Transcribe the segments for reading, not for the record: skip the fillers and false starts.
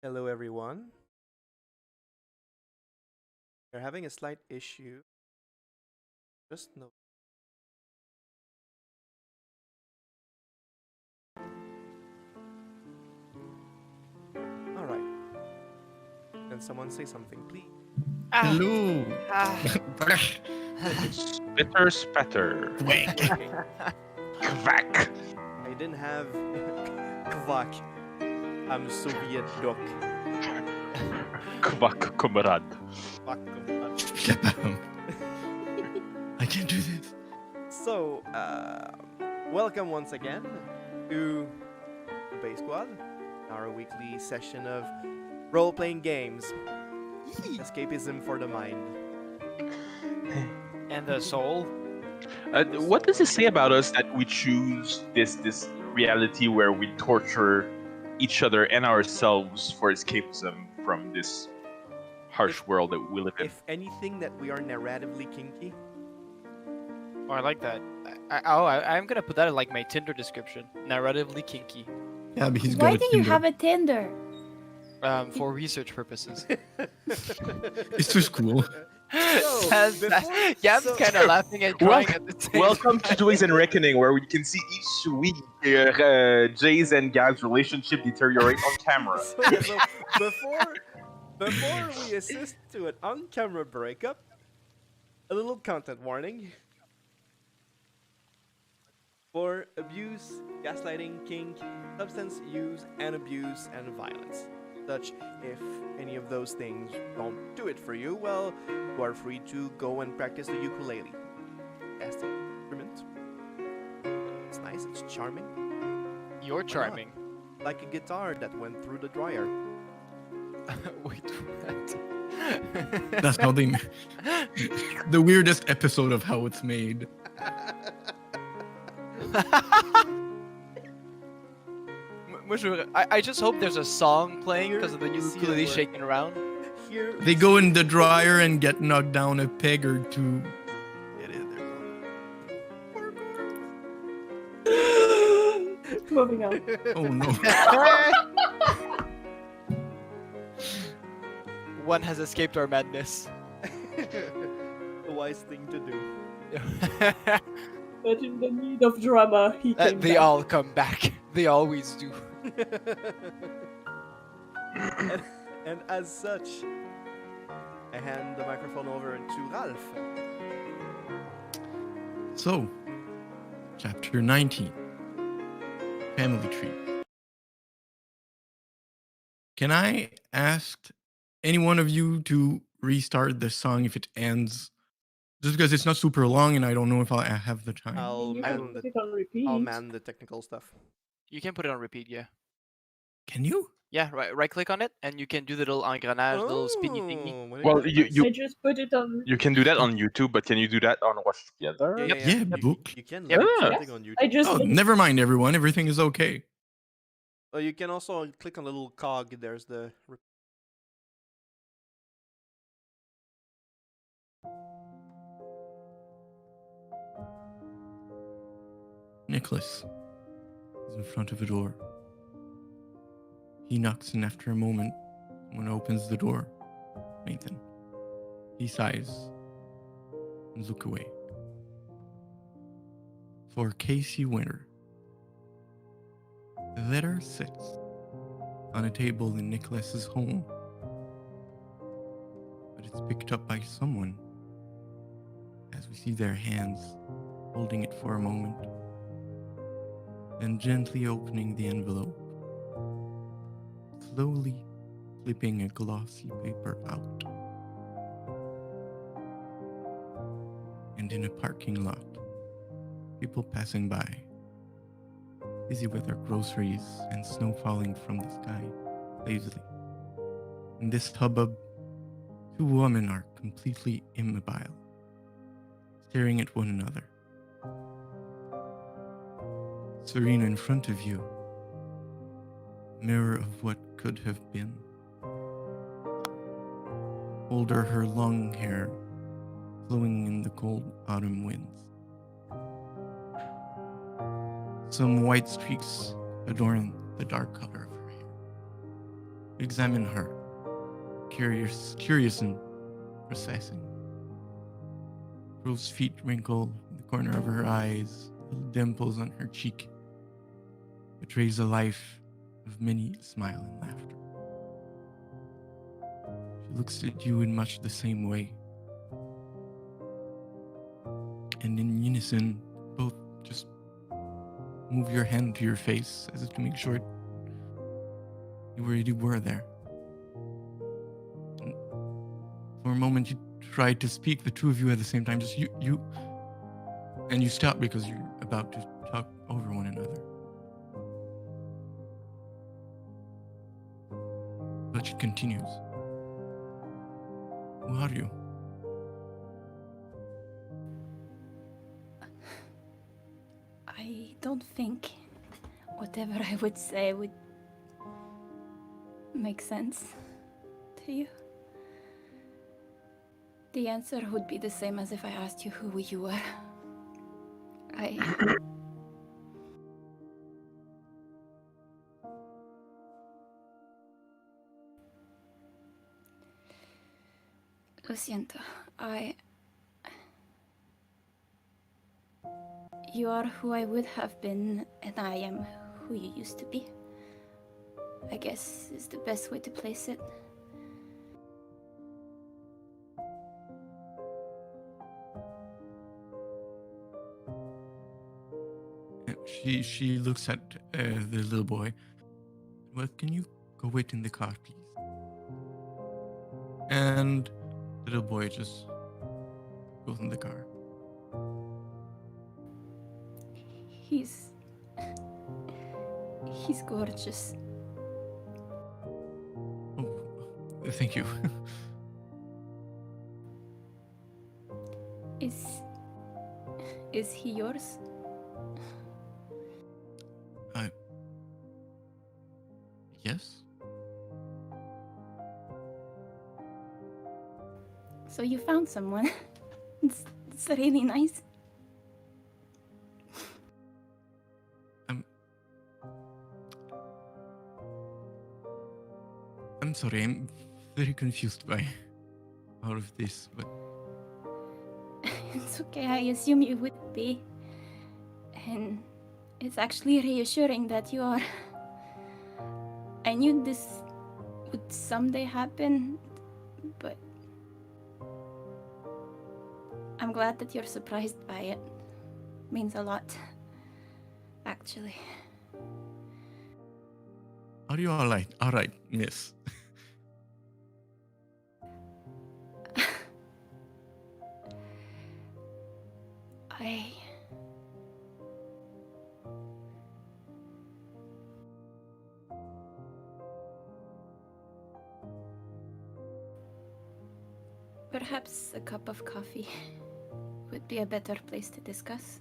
Hello, everyone. We're having a slight issue. Just no. All right. Can someone say something, please? Hello. Spitter spatter. Okay. Quack. I didn't have kvak. I'm Soviet duck. Quack, comrade. Kvak, komrad. I can't do this. So, welcome once again to the Base Squad, our weekly session of role-playing games. Escapism for the mind. And the soul. What does it say about us that we choose this reality where we torture each other and ourselves for escapism from this harsh world that we live in? If anything, that we are narratively kinky. Oh, I like that. I'm gonna put that in like my Tinder description. Narratively kinky. Yeah, but he's Why got do a you Tinder. have a Tinder? For research purposes. It's for school. Yeah, I'm so- kind of laughing and crying at the same Welcome to time. Twigs and Reckoning, where we can see each week Jay's and Gab's relationship deteriorate on camera. So before we assist to an on-camera breakup, a little content warning. For abuse, gaslighting, kink, substance use and abuse, and violence. Such, if any of those things don't do it for you, well, you are free to go and practice the ukulele. sarcastic instrument. It's nice. It's charming, You're not? charming. like a guitar that went through the dryer. Wait, what? That's how they. The weirdest episode of how it's made. I just hope there's a song playing because of the Here, see ukulele it work. shaking around. Here They go in the dryer and get knocked down a peg or two. it is. Moving on. Oh no. One has escaped our madness. The wise thing to do. But in the need of drama, he came They back. all come back. They always do. and as such, I hand the microphone over to Ralph. So, chapter 19. Family tree. Can I ask any one of you to restart the song if it ends? Just because it's not super long and I don't know if I have the time. I'll You man can put the, it on repeat. I'll man the technical stuff. You can put it on repeat, yeah. Can you? Yeah, right click on it and you can do the little engrenage, the little spinny thingy. Well, Well, you I just put it on. you can do that on YouTube, but can you do that on Watch Together? Yeah, book. You can Yep. learn Yeah. something on YouTube. I just. Oh, did it. never mind, everyone. Everything is okay. You can also click on the little cog. There's the. Nicholas is in front of a door. He knocks, and after a moment, someone opens the door. Nathan. He sighs and looks away. For Casey Winter. The letter sits on a table in Nicholas's home, but it's picked up by someone as we see their hands holding it for a moment, then gently opening the envelope, slowly flipping a glossy paper out. And in a parking lot, people passing by, busy with their groceries and snow falling from the sky lazily. In this hubbub, two women are completely immobile, staring at one another. Serena in front of you, mirror of what could have been. Older, her long hair flowing in the cold autumn winds. Some white streaks adorn the dark color of her hair. Examine her, curious and processing. Crow's feet wrinkle in the corner of her eyes, little dimples on her cheek. Betrays a life of many smile and laughter. She looks at you in much the same way. And in unison, both just move your hand to your face as if to make sure you already were there. And for a moment, you tried to speak, the two of you at the same time, just you, and you stop because you're about to talk over one another. But she continues. Who are you? I don't think whatever I would say would make sense to you. The answer would be the same as if I asked you who you were. I. Lo siento. You are who I would have been, and I am who you used to be. I guess is the best way to place it. She looks at the little boy. Well, can you go wait in the car, please? And the little boy just goes in the car. He's gorgeous. Oh, thank you. Is he yours? Yes? So you found someone. It's really nice. I'm sorry, I'm very confused by all of this, but It's okay, I assume you would be. And it's actually reassuring that you are. I knew this would someday happen, but I'm glad that you're surprised by it. Means a lot, actually. are you alright? Alright, miss. I... Perhaps a cup of coffee would be a better place to discuss.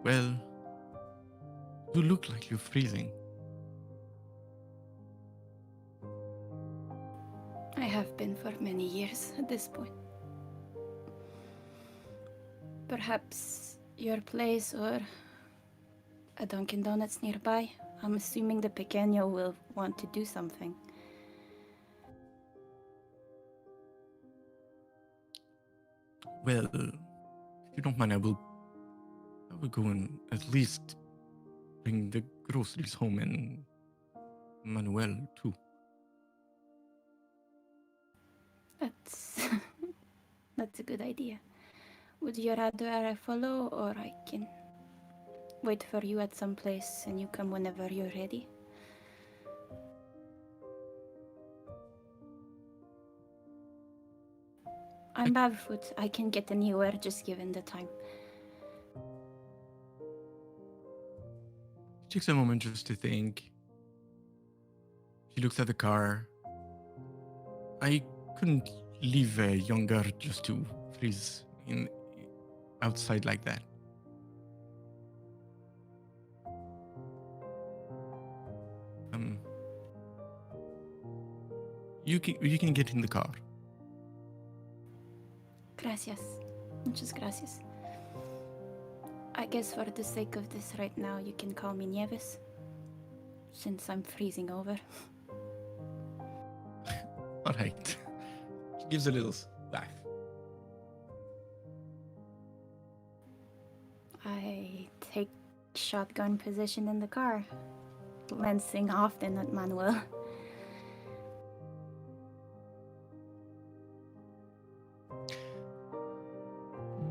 Well, you look like you're freezing. I have been for many years at this point. Perhaps your place or a Dunkin' Donuts nearby. I'm assuming the pequeño will want to do something. Well, if you don't mind, I will go and at least bring the groceries home and Manuel too. That's a good idea. Would you rather I follow, or I can wait for you at some place and you come whenever you're ready? I'm barefoot. I can get anywhere just given the time. She takes a moment just to think. She looks at the car. I couldn't leave a young girl just to freeze outside like that. You can get in the car. Gracias. Muchas gracias. I guess for the sake of this right now, you can call me Nieves, since I'm freezing over. All right. She gives a little laugh. I take shotgun position in the car, glancing often at Manuel.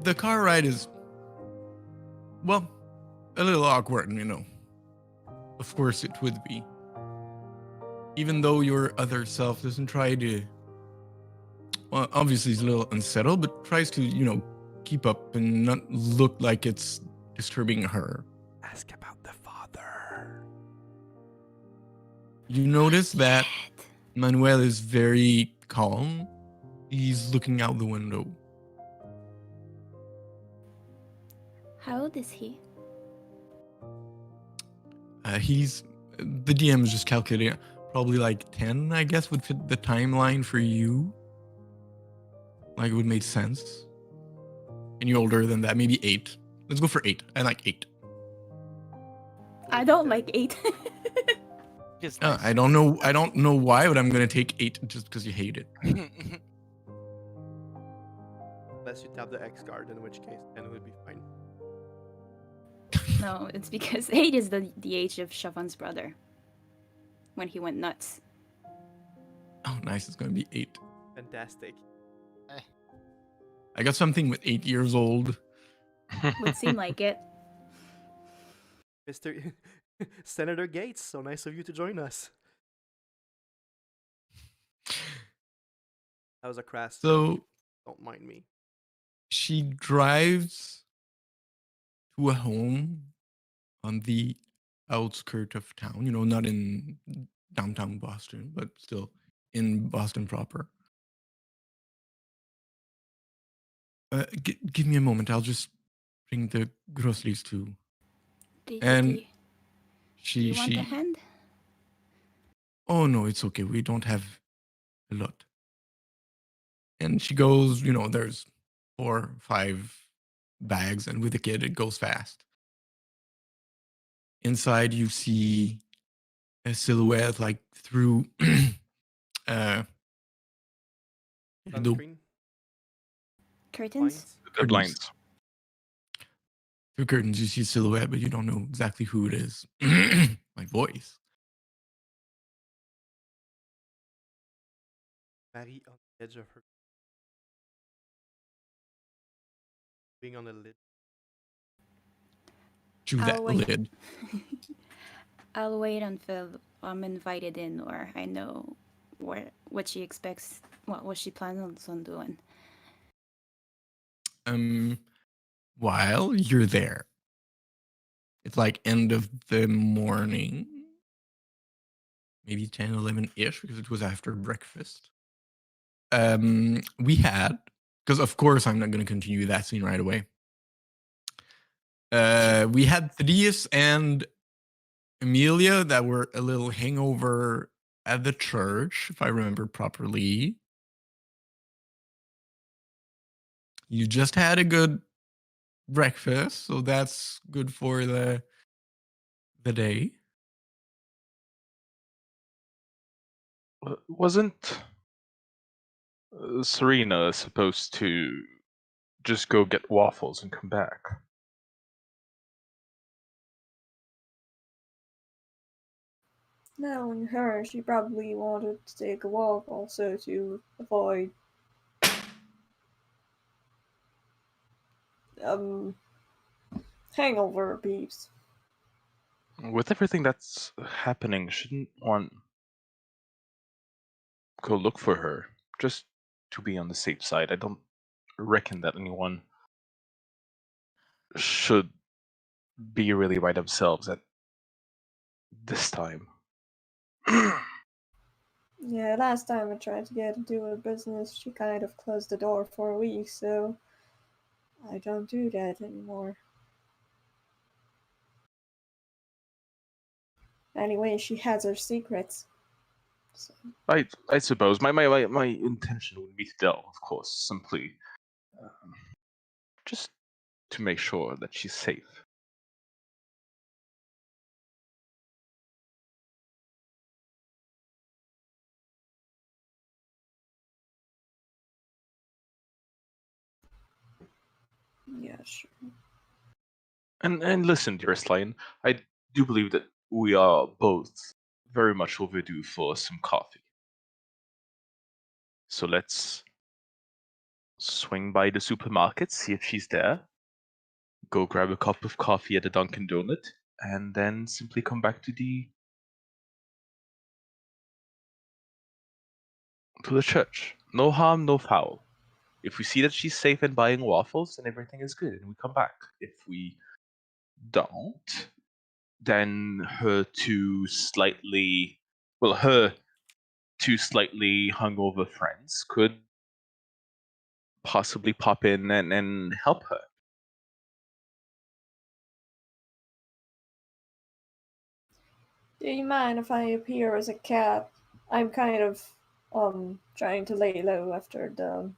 The car ride is, well, a little awkward, you know. Of course it would be. Even though your other self doesn't try to, well, obviously he's a little unsettled, but tries to, keep up and not look like it's disturbing her. Ask about the father. You notice that Manuel is very calm. He's looking out the window. How old is he? The DM is just calculating, probably like 10, I guess, would fit the timeline for you. Like, it would make sense. And you're older than that, maybe 8. Let's go for 8. I like 8. I don't like 8. It's nice. I don't know why, but I'm gonna take 8 just because you hate it. Unless you tap the X card, in which case, then it would be fine. No, it's because 8 is the age of Siobhan's brother. When he went nuts. Oh, nice. It's gonna be 8. Fantastic. I got something with 8 years old. Would seem like it. Mr. Senator Gates, so nice of you to join us. That was a crass. So Don't mind me. She drives to a home on the outskirt of town, not in downtown Boston, but still in Boston proper. Give me a moment. I'll just bring the groceries too. And Do you want a hand? Oh no, it's okay. We don't have a lot. And she goes, there's 4, 5 bags, and with the kid, it goes fast. Inside, you see a silhouette like through uh, Sunscreen? Curtains? The blinds. Through curtains, you see a silhouette, but you don't know exactly who it is. My voice. Marie on the edge of her. Being on the lid. Chew that wait. lid. I'll wait until I'm invited in, or I know what she expects, what she plans on doing. While you're there, it's like end of the morning, maybe 10, 11-ish, because it was after breakfast. We had, because of course I'm not going to continue that scene right away. We had Thaddeus and Amelia that were a little hangover at the church, if I remember properly. You just had a good breakfast, so that's good for the day. Wasn't Serena supposed to just go get waffles and come back? Knowing her, she probably wanted to take a walk also to avoid hangover beeps. With everything that's happening, shouldn't one go look for her? Just to be on the safe side. I don't reckon that anyone should be really by themselves at this time. Yeah, last time I tried to get into her business, she kind of closed the door for a week, so I don't do that anymore. Anyway, she has her secrets. So. I suppose my intention would be to tell, of course, simply just to make sure that she's safe. Yeah, sure. And listen, dearest Lion, I do believe that we are both very much overdue for some coffee. So let's swing by the supermarket, see if she's there, go grab a cup of coffee at a Dunkin' Donut, and then simply come back to the church. No harm, no foul. If we see that she's safe and buying waffles, then everything is good, and we come back. If we don't, then her two slightly hungover friends could possibly pop in and help her. Do you mind if I appear as a cat? I'm kind of trying to lay low after the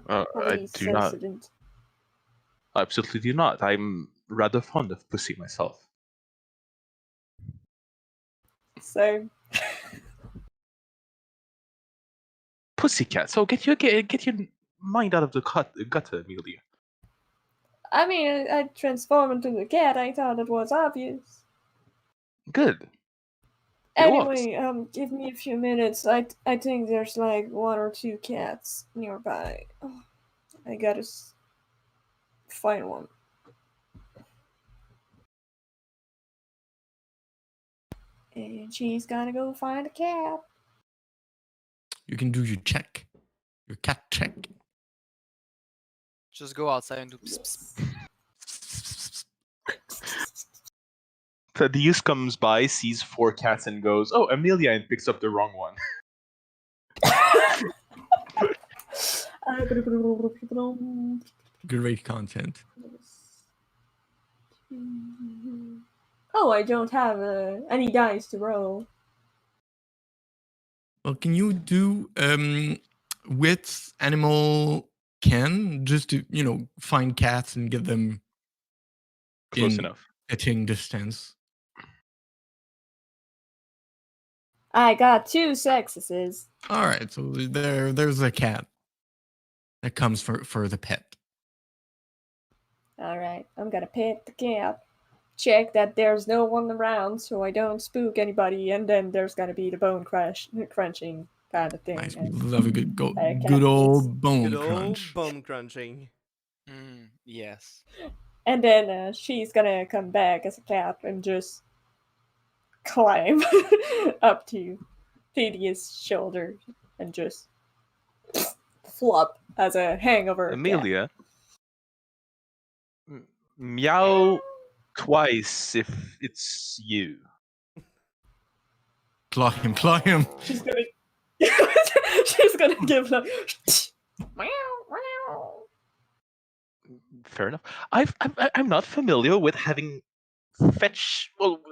I police do not. incident. Absolutely do not. I'm rather fond of pussy myself. So Pussycat. So get your mind out of the gutter, Amelia. I mean, I transformed into a cat. I thought it was obvious. Good. Anyway, give me a few minutes. I think there's like 1 or 2 cats nearby. Oh, I gotta find one. And she's gonna go find a cat. You can do your check, your cat check. Just go outside and do. Pss, pss. Thaddeus comes by, sees 4 cats, and goes, "Oh, Amelia," and picks up the wrong one. Great content. Oh, I don't have any dice to roll. Well, can you do with animal Ken just to find cats and get them Close in enough. petting distance? I got 2 successes. All right, so there's a cat that comes for the pet. All right, I'm gonna pet the cat. Check that there's no one around so I don't spook anybody, and then there's gonna be the bone crunching kind of thing. Nice, we and love a good cat good needs- old bone Good old crunch. bone crunching. Yes. And then she's gonna come back as a cat and just climb up to Thaddeus' shoulder and just flop as a hangover. Amelia, meow twice if it's you. Claw him, claw him. She's gonna she's gonna give them meow meow. Fair enough. I'm not familiar with having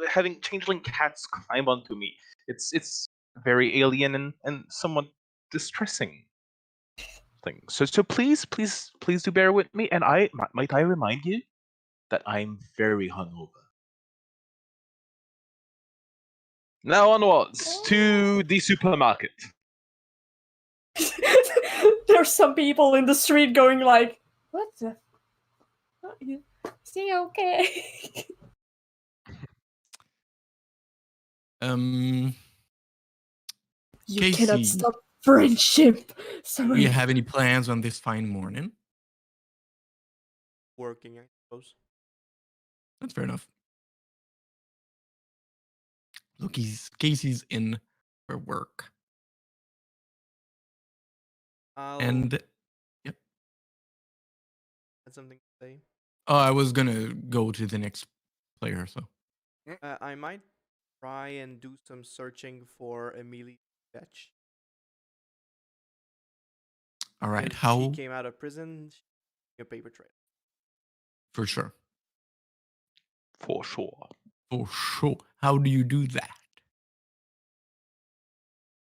having changeling cats climb onto me. It's very alien and somewhat distressing thing. So please do bear with me. And might I remind you that I'm very hungover. Now onwards to the supermarket. There's some people in the street going like, "What the? Is he okay?" You Casey, cannot stop friendship. do Sorry. you have any plans on this fine morning? Working, I suppose. That's fair enough. Look, Casey's in for work. And yep. Had something to say. Oh, I was gonna go to the next player, so I might try and do some searching for Emily Fetch. all right. If How she came out of prison, a paper trail. for sure. For sure. For sure. How do you do that?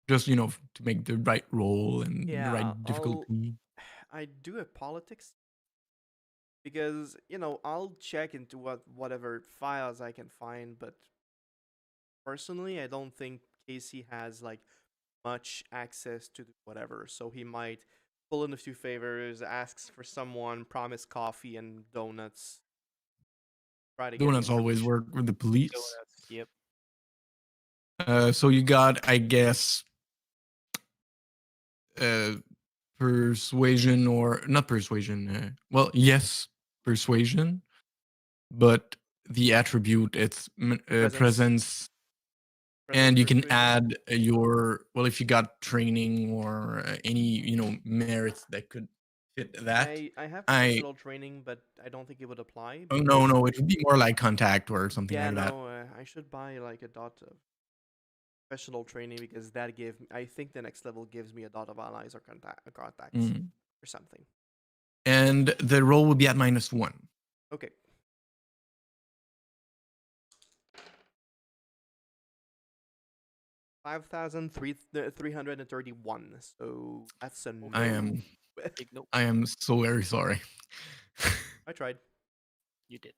Just to make the right roll and the Yeah, right difficulty. I do a politics because I'll check into whatever files I can find, but personally, I don't think Casey has like much access to whatever, so he might pull in a few favors, asks for someone, promise coffee and donuts. Try to get Donuts always information. work with the police. Donuts. Yep. So you got, I guess, persuasion or not persuasion. Well, yes, persuasion, but the attribute it's presence. And you can add if you got training or any merits that could fit that. I have professional training, but I don't think it would apply. Oh no, it would be more like contact or something Yeah, like that. no, I should buy like a dot of professional training because I think the next level gives me a dot of allies or contacts or something. And the roll will be at -1. Okay. $5,331. So that's a no. I am so very sorry. I tried. You did.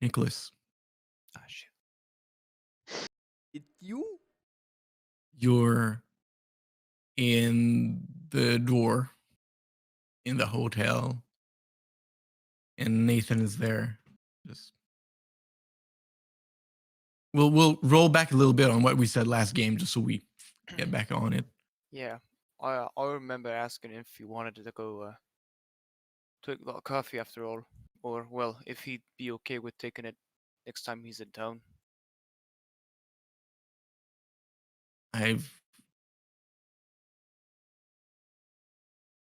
Nicholas. Ah, shit. You? You're in the door in the hotel, and Nathan is there. Just we'll roll back a little bit on what we said last game, just so we get back on it. Yeah, I remember asking if he wanted to go take a coffee after all, or well, if he'd be okay with taking it next time he's in town.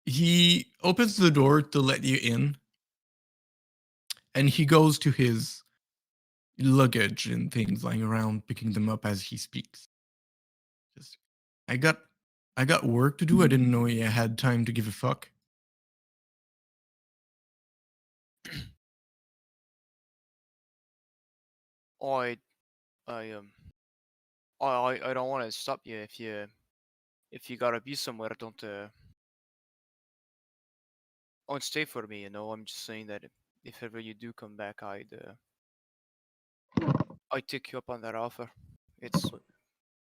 he opens the door to let you in, and he goes to his luggage and things lying around, picking them up as he speaks. Just, I got work to do. I didn't know you had time to give a fuck. I I don't want to stop you if you gotta be somewhere. Don't stay for me. I'm just saying that if ever you do come back, I'd take you up on that offer. It's But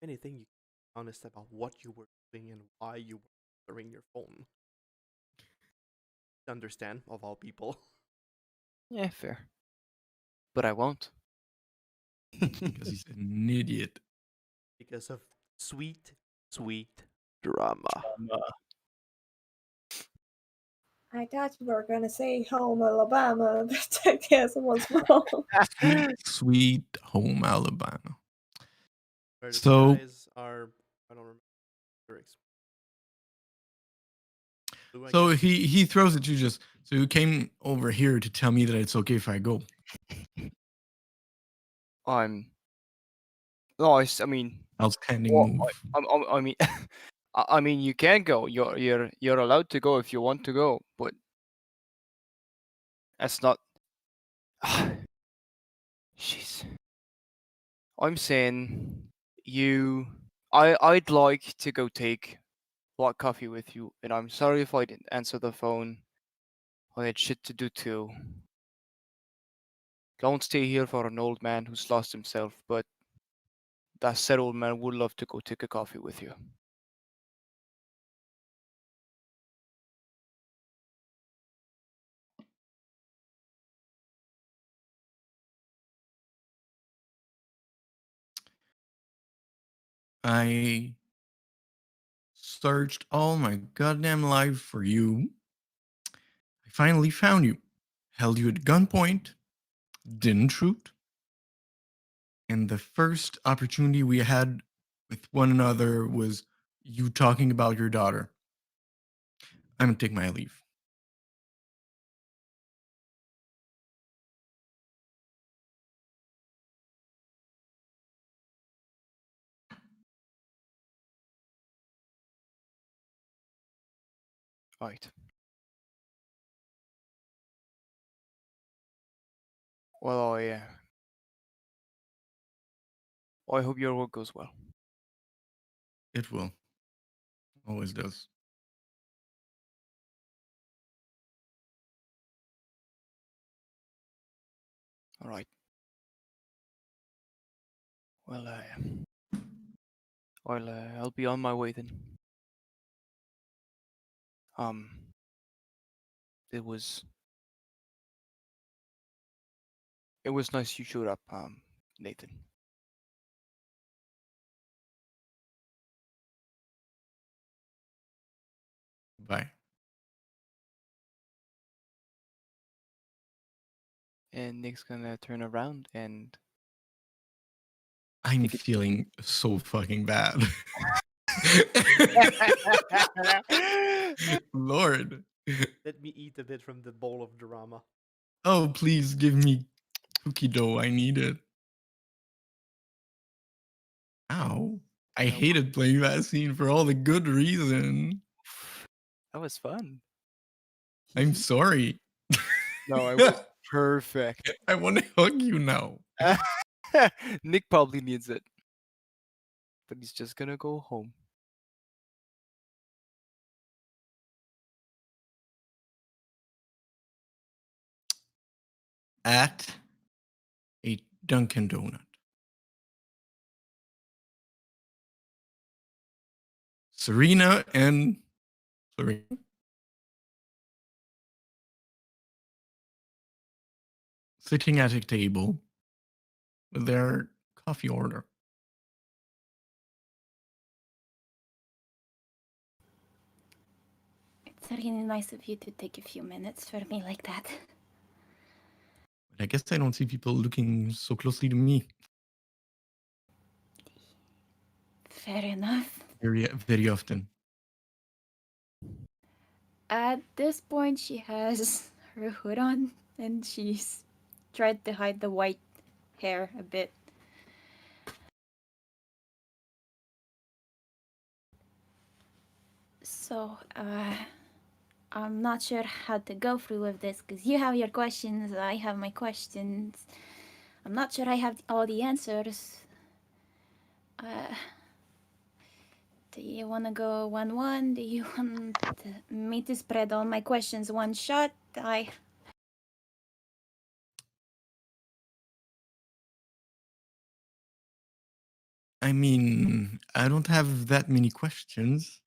anything you can be honest about what you were doing and why you were answering your phone. Understand, of all people. yeah, fair, but I won't. Because he's an idiot. Because of sweet, sweet drama. I thought you were gonna say home Alabama, but I guess I was wrong. Sweet, sweet home Alabama. Where the So- skies are, I don't remember lyrics. Blue, I So guess? he throws it to you just. So you came over here to tell me that it's okay if I go. I'm. No, I mean, Outstanding well, move. I mean, I mean, you can go. You're allowed to go if you want to go, but that's not. Jeez. I'm saying I'd like to go take black coffee with you, and I'm sorry if I didn't answer the phone. I had shit to do too. Don't stay here for an old man who's lost himself, but that said old man would love to go take a coffee with you. I searched all my goddamn life for you. I finally found you. Held you at gunpoint. Didn't shoot. And the first opportunity we had with one another was you talking about your daughter. I'm gonna take my leave. Right. Well, I hope your work goes well. It will. Always does. All right. Well, I'll be on my way then. It was nice you showed up, Nathan. Bye. And Nick's gonna turn around and I'm Take it- feeling so fucking bad. Lord. Let me eat a bit from the bowl of drama. Oh, please give me cookie dough. I need it. Ow. I No. hated playing that scene for all the good reason. That was fun. I'm sorry. No, it was perfect. I want to hug you now. Nick probably needs it, but he's just gonna go home. At a Dunkin' Donut. Serena and Serena sitting at a table with their coffee order. It's really nice of you to take a few minutes for me like that. But I guess I don't see people looking so closely to me Fair enough. very often. At this point, she has her hood on and she's tried to hide the white hair a bit. So, I'm not sure how to go through with this because you have your questions, I have my questions. I'm not sure I have all the answers. Do you want to go 1-1? Do you want me to spread all my questions one shot? I mean, I don't have that many questions.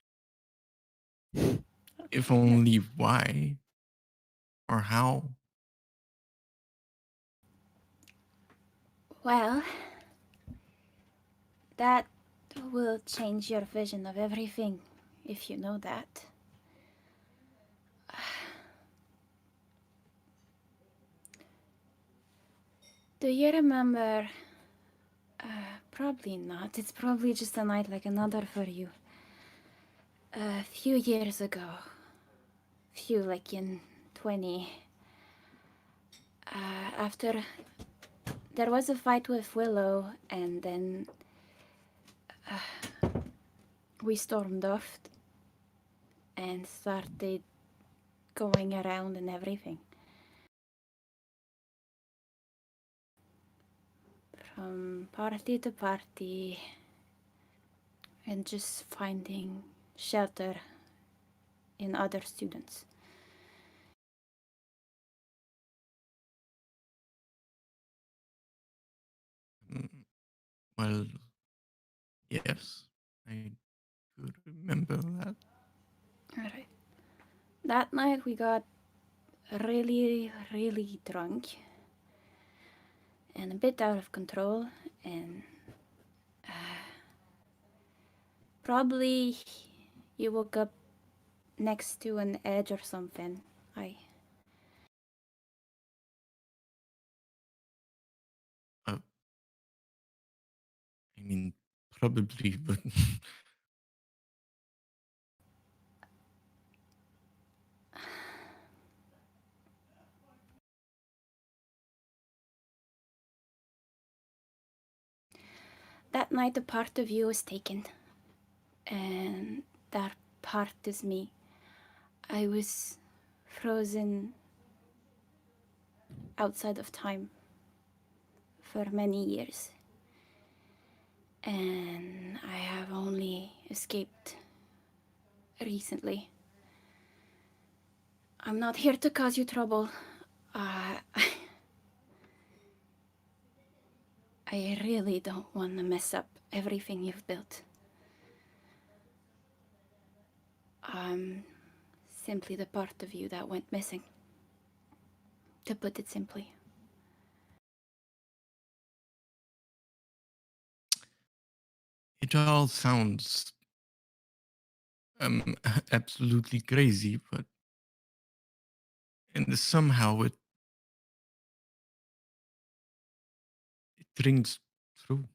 If only why or how. Well, that will change your vision of everything, if you know that. Do you remember? Probably not. It's probably just a night like another for you. A few years ago. Few, like in 20. After there was a fight with Willow, and then we stormed off and started going around and everything. From party to party, and just finding shelter in other students. Well, yes, I could remember that. Alright. That night we got really, really drunk and a bit out of control, and probably you woke up next to an edge or something. I mean, probably, but That night a part of you was taken, and that part is me. I was frozen outside of time for many years, and I have only escaped recently. I'm not here to cause you trouble. I really don't want to mess up everything you've built. I'm simply the part of you that went missing, to put it simply. it all sounds absolutely crazy, but and somehow it rings true.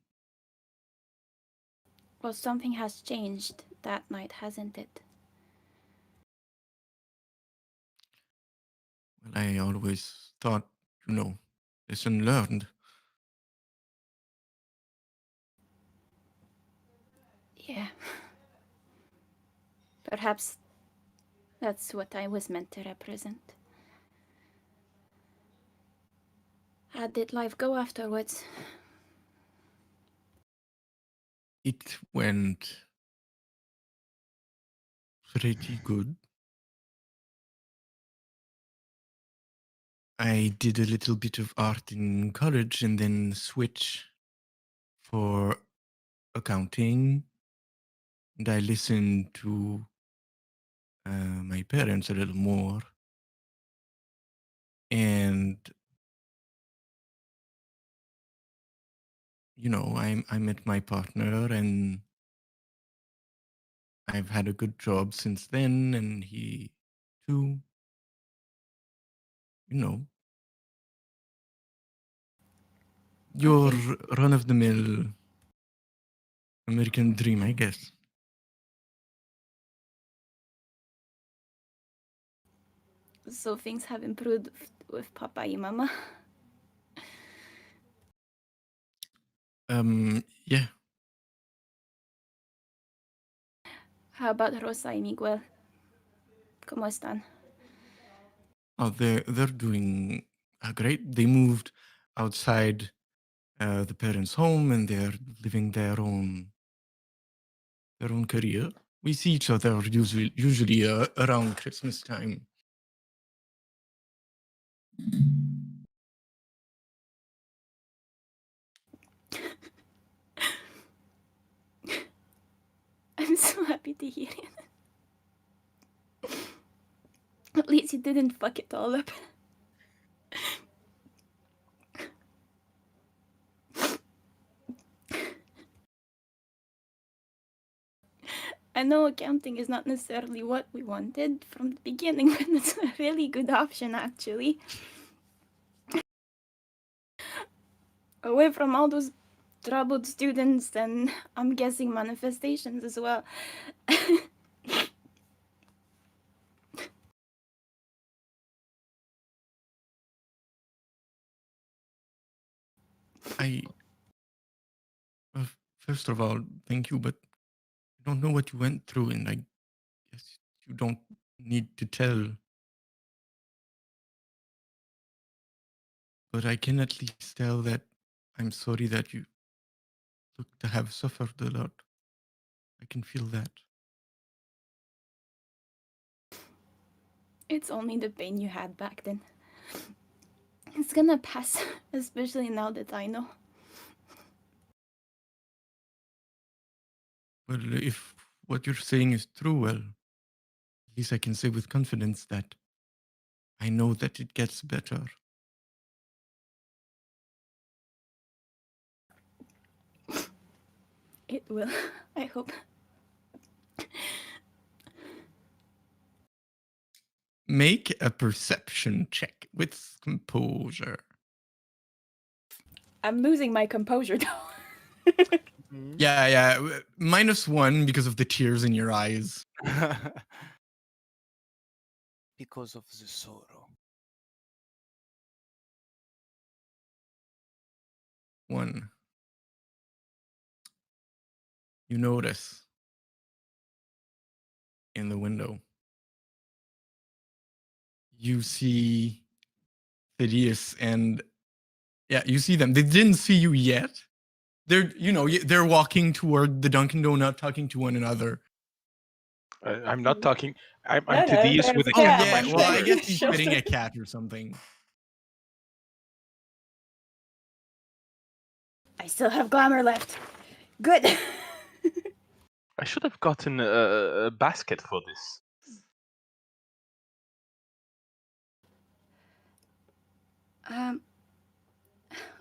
Well, something has changed that night, hasn't it? Well, I always thought, lesson learned. Yeah. Perhaps that's what I was meant to represent. How did life go afterwards? It went pretty good. I did a little bit of art in college and then switch for accounting. And I listened to my parents a little more. And, I met my partner and I've had a good job since then. And he too, your Okay. run of the mill American dream, I guess. So things have improved with Papa and Mama. Yeah. How about Rosa y Miguel? ¿Cómo están? Oh, they're doing great. They moved outside the parents' home, and they're living their own career. We see each other usually around Christmas time. I'm so happy to hear it. At least you didn't fuck it all up. I know accounting is not necessarily what we wanted from the beginning, but it's a really good option, actually. Away from all those troubled students and I'm guessing manifestations as well. First of all, thank you, but I don't know what you went through, and I guess you don't need to tell. But I can at least tell that I'm sorry that you look to have suffered a lot. I can feel that. It's only the pain you had back then. It's gonna pass, especially now that I know. Well, if what you're saying is true, well, at least I can say with confidence that I know that it gets better. It will, I hope. Make a perception check with composure. I'm losing my composure though. Yeah. -1 because of the tears in your eyes. Because of the sorrow. 1. You notice in the window. You see Thaddeus and you see them. They didn't see you yet. They're walking toward the Dunkin' Donut, talking to one another. I'm not talking. I'm No, Thaddeus there's with a a Oh cat cat on my yeah, on well I shoulder. guess he's Shoulder. petting a cat or something. I still have glamour left. Good. I should have gotten a basket for this.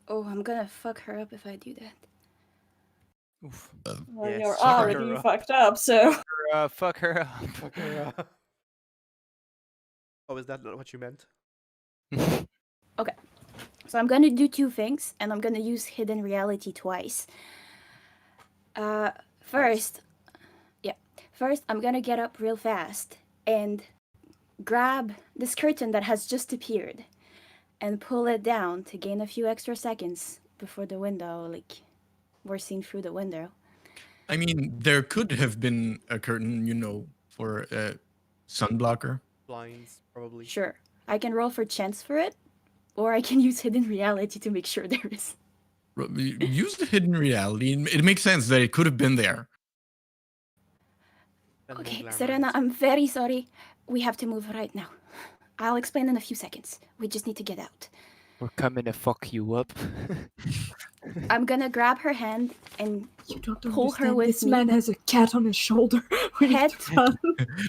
Oh, I'm gonna fuck her up if I do that. Oof. Well, Yes, you're fuck her already up. fucked up, so. Fuck her up. Fuck her up. Oh, is that not what you meant? Okay. So I'm gonna do two things, and I'm gonna use hidden reality twice. First, I'm gonna get up real fast and grab this curtain that has just appeared and pull it down to gain a few extra seconds before the window, we're seen through the window. I mean, there could have been a curtain, for a sunblocker. Blinds, probably. Sure, I can roll for chance for it, or I can use hidden reality to make sure there is. Use the hidden reality. It makes sense that it could have been there. And more Okay, glamour Serena, lights. I'm very sorry. We have to move right now. I'll explain in a few seconds. We just need to get out. We're coming to fuck you up. I'm gonna grab her hand and You don't pull her understand. with This me. man has a cat on his shoulder. We need Head- to run.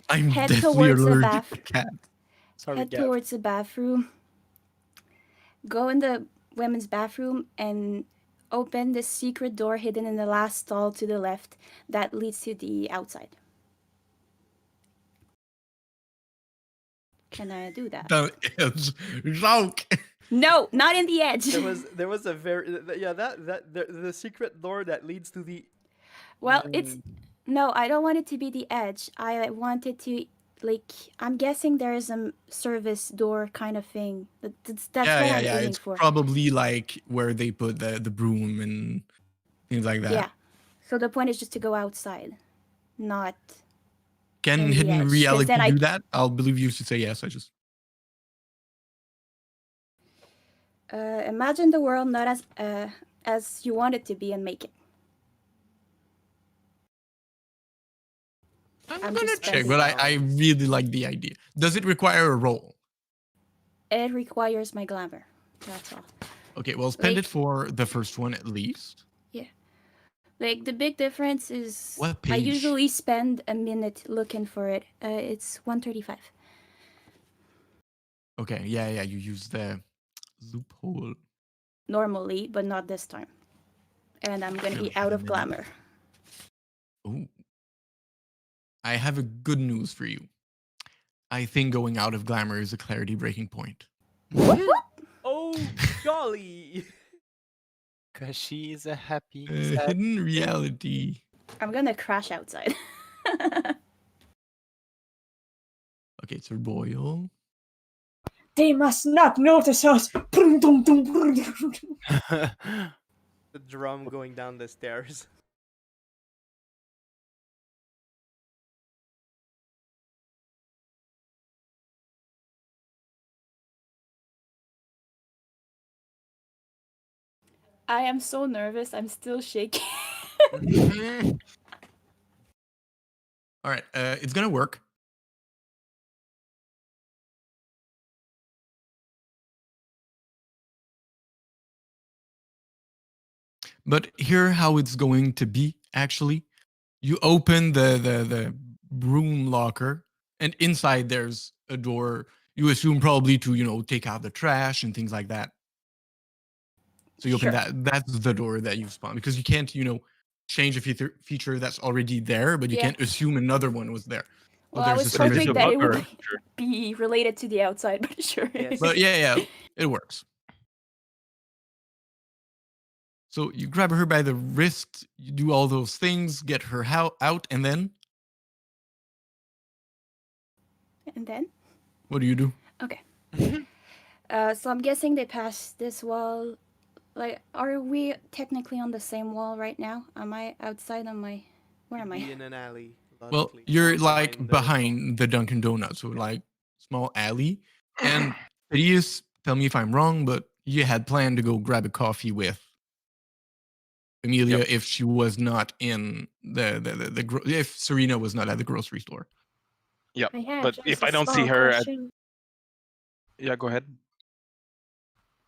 I'm Head deathly towards the allergic bath. to cats. Sorry, head Gav. towards the bathroom. Go in the women's bathroom and open the secret door hidden in the last stall to the left that leads to the outside. Can I do that? The edge. Joke. No, not in the edge. There was a very the secret door that leads to the. Well, it's no, I don't want it to be the edge. I want it to like, I'm guessing there is a service door kind of thing. That's what I'm aiming It's for. probably like where they put the broom and things like that. Yeah. So the point is just to go outside, not. Can in the hidden edge, 'cause reality then do that? I'll believe you should say yes. I just Imagine the world not as you want it to be and make it. I'm just gonna check, spending- but I really like the idea. Does it require a roll? It requires my glamour. That's all. Okay, well, spend it Like- for the first one at least. Like, the big difference is What I page? usually spend a minute looking for it. It's 135. Okay, yeah, you use the loophole. Normally, but not this time. And I'm gonna be out of glamour. Oh. I have a good news for you. I think going out of glamour is a clarity breaking point. Oh, golly! Because she is a happy, Hidden reality. I'm gonna crash outside. Okay, it's a royal. They must not notice us. The drum going down the stairs. I am so nervous. I'm still shaking. All right, it's gonna work. But here how it's going to be actually. You open the broom locker, and inside there's a door. You assume probably to take out the trash and things like that. So you open Sure. that. That's the door that you spawn because you can't change a feature that's already there, but you Yeah. can't assume another one was there. Well, I there's a was service hoping door. that it would Sure. be related to the outside, but sure. Yes. But yeah, it works. So you grab her by the wrist, you do all those things, get her out, and then And then? what do you do? So I'm guessing they passed this wall. Like, are we technically on the same wall right now? Am I outside? Where am Be I? in an alley. Well, logically, you're or like the behind the Dunkin' Donuts, so like small alley. And Thaddeus, tell me if I'm wrong, but you had planned to go grab a coffee with Amelia Yep. if she was not in if Serena was not at the grocery store. Yeah, I have but just if a I don't see small her question. yeah, go ahead.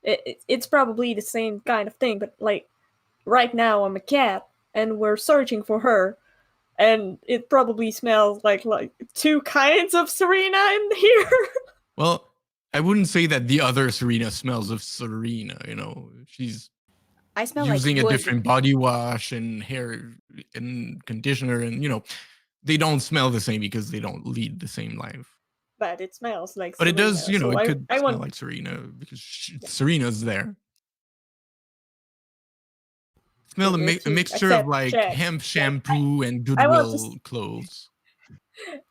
It's probably the same kind of thing, but like right now I'm a cat and we're searching for her, and it probably smells like two kinds of Serena in here. Well, I wouldn't say that the other Serena smells of Serena. She's I smell using like a wood. different body wash and hair and conditioner, and they don't smell the same because they don't lead the same life. But it smells like But Serena. it does, so it could I smell want like Serena because Serena's there. Smell Trigger a to mixture of accept like check. hemp shampoo and I want to Goodwill clothes.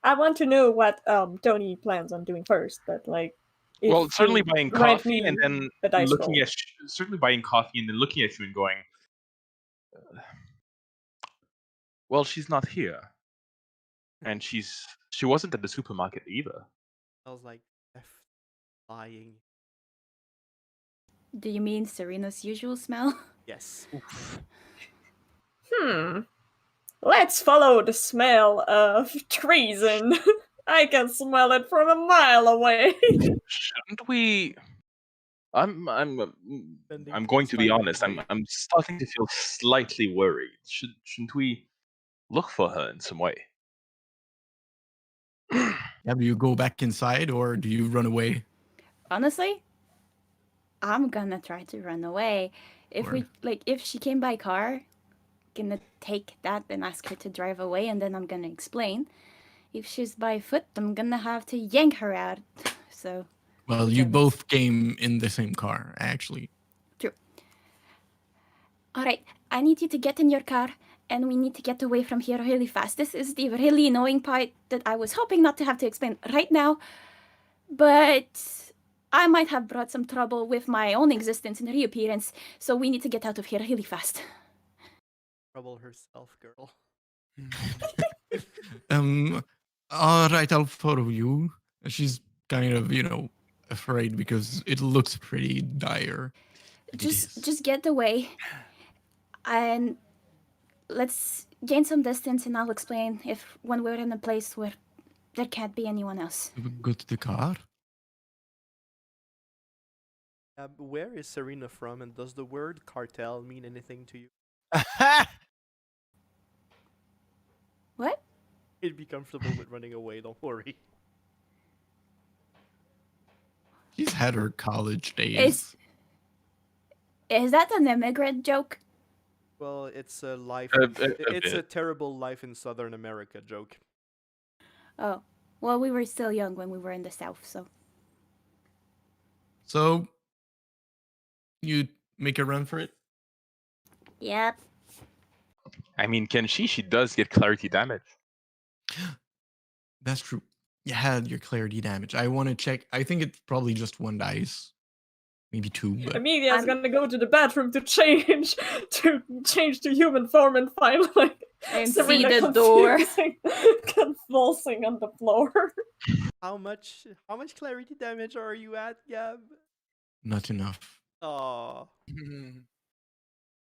I want to know what Tony plans on doing first, but like if Well, certainly you buying grant coffee me and then a dice looking roll. at certainly buying coffee and then looking at you and going, well, she's not here, and she wasn't at the supermarket either. smells like death, lying. Do you mean Serena's usual smell? Yes. Let's follow the smell of treason. I can smell it from a mile away. Shouldn't we? I'm Sending going to be Spider honest. away. I'm starting to feel slightly worried. Shouldn't we look for her in some way? Yeah, do you go back inside or do you run away? Honestly, I'm gonna try to run away. If she came by car, gonna take that and ask her to drive away, and then I'm gonna explain. If she's by foot, I'm gonna have to yank her out. So. Well, you Whichever. both came in the same car, actually. All right, I need you to get in your car and we need to get away from here really fast. This is the really annoying part that I was hoping not to have to explain right now, but I might have brought some trouble with my own existence and reappearance, so we need to get out of here really fast. Trouble herself, girl. All right, I'll follow you. She's kind of, afraid because it looks pretty dire. Just get away, and let's gain some distance, and I'll explain when we're in a place where there can't be anyone else. Go to the car. Where is Serena from, and does the word cartel mean anything to you? What? You'd be comfortable with running away, don't worry. She's had her college days. Is that an immigrant joke? Well, it's a life. It's a terrible life in Southern America joke. Oh, well, we were still young when we were in the South, so. So, you make a run for it? Yep. I mean, can she? She does get clarity damage. That's true. You had your clarity damage. I want to check. I think it's probably just 1 dice. Maybe 2. But... Amelia's gonna go to the bathroom to change to human form and find And see Serena the door. convulsing on the floor. How much clarity damage are you at, Gab? Not enough. Oh,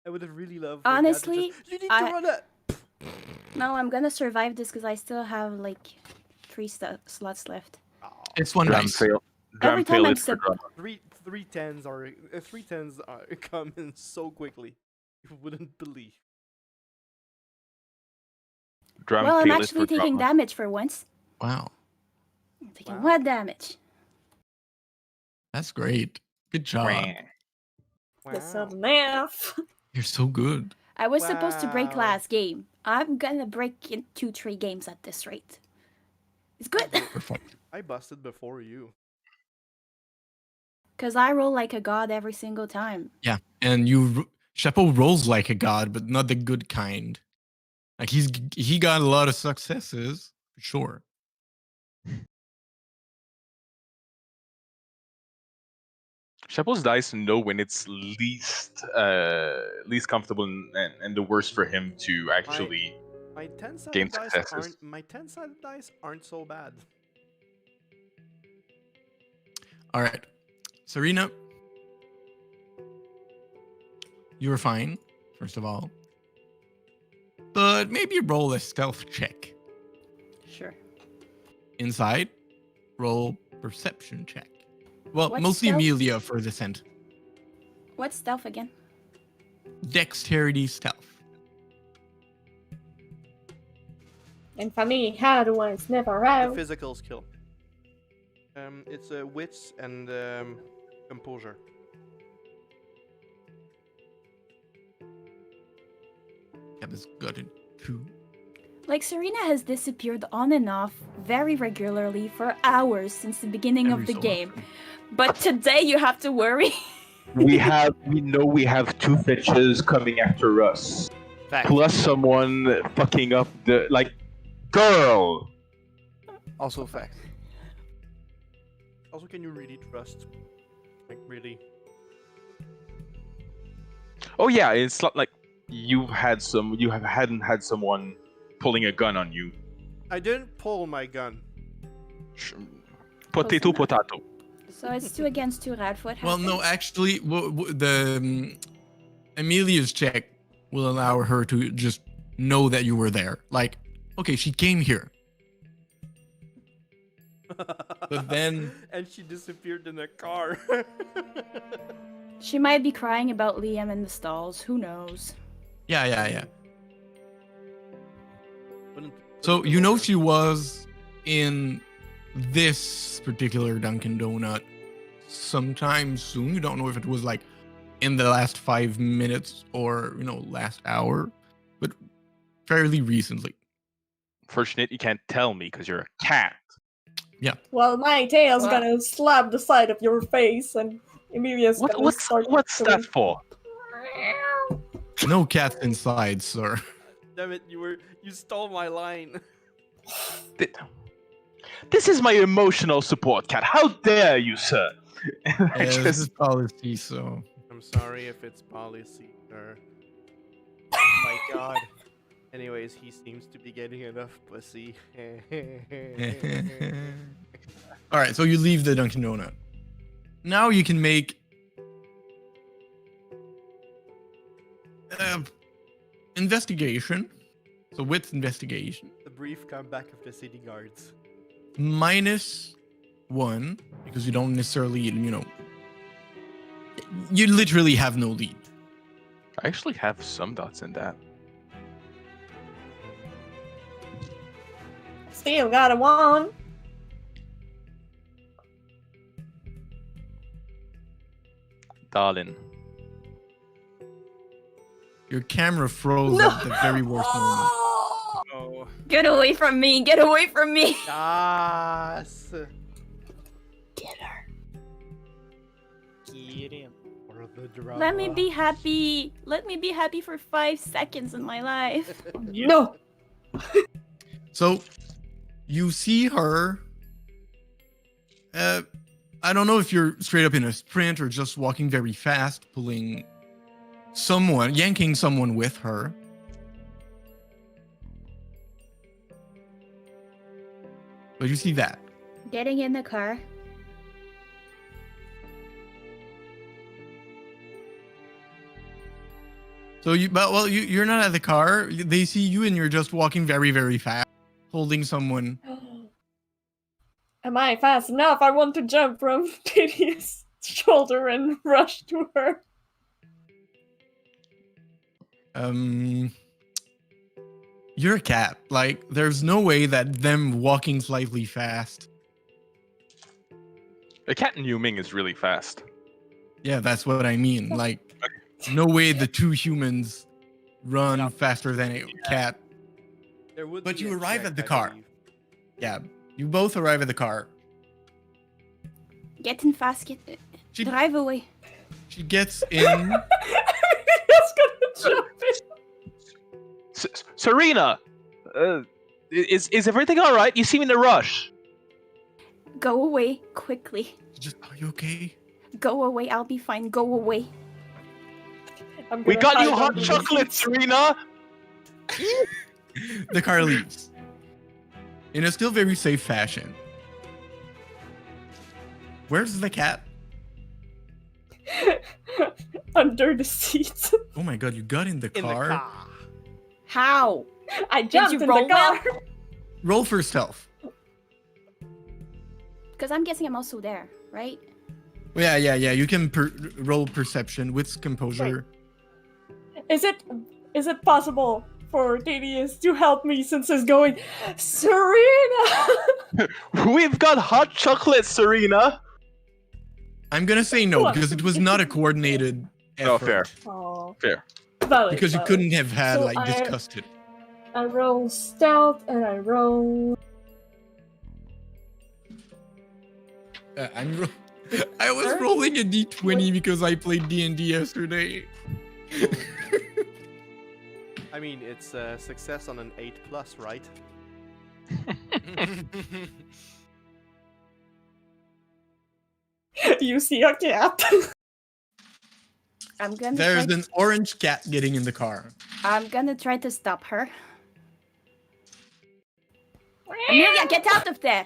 I would have really loved. Honestly, you need to run a. No, I'm gonna survive this because I still have 3 slots left. It's 1 Dram dice. fail. Every Dram fail time it for drama. Three tens are coming so quickly, you wouldn't believe. Dram Well, I'm fail it actually for taking drama. damage for once. Wow. I'm taking Wow. 1 damage. That's great. Good job. That's not enough. You're so good. I was supposed to break Wow. last game. I'm gonna break in 2-3 games at this rate. It's good. Perfect. I busted before you. Because I roll like a god every single time. Yeah. And Chapeau rolls like a god, but not the good kind. Like he got a lot of successes, for sure. Chapeau's dice know when it's least comfortable and the worst for him to actually. My 10-sided Gain dice successes. aren't so bad. All right. Serena, you were fine, first of all. But maybe roll a stealth check. Sure. Inside, roll perception check. Well, What's mostly stealth? Amelia for the scent. What's stealth again? Dexterity stealth. And for me, hard ones never The out. physical skill. It's wits and composure. Kevin's got it 2. Serena has disappeared on and off very regularly for hours since the beginning Every of the so game. often. But today you have to worry. We know we have 2 fetches coming after us. Fact. Plus someone fucking up the girl. Also fact. Also, can you really trust? Really? Oh yeah, it's not like hadn't had someone pulling a gun on you. I didn't pull my gun. Potato, enough. potato. So it's 2 against 2, Radford. Well, no, actually, Amelia's check will allow her to just know that you were there. Like, okay, she came here. But then... And she disappeared in a car. She might be crying about Liam in the stalls. Who knows? Yeah. Wouldn't- So, you know she was in this particular Dunkin' Donut sometime soon. You don't know if it was in the last 5 minutes or, last hour, but fairly recently. Fortunate you can't tell me because you're a cat. Well, my tail's Well- gonna slap the side of your face, and Amelia's gonna start What's doing- that for? No cats inside, sir. Damn it! You stole my line. This is my emotional support cat. How dare you, sir? This is policy, so. I'm sorry if it's policy, sir. Oh my god. Anyways, he seems to be getting enough pussy. All right, so you leave the Dunkin' Donut. Now you can make investigation. So with investigation, The brief comeback of the city guards. -1 because you don't necessarily, you literally have no lead. I actually have some dots in that. Still got a 1. Darling. Your camera froze at the very worst moment. Oh. Get away from me! Get away from me! Yes. Get her. Get him. For the drama. Let me be happy. Let me be happy for 5 seconds in my life. No! So you see her. I don't know if you're straight up in a sprint or just walking very fast, yanking someone with her. But you see that. Getting in the car. So you're not at the car. They see you and you're just walking very, very fast, holding someone. Am I fast enough? I want to jump from Tedious' shoulder and rush to her. You're a cat. Like, there's no way that them walking slightly fast. A cat in Yu Ming is really fast. Yeah, that's what I mean. Like, no way the two humans run faster than a cat. There would But be you a arrive check, at the I car. believe. Yeah, you both arrive at the car. Get in fast. She- Drive away. She gets in. Just gonna jump in. Serena! Is everything alright? You seem in a rush. Go away quickly. Are you okay? Go away. I'll be fine. Go away. I'm We gonna got hide you hot under the chocolate, seats. Serena! The car leaves. In a still very safe fashion. Where's the cat? Under the seats. Oh my god, you got in the In car? the car. How? I jumped you in roll the car. Roll for stealth. Because I'm guessing I'm also there, right? Yeah. You can roll perception with composure. Is it possible for Tedious to help me since he's going, Serena? We've got hot chocolate, Serena! I'm gonna say no What? because it was not a coordinated effort. Oh, fair. Oh, Fair. valid, Because you valid. couldn't have had So discussed it. I roll stealth and I roll. I was rolling a d20 because I played D&D yesterday. I mean, it's a success on an 8+, right? You see a cat. I'm gonna. There's try an orange cat getting in the car. I'm gonna try to stop her. Amelia, get out of there!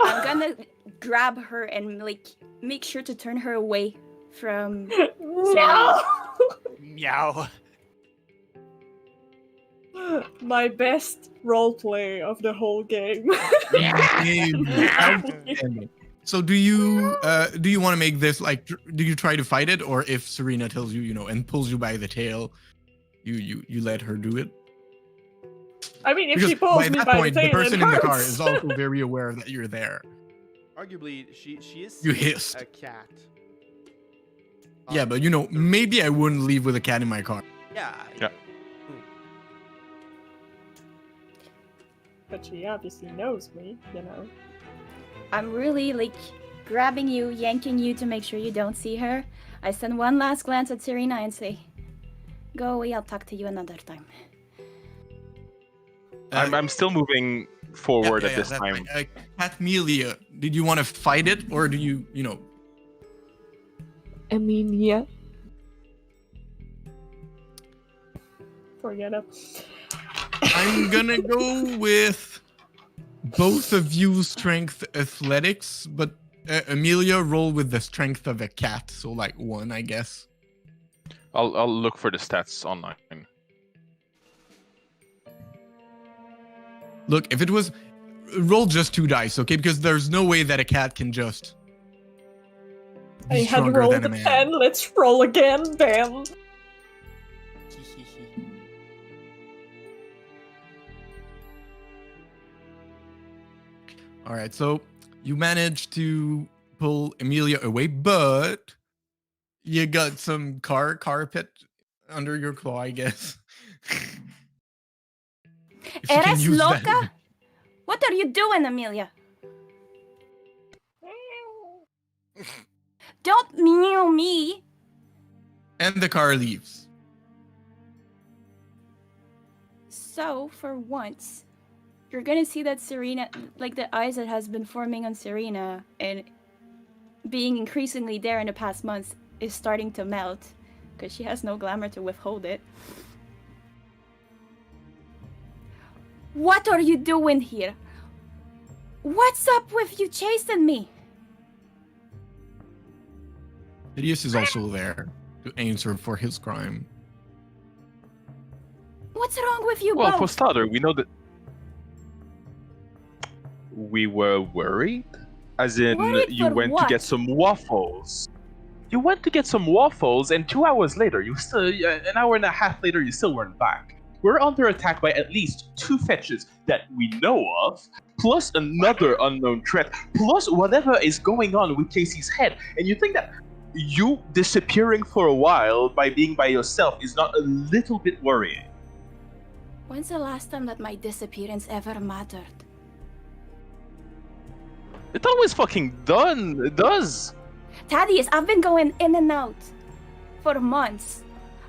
I'm gonna grab her and make sure to turn her away from. No! Meow. My best roleplay of the whole game. Outstanding. So do you want to make this like? Do you try to fight it, or if Serena tells you, and pulls you by the tail, you let her do it? I mean, if Because she pulls by me that by point, the the tail, person it in the car hurts. is also very aware that you're there. Arguably, she is You seeing hissed. a cat. Yeah, but maybe I wouldn't leave with a cat in my car. Yeah. Yeah. But she obviously knows me, I'm really grabbing you, yanking you to make sure you don't see her. I send one last glance at Serena and say, Go away, I'll talk to you another time. I'm still moving forward at this time. Catmelia, did you want to fight it, or do you know? Amelia. Forget it. I'm gonna go with both of you strength athletics, but Amelia roll with the strength of a cat, so like 1, I guess. I'll look for the stats online. Look, if it was roll just 2 dice, okay? Because there's no way that a cat can just I be had stronger rolled than a a man. 10, let's roll again, damn. All right, so you managed to pull Amelia away, but you got some carpet under your claw, I guess. If you can Eres use that. loca? What are you doing, Amelia? Don't meow me. And the car leaves. So, for once, you're gonna see that Serena, like the eyes that has been forming on Serena and being increasingly there in the past months, is starting to melt because she has no glamour to withhold it. What are you doing here? What's up with you chasing me? Hideous is also there to answer for his crime. What's wrong with you Well, for both? starter, we know that we were worried. As in, Worried you for went to what? get some waffles. You went to get some waffles, and 2 hours later, an hour and a half later, you still weren't back. We're under attack by at least 2 fetches that we know of, plus another unknown threat, plus whatever is going on with Casey's head. And you think that you disappearing for a while by being by yourself is not a little bit worrying? When's the last time that my disappearance ever mattered? It always fucking does. Thaddeus, I've been going in and out for months.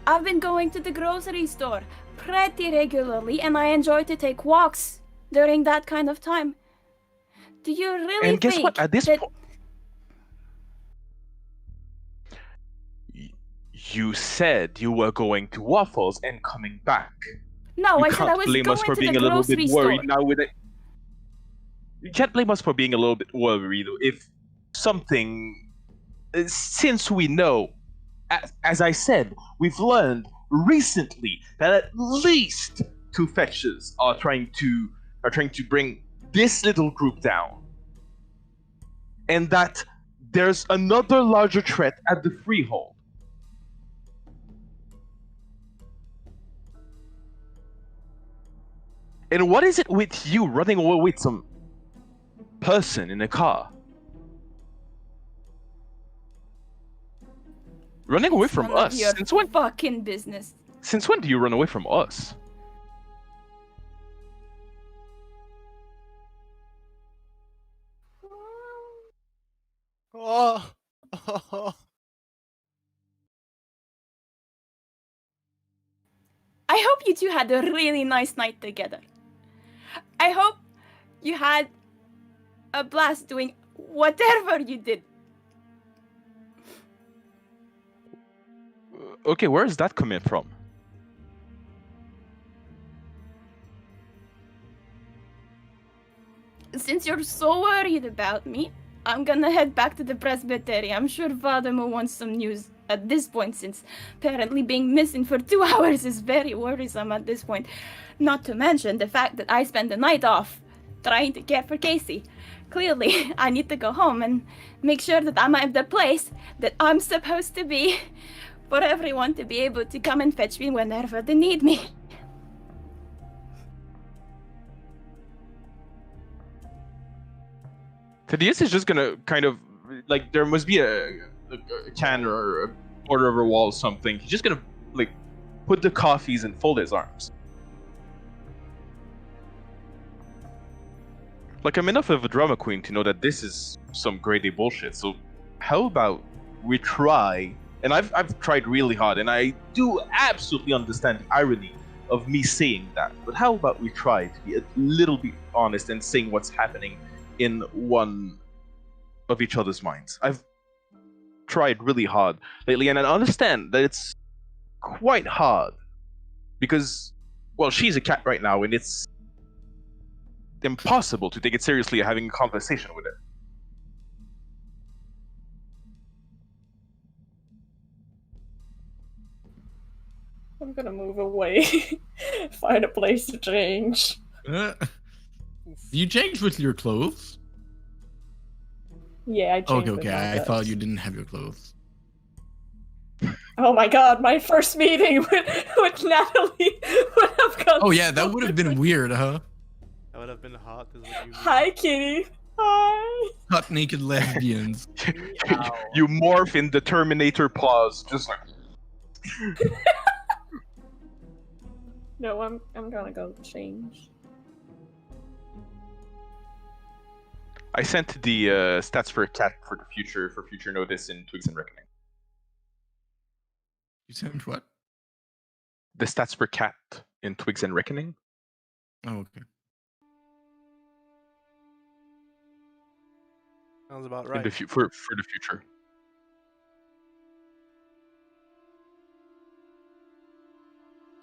I've been going to the grocery store pretty regularly, and I enjoy to take walks during that kind of time. Do you really And guess think what? At this that... point, you said you were going to waffles and coming back. No, You I said I can't was blame going us for to being the a little grocery bit store. worried now with it. You can't blame us for being a little bit worried if something, since we know, as I said, we've learned recently that at least 2 fetches are trying to bring this little group down, and that there's another larger threat at the freehold. And what is it with you running away with some person in a car? Running away from None of us? your Since when? fucking business. Since when do you run away from us? Oh. I hope you two had a really nice night together. I hope you had a blast doing whatever you did. Okay, where is that coming from? Since you're so worried about me, I'm gonna head back to the presbytery. I'm sure Vladimir wants some news at this point, since apparently being missing for 2 hours is very worrisome at this point. Not to mention the fact that I spent the night off trying to care for Casey. Clearly, I need to go home and make sure that I'm at the place that I'm supposed to be for everyone to be able to come and fetch me whenever they need me. Thaddeus is just gonna kind of, like, there must be a can or a border of a wall or something. He's just gonna, like, put the coffees and fold his arms. Like, I'm enough of a drama queen to know that this is some grade A bullshit, so how about we try And I've tried really hard, and I do absolutely understand the irony of me saying that. But how about we try to be a little bit honest and saying what's happening in one of each other's minds? I've tried really hard lately, and I understand that it's quite hard because, well, she's a cat right now, and it's impossible to take it seriously having a conversation with her. I'm gonna move away. Find a place to change. You changed with your clothes? Yeah, I changed. Okay. I thought you didn't have your clothes. Oh my god, my first meeting with Natalie would have gone. Oh yeah, that would have been weird, huh? That would have been hot. Is what you mean. Hi, Kitty. Hi. Hot naked lesbians. You morph in the Terminator pause, just like. No, I'm gonna go change. I sent the stats for a cat for future notice in Twigs and Reckoning. You sent what? The stats per cat in Twigs and Reckoning. Oh, okay. Sounds about right. For the future.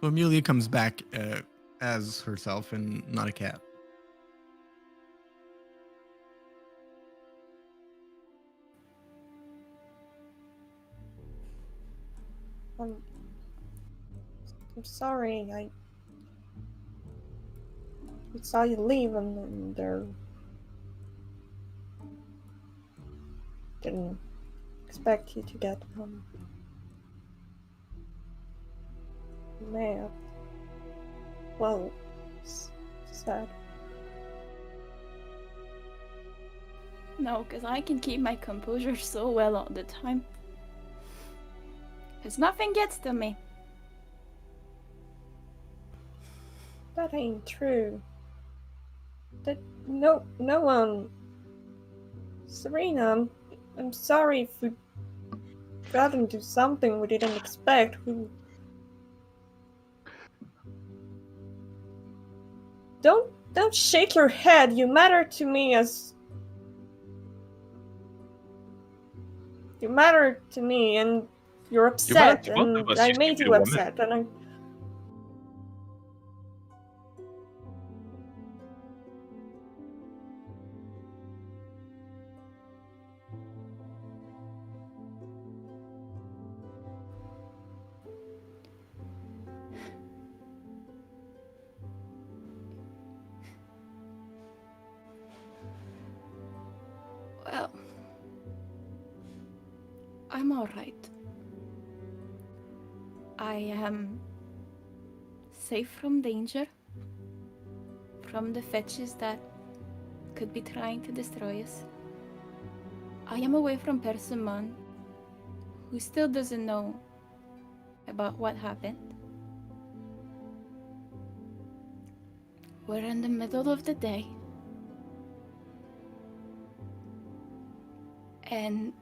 So Amelia comes back as herself and not a cat. I'm sorry. I saw you leave and there. Didn't expect you to get mad. Well, sad. No, because I can keep my composure so well all the time. Because nothing gets to me. That ain't true. That no one. Serena, I'm sorry if we got into something we didn't expect. Don't shake your head. You matter to me as. You matter to me, and you're upset, and I made you upset, and I. Well, I'm alright. I am safe from danger, from the fetches that could be trying to destroy us. I am away from Persimmon, who still doesn't know about what happened. We're in the middle of the day. And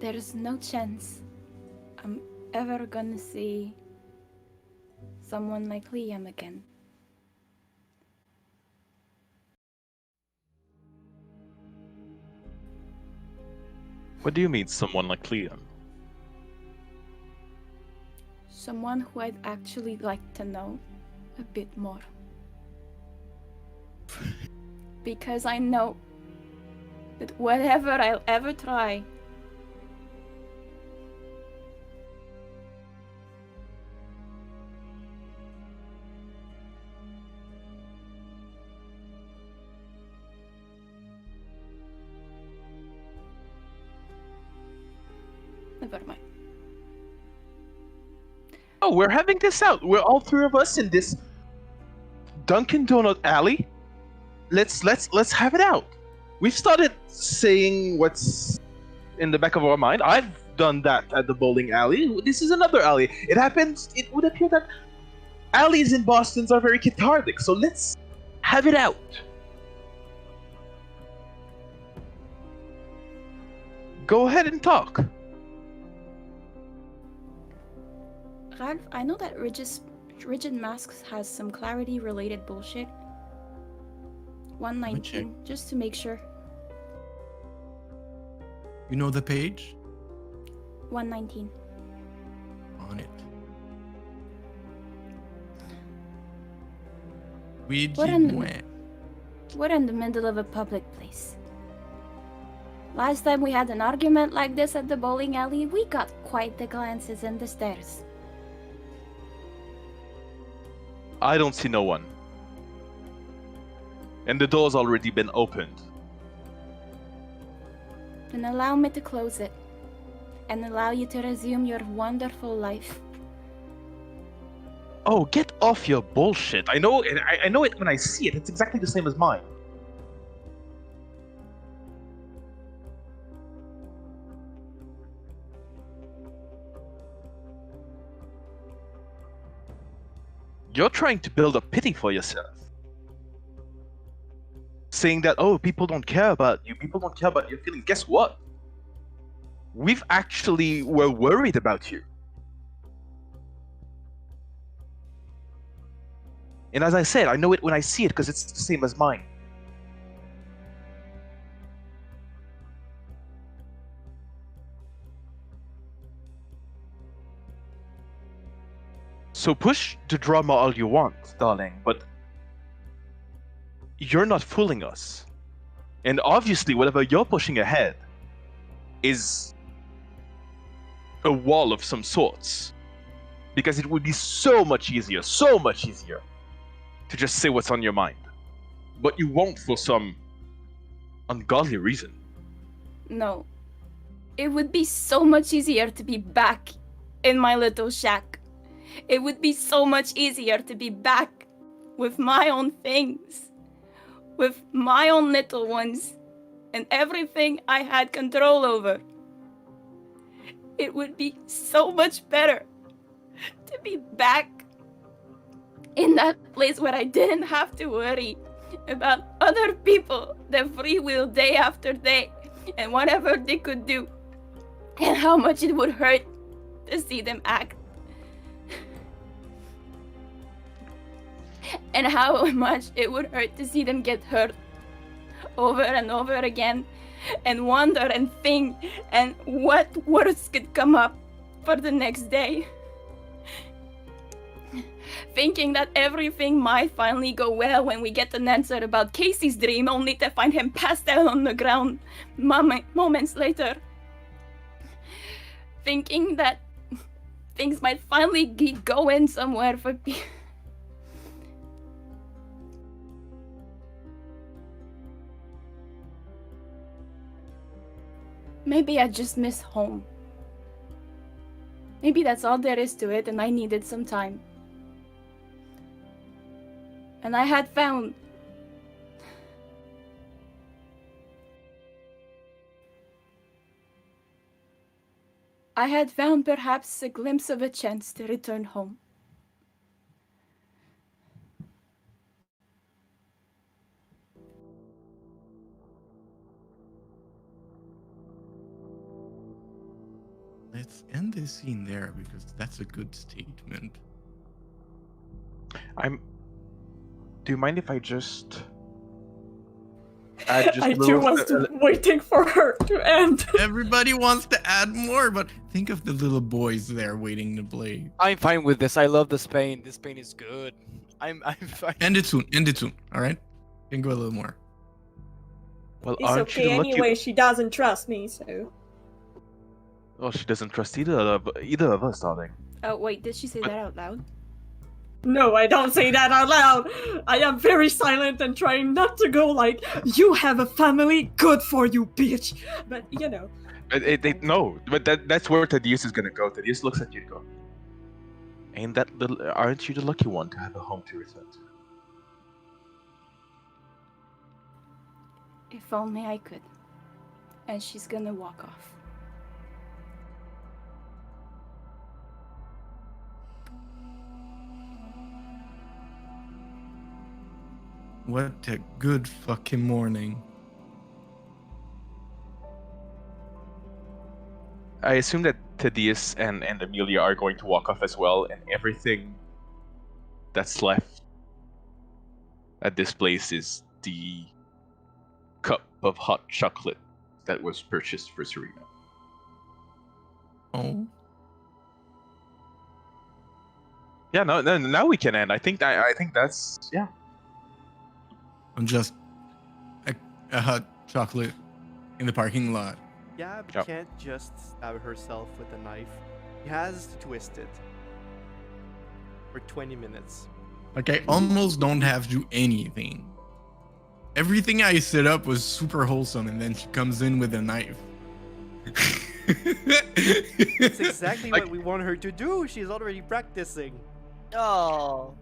there's no chance I'm ever gonna see someone like Liam again. What do you mean, someone like Liam? Someone who I'd actually like to know a bit more. Because I know that whatever I'll ever try, never mind. Oh, we're having this out. We're all three of us in this Dunkin' Donut alley. Let's have it out. We've started saying what's in the back of our mind. I've done that at the bowling alley. This is another alley. It happens. It would appear that alleys in Boston are very cathartic. So let's have it out. Go ahead and talk. Ralph, I know that Rigid Masks has some clarity-related bullshit. 119, just to make sure. You know the page? 119. On it. We're in the middle of a public place. Last time we had an argument like this at the bowling alley, we got quite the glances and the stares. I don't see no one. And the door's already been opened. Then allow me to close it, and allow you to resume your wonderful life. Oh, get off your bullshit. I know it when I see it. It's exactly the same as mine. You're trying to build a pity for yourself. Saying that, oh, people don't care about you, people don't care about your feelings. Guess what? We're worried about you. And as I said, I know it when I see it because it's the same as mine. So push the drama all you want, darling, but you're not fooling us. And obviously, whatever you're pushing ahead is a wall of some sorts. Because it would be so much easier to just say what's on your mind. But you won't for some ungodly reason. No. It would be so much easier to be back in my little shack. It would be so much easier to be back with my own things, with my own little ones, and everything I had control over. It would be so much better to be back in that place where I didn't have to worry about other people, their free will day after day, and whatever they could do, and how much it would hurt to see them act. And how much it would hurt to see them get hurt over and over again, and wonder and think, and what words could come up for the next day. Thinking that everything might finally go well when we get an answer about Casey's dream, only to find him passed out on the ground moments later. Thinking that things might finally get going somewhere for people. Maybe I just miss home. Maybe that's all there is to it, and I needed some time. And I had found perhaps a glimpse of a chance to return home. Let's end this scene there because that's a good statement. Do you mind if I just add just I a too little... was waiting for her to end. Everybody wants to add more, but think of the little boys there waiting to play. I'm fine with this. I love this pain. This pain is good. I'm fine. End it soon. All right? You can go a little more. Well, It's aren't okay you lucky? anyway, she doesn't trust me, so... Oh, she doesn't trust either of us, darling. Oh, wait, did she say that out loud? No, I don't say that out loud. I am very silent and trying not to go like, you have a family, good for you, bitch. But, you know. No, but that's where Thaddeus is gonna go. Thaddeus looks at you and go, aren't you the lucky one to have a home to return to? If only I could. And she's gonna walk off. What a good fucking morning. I assume that Thaddeus and Amelia are going to walk off as well, and everything that's left at this place is the cup of hot chocolate that was purchased for Serena. Oh. Yeah, no, now we can end. I think that's yeah. I'm just a hot chocolate in the parking lot. Gab Yep. can't just stab herself with a knife. She has to twist it for 20 minutes. Like, I almost don't have to do anything. Everything I set up was super wholesome, and then she comes in with a knife. It's exactly Like- what we want her to do. She's already practicing. Oh.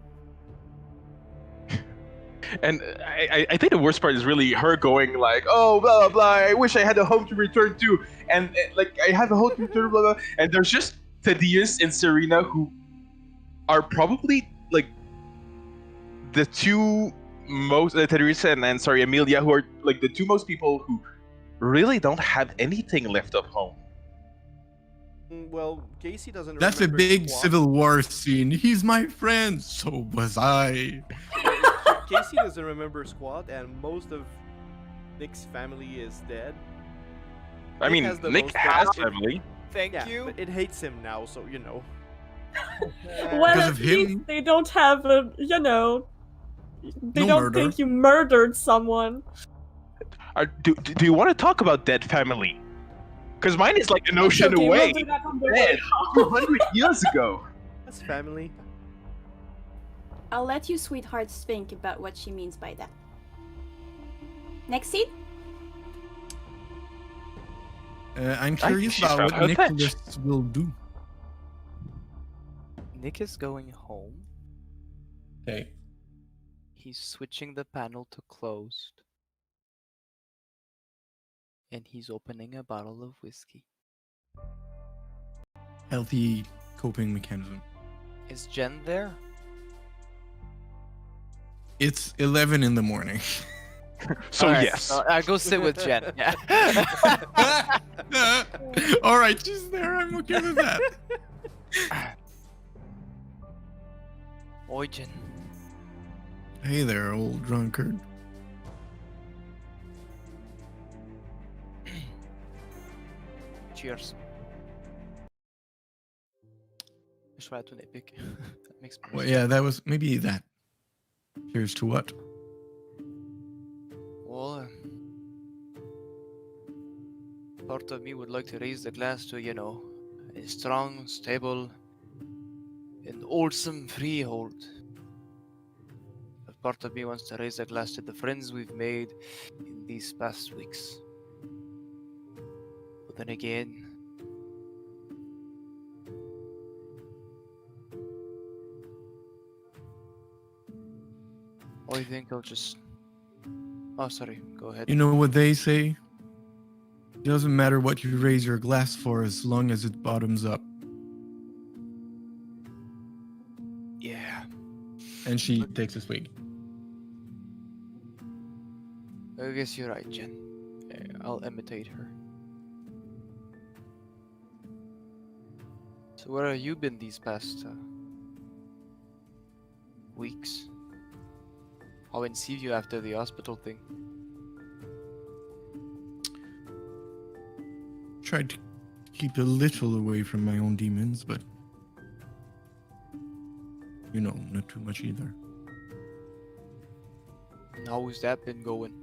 And I think the worst part is really her going like, oh, blah, blah, blah, I wish I had a home to return to. And like, I have a home to return to, blah, blah. And there's just Thaddeus and Serena who are probably like the two most, Thaddeus and sorry, Amelia, who are like the two most people who really don't have anything left of home. Well, Casey doesn't That's a remember big squat. Civil War scene. He's my friend, so was I. Casey doesn't remember squat, and most of Nick's family is dead. I mean, has the Nick most has death. family. Thank Yeah, you. but it hates him now, so you know. Well, Because at of least him? they don't have a, they No don't murder. think you murdered someone. Do you want to talk about dead family? Because mine is like an ocean Okay, away, we'll do that on the dead way home. 200 years ago. That's family. I'll let you sweethearts think about what she means by that. Next scene? I'm think curious she's about found what her Nicholas will do. Nick is going home. Okay. He's switching the panel to closed. And he's opening a bottle of whiskey. Healthy coping mechanism. Is Jen there? It's 11 in the morning. So Alright, yes. I'll go sit with Jen. Yeah. All right, she's there. I'm okay with that. Oi, Jen. Hey there, old drunkard. Cheers. Je vais être épique. That makes more Well, sense. yeah, that was maybe that. Cheers to what? Well, part of me would like to raise the glass to, a strong, stable, and wholesome freehold. But part of me wants to raise the glass to the friends we've made in these past weeks. But then again, I think I'll just... Oh, sorry, go ahead. You know what they say? It doesn't matter what you raise your glass for as long as it bottoms up. Yeah. And she takes a swig. I guess you're right, Jen. I'll imitate her. So where have you been these past weeks? I went see you after the hospital thing. Tried to keep a little away from my own demons, but not too much either. And how has that been going?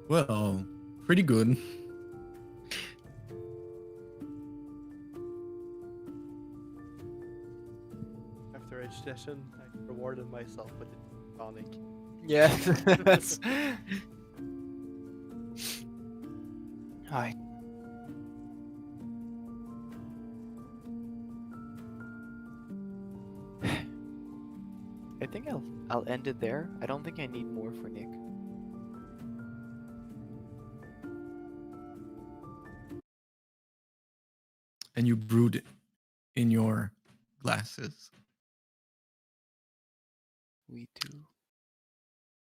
Well, pretty good. After each session, I rewarded myself with a tonic. Yeah, that's... Alright. I think I'll end it there. I don't think I need more for Nick. And you brewed it in your glasses. We do.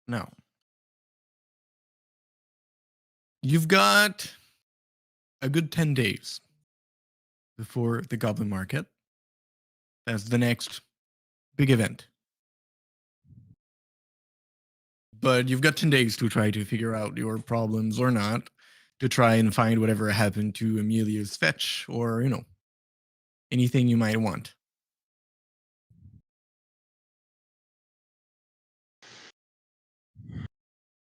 No. You've got a good 10 days before the Goblin Market. That's the next big event. But you've got 10 days to try to figure out your problems or not, to try and find whatever happened to Amelia's fetch, or, anything you might want.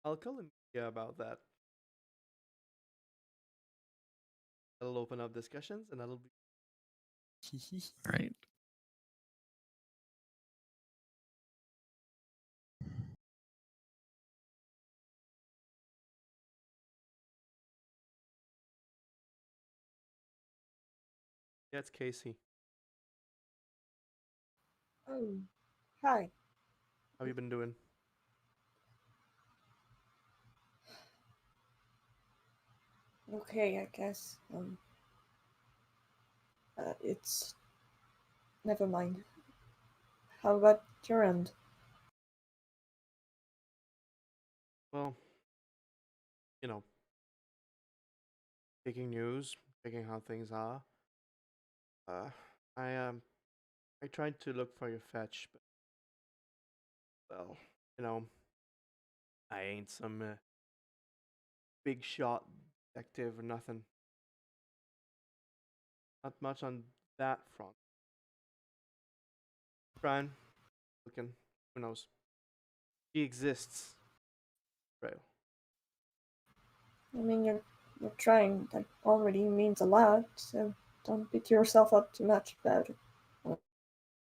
I'll call Amelia about that. That'll open up discussions, and that'll be. All right. Yeah, it's Casey. Oh, hi. How you been doing? Okay, I guess. It's never mind. How about your end? Well, taking news, checking how things are. Uh, I tried to look for your fetch, but well, I ain't some big shot detective or nothing. Not much on that front. Trying, looking, who knows? She exists, Rail. I mean, you're trying. That already means a lot. So don't beat yourself up too much about it.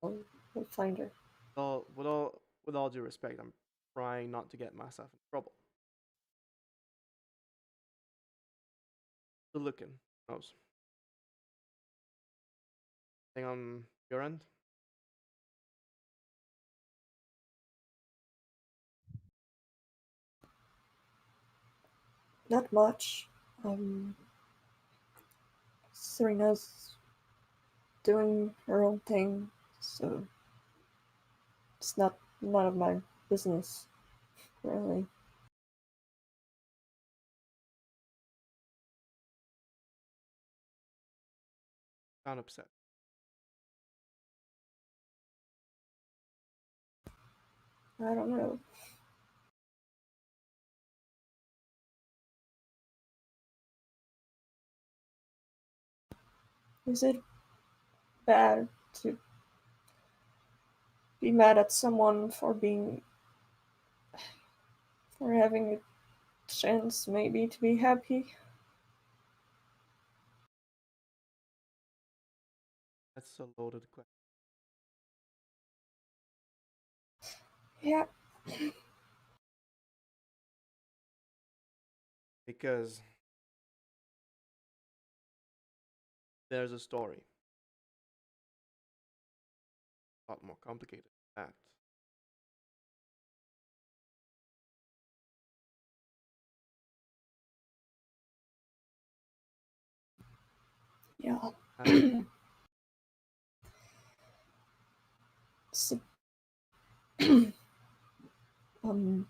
We'll find her. With all due respect, I'm trying not to get myself in trouble. Still looking, who knows? Thing on your end? Not much. Serena's doing her own thing, so it's not none of my business, really. Sound upset. I don't know. Is it bad to be mad at someone for having a chance maybe to be happy? That's a loaded question. Yeah. Because there's a story. A lot more complicated than that. Yeah. And So, um,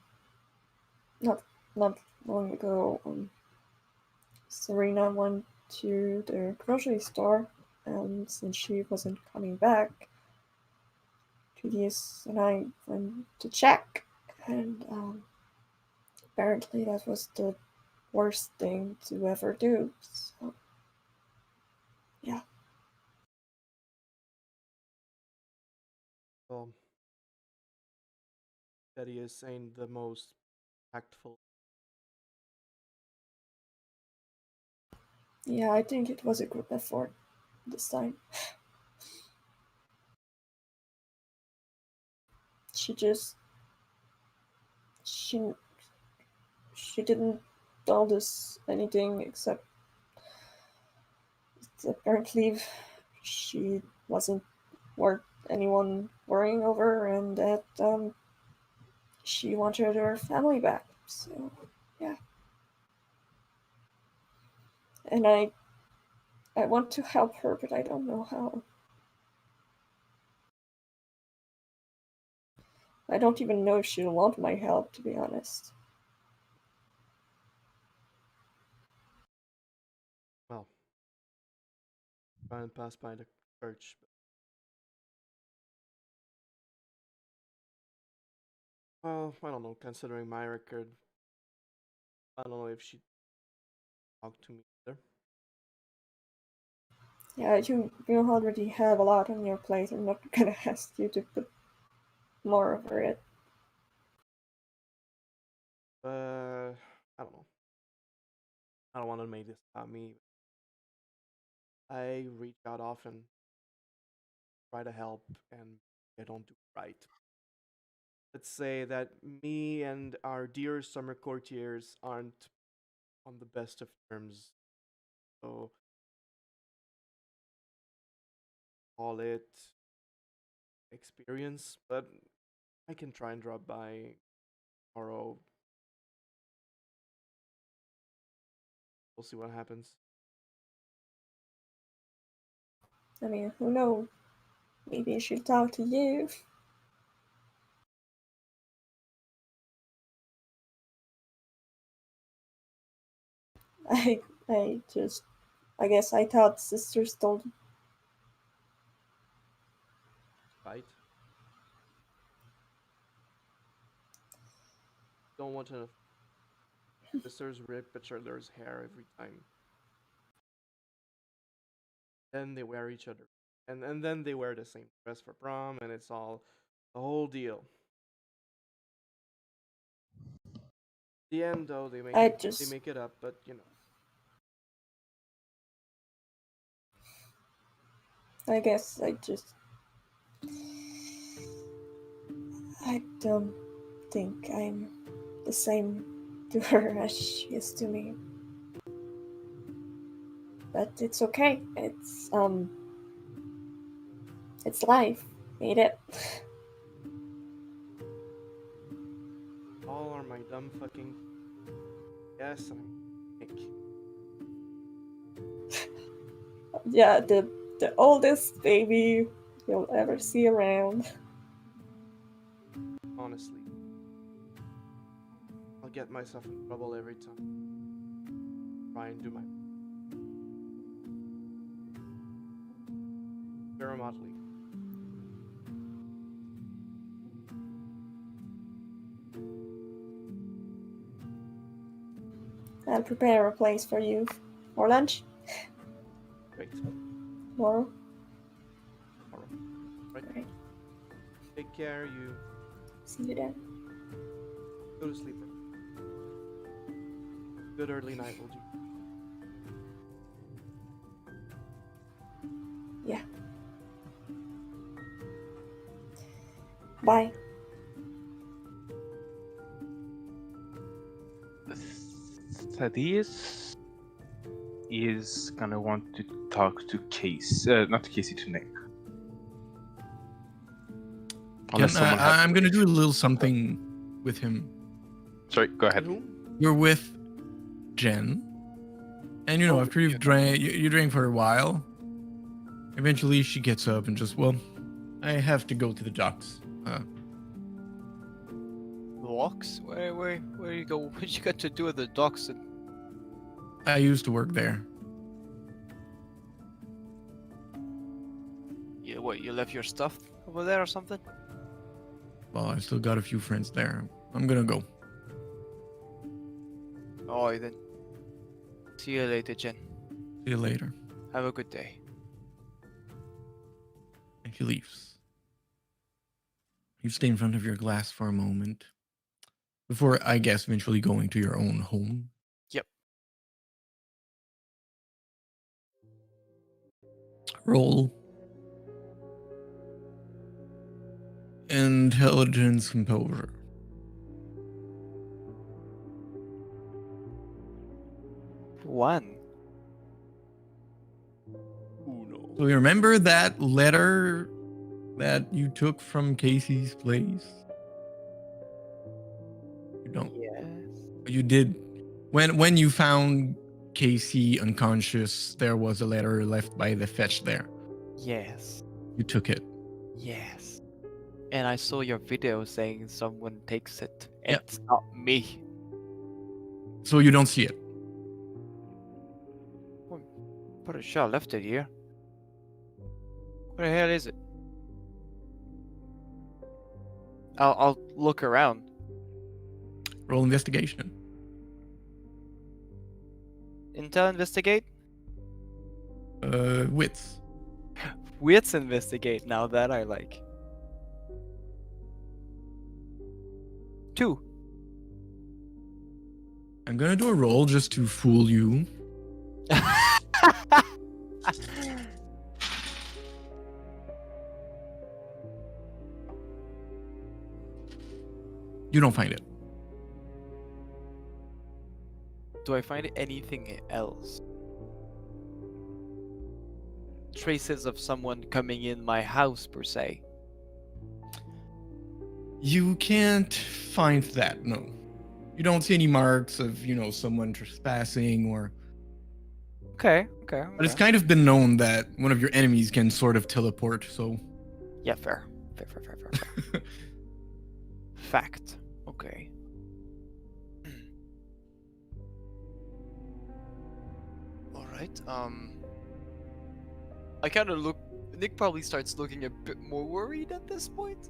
not not long ago, Serena went to the grocery store, and since she wasn't coming back, Julius and I went to check, and apparently that was the worst thing to ever do. So, yeah. well, that he is ain't the most tactful. Yeah, I think it was a group effort this time. She just she she didn't told us anything except apparently she wasn't worth anyone worrying over, and that she wanted her family back. So yeah, and I want to help her, but I don't know how. I don't even know if she'll want my help, to be honest. try and pass by the church. Well, I don't know. Considering my record, I don't know if she talked to me either. Yeah, you already have a lot on your plate. I'm not gonna ask you to put more over it. I don't know. I don't want to make this about me. I reach out often, try to help, and I don't do it right. Let's say that me and our dear summer courtiers aren't on the best of terms. So call it experience, but I can try and drop by tomorrow. We'll see what happens. I mean, who knows? Maybe I should talk to you. I I guess I thought sisters told. Right? Don't want to sisters rip each other's hair every time. Then they wear each other. And then they wear the same dress for prom and it's all the whole deal. The end though they make it up, but you know. I guess I don't think I'm the same to her as she is to me. But it's okay. It's life, ain't it? All are my dumb fucking yes, I'm pink. Yeah, the oldest baby you'll ever see around. Honestly. I'll get myself in trouble every time. Try and do my very motley. I'll prepare a place for you for lunch Great. tomorrow. Right. Alright. Take care, you See you then. go to sleep. Good early night will do. Yeah. Bye. Thaddeus is gonna want to talk to not to Casey, to Nick. I'm gonna do a little something with him. Sorry, go ahead. You're with Jen, and you know after you've drank, you drink for a while. Eventually, she gets up and just, well, I have to go to the docks. Docks? Where you go? What you got to do with the docks? I used to work there. You left your stuff over there or something? Well, I still got a few friends there. I'm gonna go. Alright then. See you later, Jen. See you later. Have a good day. And she leaves. You stay in front of your glass for a moment. Before, I guess, eventually going to your own home. Yep. Roll. Intelligence composure. One. Uno. So you remember that letter that you took from Casey's place? You don't. Yes. You did. When you found Casey unconscious, there was a letter left by the fetch there. Yes. You took it. Yes. And I saw your video saying someone takes it. Yep. It's not me. So you don't see it. Pretty sure I left it here. Where the hell is it? I'll look around. Roll investigation. Intel investigate. Wits. Wits investigate. Now that I like. 2. I'm gonna do a roll just to fool you. You don't find it. Do I find anything else? Traces of someone coming in my house, per se. You can't find that, no. You don't see any marks of, someone trespassing or... Okay. But it's kind of been known that one of your enemies can sort of teleport, so... Yeah, fair. Fact. Okay. Alright, I kind of look... Nick probably starts looking a bit more worried at this point.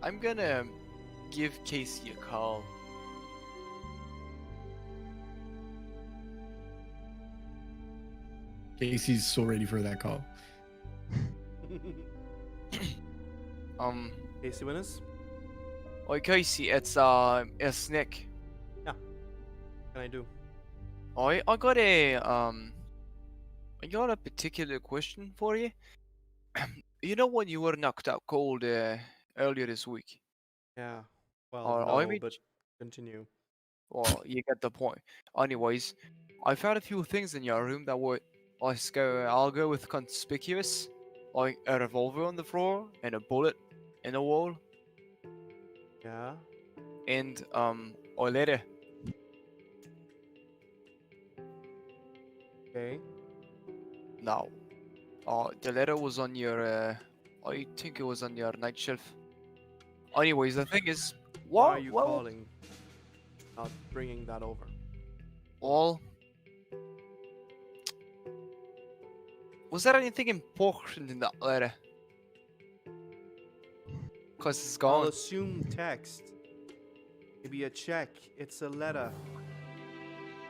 I'm gonna give Casey a call. Casey's so ready for that call. Casey Winners? Oi Casey, it's Nick. What can I do? I got a particular question for you. You know when you were knocked out cold earlier this week? Yeah. Well, I no, mean, but continue. well, you get the point. Anyways, I found a few things in your room that were, I'll go with conspicuous, like a revolver on the floor and a bullet in the wall, Yeah. and a letter. Okay. Now, the letter was on your, I think it was on your night shelf. Anyways, the thing is, Why are you calling? Not bringing that over. Well, was there anything important in that letter? Cause it's I'll gone. assume text. Maybe a check. It's a letter.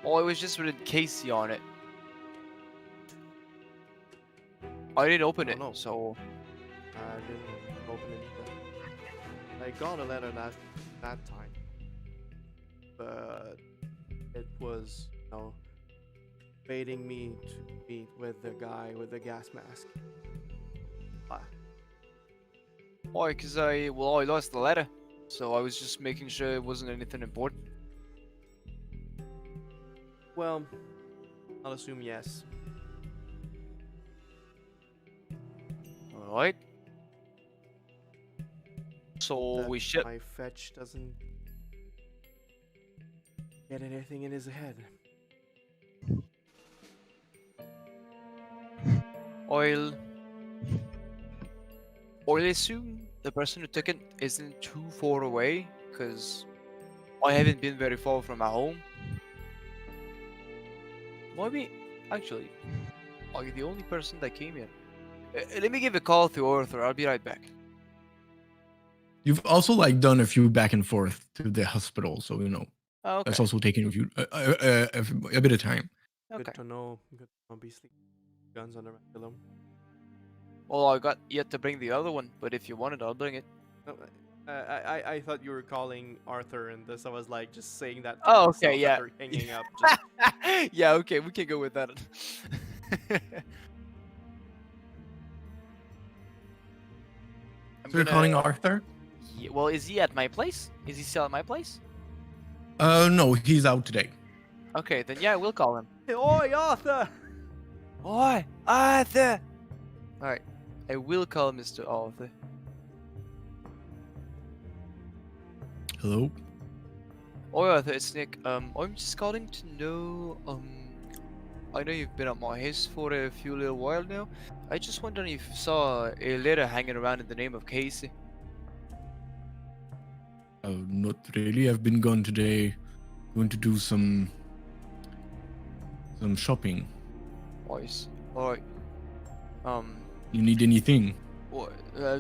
Oh, it was just with Casey on it. I didn't open it, no. so I didn't open it either. I got a letter that time, but it was, baiting me to meet with the guy with the gas mask. why? Cause I lost the letter, so I was just making sure it wasn't anything important. Well, I'll assume yes. All right. So That we should. my fetch doesn't get anything in his head. I'll assume the person who took it isn't too far away, cause I haven't been very far from my home. Maybe, actually, are you the only person that came here? Let me give a call to Arthur. I'll be right back. You've also done a few back and forth to the hospital, so Okay. that's also taking a few a bit of time. Good Okay. to know. Good to know. Obviously, guns on the regular. Well, I got yet to bring the other one, but if you want it, I'll bring it. No, I thought you were calling Arthur, and this I was just saying that. To Oh, myself okay, yeah. after hanging up. Just, Yeah, okay, we can go with that. So you're calling Arthur? Yeah, well, is he at my place? Is he still at my place? No, he's out today. Okay, then yeah, we'll call him. Oi, Arthur! Oi, Arthur! Alright, I will call Mr. Arthur. Hello? Oi, Arthur, it's Nick. I'm just calling to know, I know you've been at my house for a few little while now. I just wondering if you saw a letter hanging around in the name of Casey. Not really. I've been gone today. Going to do some shopping. Boys. Alright. You need anything?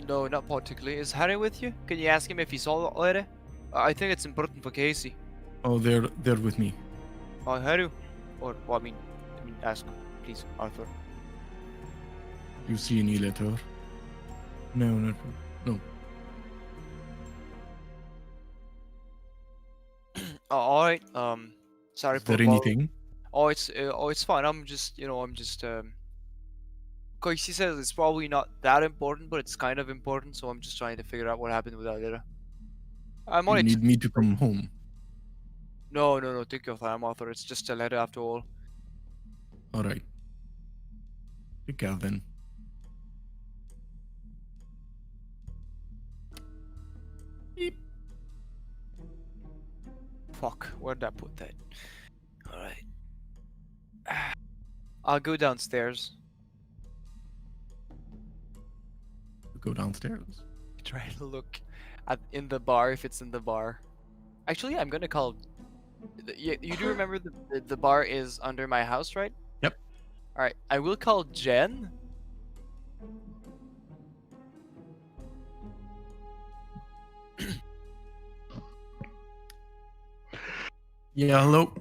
No, not particularly. Is Harry with you? Can you ask him if he saw the letter? I think it's important for Casey. Oh, they're with me. Oh, Harry? Or, well, I mean, ask, please, Arthur. You see any letter? No, not no. Alright, sorry Is for there anything? Oh, it's fine. I'm just, Casey says it's probably not that important, but it's kind of important, so I'm just trying to figure out what happened with that letter. I'm You only need me to come home. No, take your time, Arthur. It's just a letter after all. All right. Take care then. Fuck, where'd I put that? Alright. I'll go downstairs. Go downstairs. Try to look in the bar if it's in the bar. Actually, I'm gonna call. You do remember the bar is under my house, right? Yep. Alright, I will call Jen. Yeah, hello.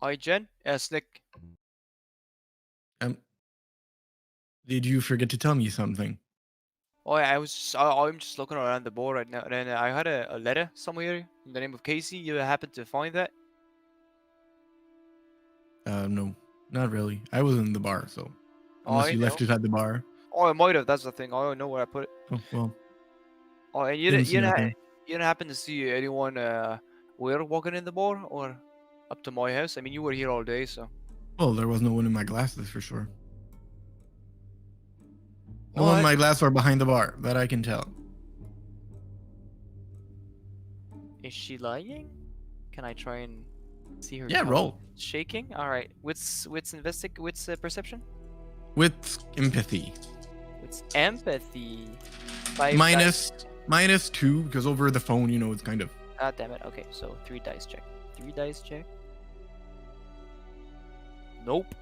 Hi, Jen. Slick. Did you forget to tell me something? Oh, yeah, I'm just looking around the bar right now, and then I had a letter somewhere in the name of Casey. You happen to find that? No, not really. I was in the bar, so Oh, unless I you left know. it at the bar. Oh, I might have. That's the thing. I don't know where I put it. Oh well. Oh, and Didn't see nothing. you didn't happen to see anyone weird walking in the bar or up to my house? I mean, you were here all day, so. Well, there was no one in my glasses for sure. No What? one in my glass or behind the bar, that I can tell. Is she lying? Can I try and see her? Yeah, tongue roll. Shaking. All right. What's perception? With empathy. What's empathy? Minus 2, because over the phone, it's kind of. Ah, damn it. Okay, so 3 dice check. 3 dice check. Nope.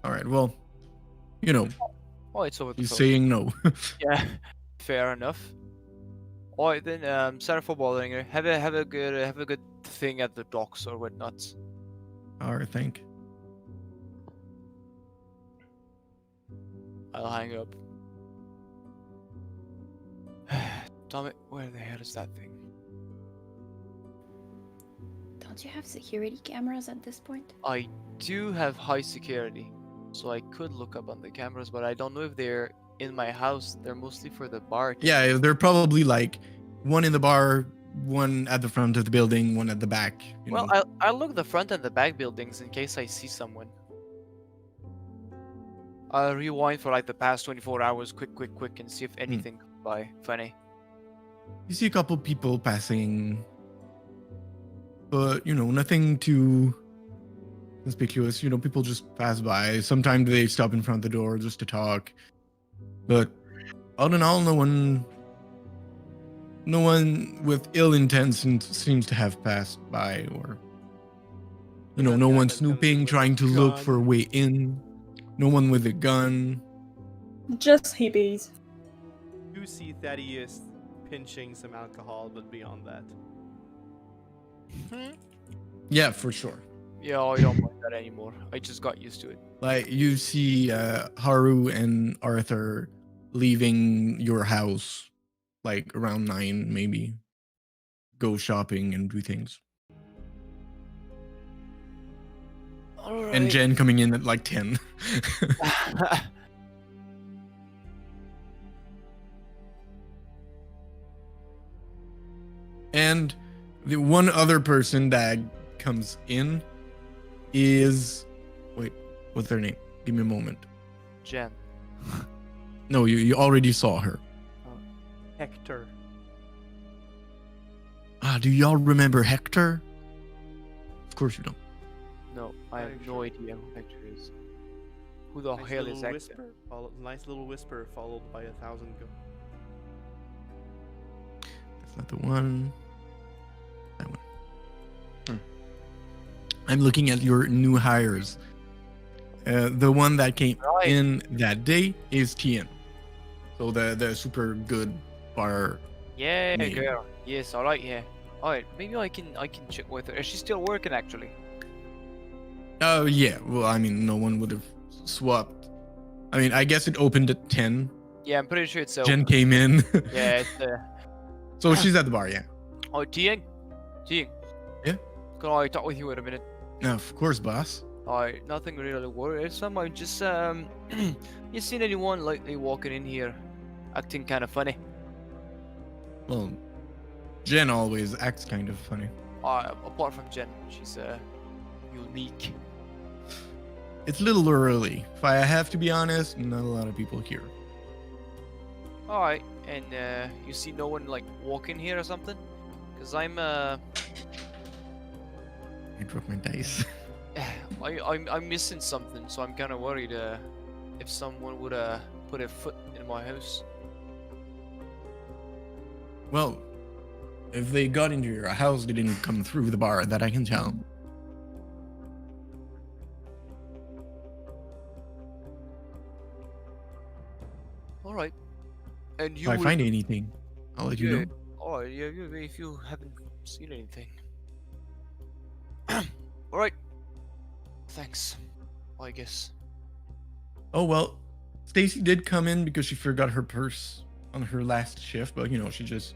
All right, well, Oh, it's over the he's phone. saying no. Yeah, fair enough. Alright then, sorry for bothering you. Have a good thing at the docks or whatnot. All right, thank. I'll hang up. Damn it, where the hell is that thing? Don't you have security cameras at this point? I do have high security, so I could look up on the cameras, but I don't know if they're in my house. They're mostly for the bar. Yeah, they're probably like one in the bar, one at the front of the building, one at the back. Well, I'll look the front and the back buildings in case I see someone. I'll rewind for like the past 24 hours, quick, and see if anything comes by. Funny. You see a couple people passing, but nothing too conspicuous. People just pass by. Sometimes they stop in front of the door just to talk, but all in all, no one with ill intent seems to have passed by, or no one snooping, trying to look for a way in. No one with a gun. Just hippies. You see Thaddeus pinching some alcohol, but beyond that. Yeah, for sure. Yeah, I don't mind that anymore. I just got used to it. Like you see Haru and Arthur leaving your house like around 9 maybe. Go shopping and do things. Alright. And Jen coming in at like 10. And the one other person that comes in is... Wait, what's their name? Give me a moment. Jen. No, you already saw her. Hector. Do y'all remember Hector? Of course you don't. No, I have no idea who Hector is. Who the hell is Hector? Nice little whisper followed by 1,000 go. That's not the one. That one. I'm looking at your new hires. The one that came Right. in that day is Tien. So the super good bar. Yeah, Maybe. girl. Yes, alright, yeah. Alright, maybe I can check with her. Is she still working actually? Oh yeah. Well, I mean, no one would have swapped. I mean, I guess it opened at 10. Yeah, I'm pretty sure it's Jen open. came in. Yeah, it's So she's at the bar, yeah. Oh, Tiang? Tiang? Yeah? Can I talk with you in a minute? Of course, boss. Alright, nothing really worrisome. I just, you seen anyone lately walking in here acting kind of funny? Well, Jen always acts kind of funny. Apart from Jen, she's, unique. It's a little early. If I have to be honest, not a lot of people here. Alright, and, you see no one, like, walking here or something? Because I'm, I dropped my dice. I'm missing something, so I'm kind of worried, if someone would, put a foot in my house. Well, if they got into your house, they didn't come through the bar, that I can tell. Alright. And If you I would... find anything, I'll let you know. Alright, yeah, if you haven't seen anything. Alright. Thanks. I guess. Oh well, Stacy did come in because she forgot her purse on her last shift, but you know, she just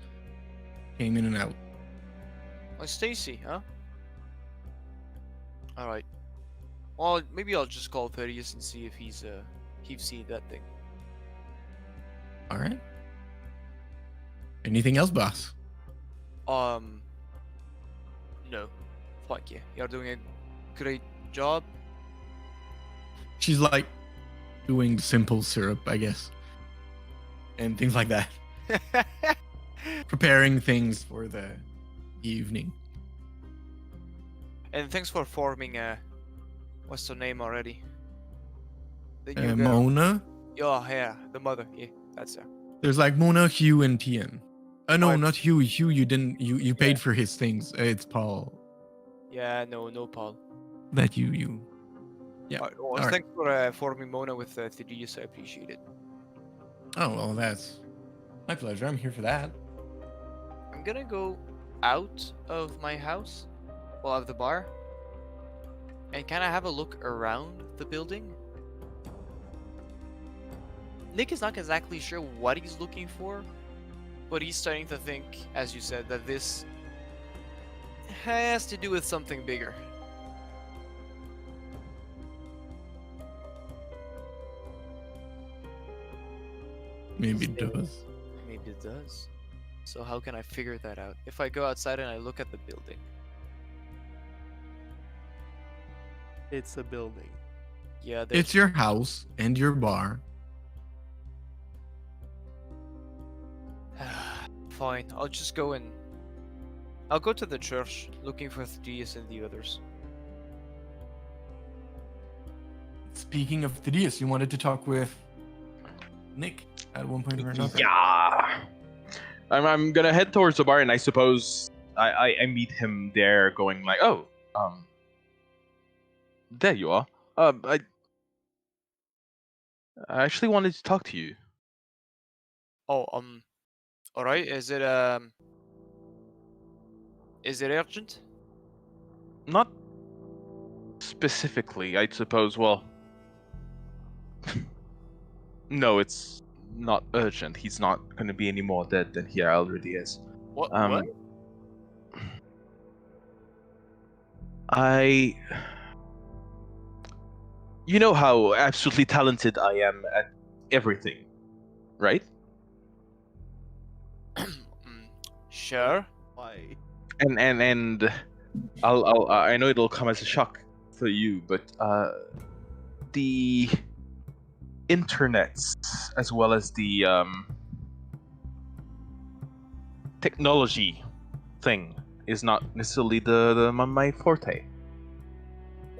came in and out. Oh, Stacy, huh? Alright. Well, maybe I'll just call Thaddeus and see if he's seen that thing. All right. Anything else, boss? No. Thank you. You're doing a great job. She's like doing simple syrup, I guess, and things like that. Preparing things for the evening. And thanks for forming, what's her name already? The new girl. Mona. Yeah, the mother. Yeah, that's her. There's like Mona, Hugh, and Tien. No, Alright. not Hugh. Hugh, you didn't. You paid Yeah. for his things. It's Paul. Yeah, no, Paul. That you. Yeah. Well, Alright. thanks for forming Mona with Thaddeus. I appreciate it. Oh well, that's my pleasure. I'm here for that. I'm gonna go out of my house, well, of the bar, and kind of have a look around the building. Nick is not exactly sure what he's looking for, but he's starting to think, as you said, that this has to do with something bigger. Maybe it does. Maybe it does. So how can I figure that out? If I go outside and I look at the building. It's a building. Yeah, there's... It's your house and your bar. Fine, I'll just go and... I'll go to the church, looking for Thaddeus and the others. Speaking of Thaddeus, you wanted to talk with Nick at one point or another. Yeah. I'm gonna head towards the bar, and I suppose I meet him there, going like, "Oh, there you are. I actually wanted to talk to you." Oh, alright, is it urgent? Not specifically, I suppose. Well, no, it's not urgent. He's not going to be any more dead than he already is. What? You know how absolutely talented I am at everything, right? Sure. Why? And I know it'll come as a shock for you, but the internets as well as the technology thing is not necessarily my forte.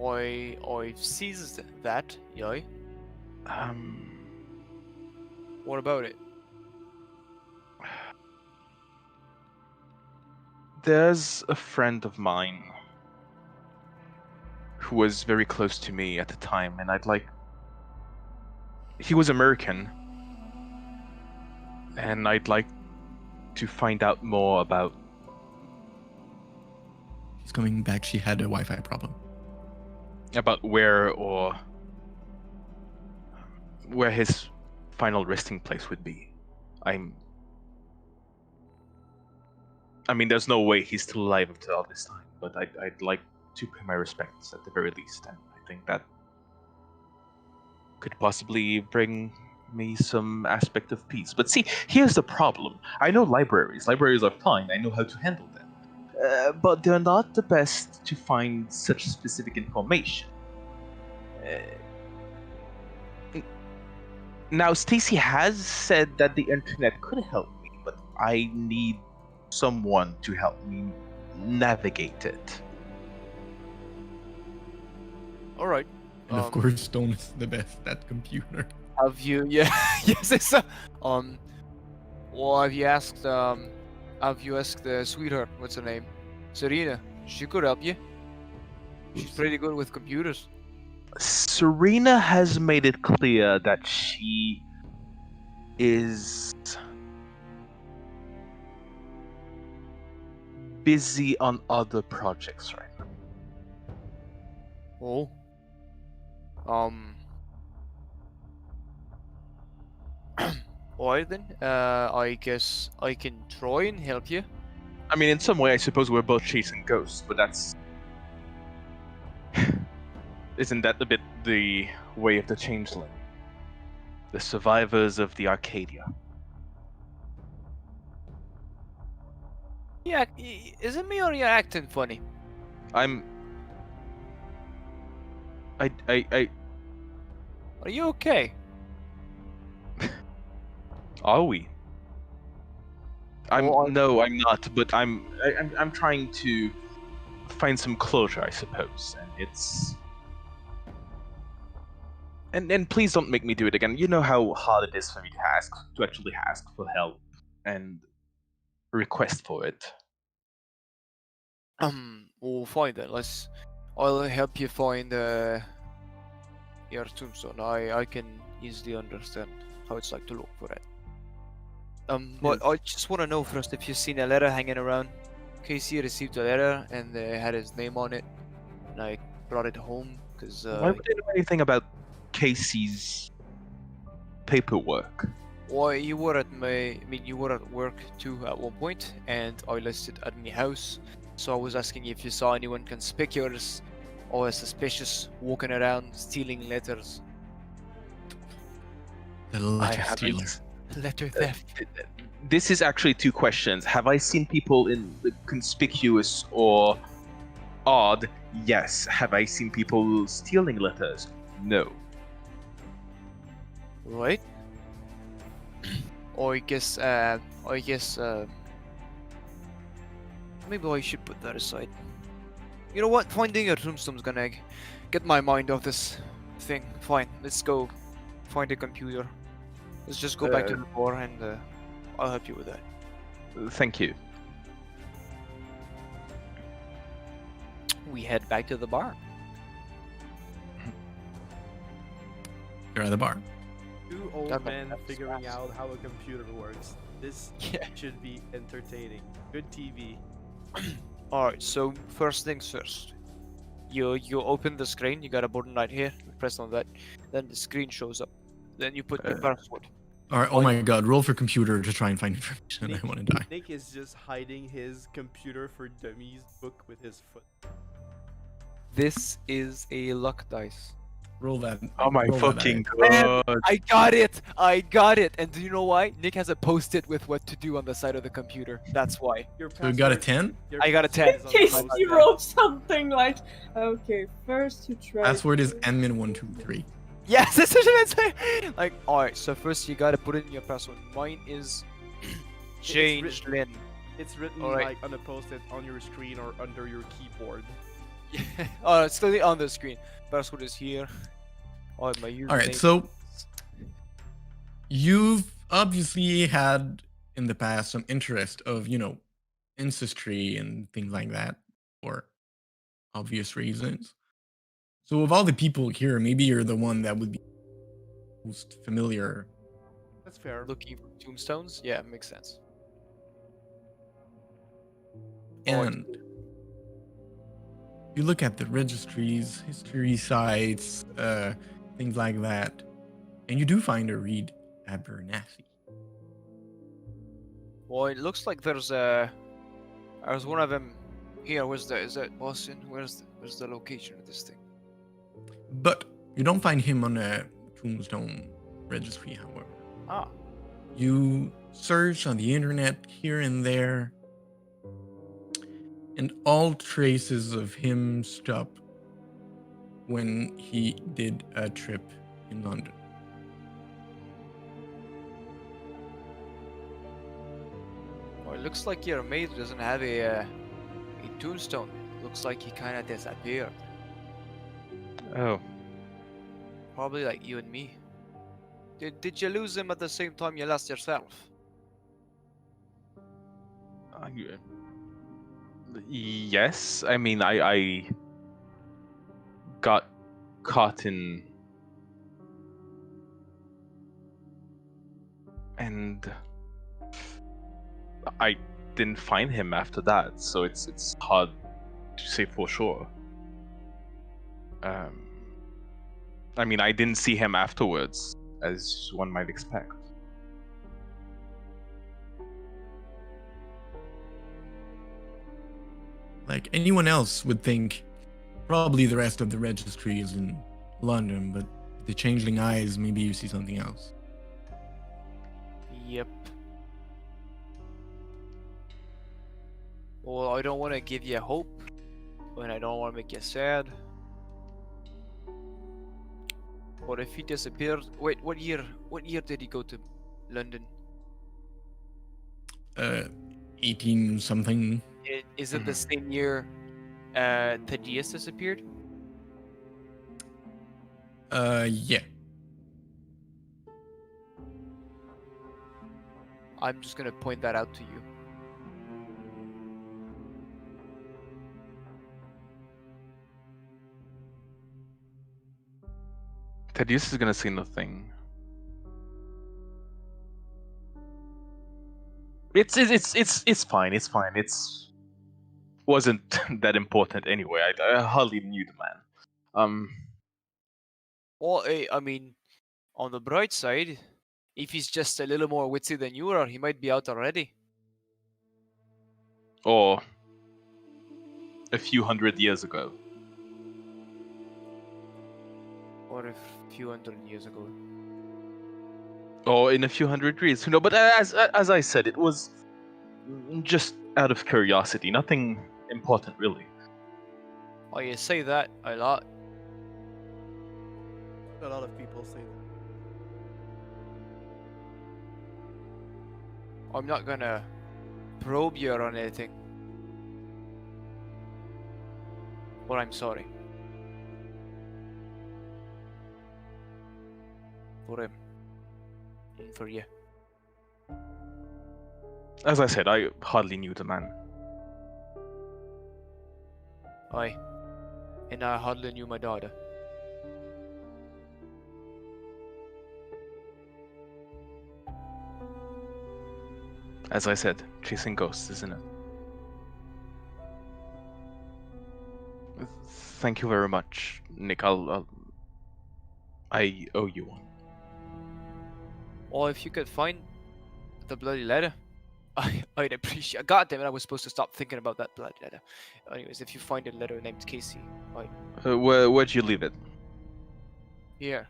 I've seized that, yeah. What about it? There's a friend of mine who was very close to me at the time, and he was American, and I'd like to find out more about. She's coming back. She had a Wi-Fi problem. About where his final resting place would be. I mean, there's no way he's still alive after all this time, but I'd like to pay my respects at the very least, and I think that could possibly bring me some aspect of peace. But see, here's the problem. I know libraries. Libraries are fine. I know how to handle them. But they're not the best to find such specific information. Now, Stacy has said that the internet could help me, but I need someone to help me navigate it. All right. And of course, Stone is the best at computer. Have you? Yeah. Yes. It's well, have you asked the sweetheart? What's her name? Serena. She could help you. She's pretty good with computers. Serena has made it clear that she is busy on other projects right now. Oh. Alright then. I guess I can try and help you. I mean, in some way, I suppose we're both chasing ghosts, but that's... Isn't that a bit the way of the changeling? The survivors of the Arcadia. Yeah, is it me or you're acting funny? I Are you okay? Are we? Well, No, I'm not. But I'm trying to find some closure, I suppose, and it's. And please don't make me do it again. You know how hard it is for me to actually ask for help and request for it. We'll find it. I'll help you find your tombstone. I can easily understand how it's like to look for it. But I just want to know first if you've seen a letter hanging around. Casey received a letter and it had his name on it, and I brought it home because. Why would I know anything about Casey's paperwork? Well, you were at you were at work too at one point, and I listed at my house. So I was asking if you saw anyone conspicuous or suspicious walking around stealing letters. The letter stealer. Letter theft. This is actually two questions. Have I seen people in the conspicuous or odd? Yes. Have I seen people stealing letters? No. Right. Or I guess maybe I should put that aside. You know what? Finding a tombstone's gonna get my mind off this thing. Fine, let's go find a computer. Let's just go back to the bar and I'll help you with that. Thank you. We head back to the bar. You're at the bar. Two old That men makes figuring sense. out how a computer works. This Yeah. should be entertaining. Good TV. Alright, so first things first. You open the screen, you got a button right here, you press on that, then the screen shows up. Then you put your password. Alright, oh my god, roll for computer to try and find information. I want to die. Nick is just hiding his computer for dummies book with his foot. This is a luck dice. Roll that. Oh my roll that fucking die. god. I got it! And do you know why? Nick has a post-it with what to do on the side of the computer. That's why. Your So you got a password- 10? your I got a 10. In password is on the case post-it. you wrote something like, okay, first you try. Password is admin123. Yes, that's what I say. Like, alright, so first you gotta put in your password. Mine is Change Lynn. It's written Alright. like on a post-it on your screen or under your keyboard. Oh, it's still on the screen. Password is here. Oh, my username. Alright, so you've obviously had in the past some interest of, ancestry and things like that for obvious reasons. So of all the people here, maybe you're the one that would be most familiar. That's fair. Looking for tombstones? Yeah, makes sense. And you look at the registries, history sites, things like that, and you do find a read Abernathy. Well, it looks like there's one of them here. Is that Boston? Where's the location of this thing? But you don't find him on a tombstone registry, however. Ah, You search on the internet here and there, and all traces of him stop when he did a trip in London. well, it looks like your mate doesn't have a tombstone. Looks like he kind of disappeared. Oh, Probably like you and me. Did you lose him at the same time you lost yourself? yes. I mean, I got caught in, and I didn't find him after that. So it's hard to say for sure. I mean, I didn't see him afterwards, as one might expect. Like anyone else would think, probably the rest of the registry is in London, but the changeling eyes, maybe you see something else. Yep. Well, I don't want to give you hope, and I don't want to make you sad. But if he disappeared, wait, what year did he go to London? 18 something. Is it the same year Thaddeus disappeared? Yeah. I'm just gonna point that out to you. Thaddeus is gonna say nothing. It's fine. It's fine. Wasn't that important anyway. I hardly knew the man. Well, I mean, on the bright side, if he's just a little more witsy than you are, he might be out already. Or a few hundred years ago. Or a few hundred years ago. Or in a few hundred years. But as I said, it was just out of curiosity. Nothing important, really. Oh, you say that a lot. A lot of people say that. I'm not gonna probe you on anything. But I'm sorry. For him. And for you. As I said, I hardly knew the man. Aye. And I hardly knew my daughter. As I said, chasing ghosts, isn't it? Thank you very much, Nick. I owe you one. Or if you could find the bloody letter, I'd appreciate. God damn it! I was supposed to stop thinking about that bloody letter. Anyways, if you find a letter named Casey, Where'd you leave it? here.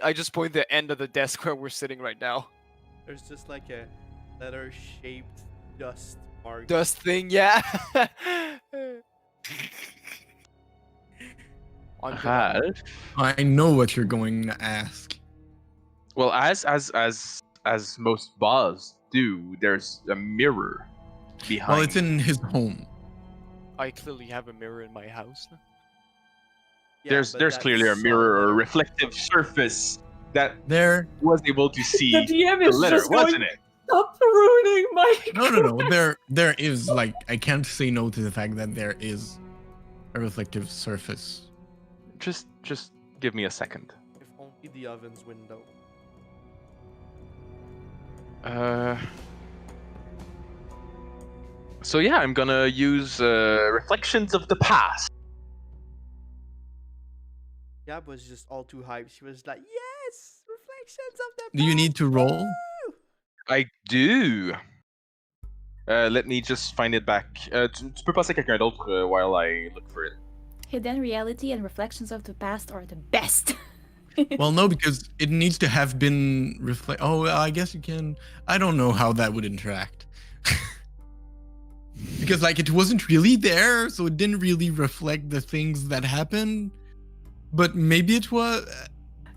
I just point the end of the desk where we're sitting right now. There's just like a letter-shaped dust mark. Dust thing, yeah. I'm good. I know what you're going to ask. Well, as most bars do, there's a mirror behind. Well, it's in his home. I clearly have a mirror in my house. Yeah, there's but clearly a that's mirror or a letter. reflective surface that There. was able to see The DM the is letter, just going, wasn't it? stop ruining my. No. There is, like, I can't say no to the fact that there is a reflective surface just give me a second. If only the oven's window. So yeah, I'm gonna use Reflections of the Past. Gab was just all too hyped. She was like, yes! Reflections of the Do you need to roll? Woo! I do. Let me just find it back. Tu peux passer quelqu'un d'autre while I look for it. Hidden reality and reflections of the past are the best. Well, no, because it needs to have been reflect. Oh, I guess you can. I don't know how that would interact. Because like it wasn't really there, so it didn't really reflect the things that happened. But maybe it was.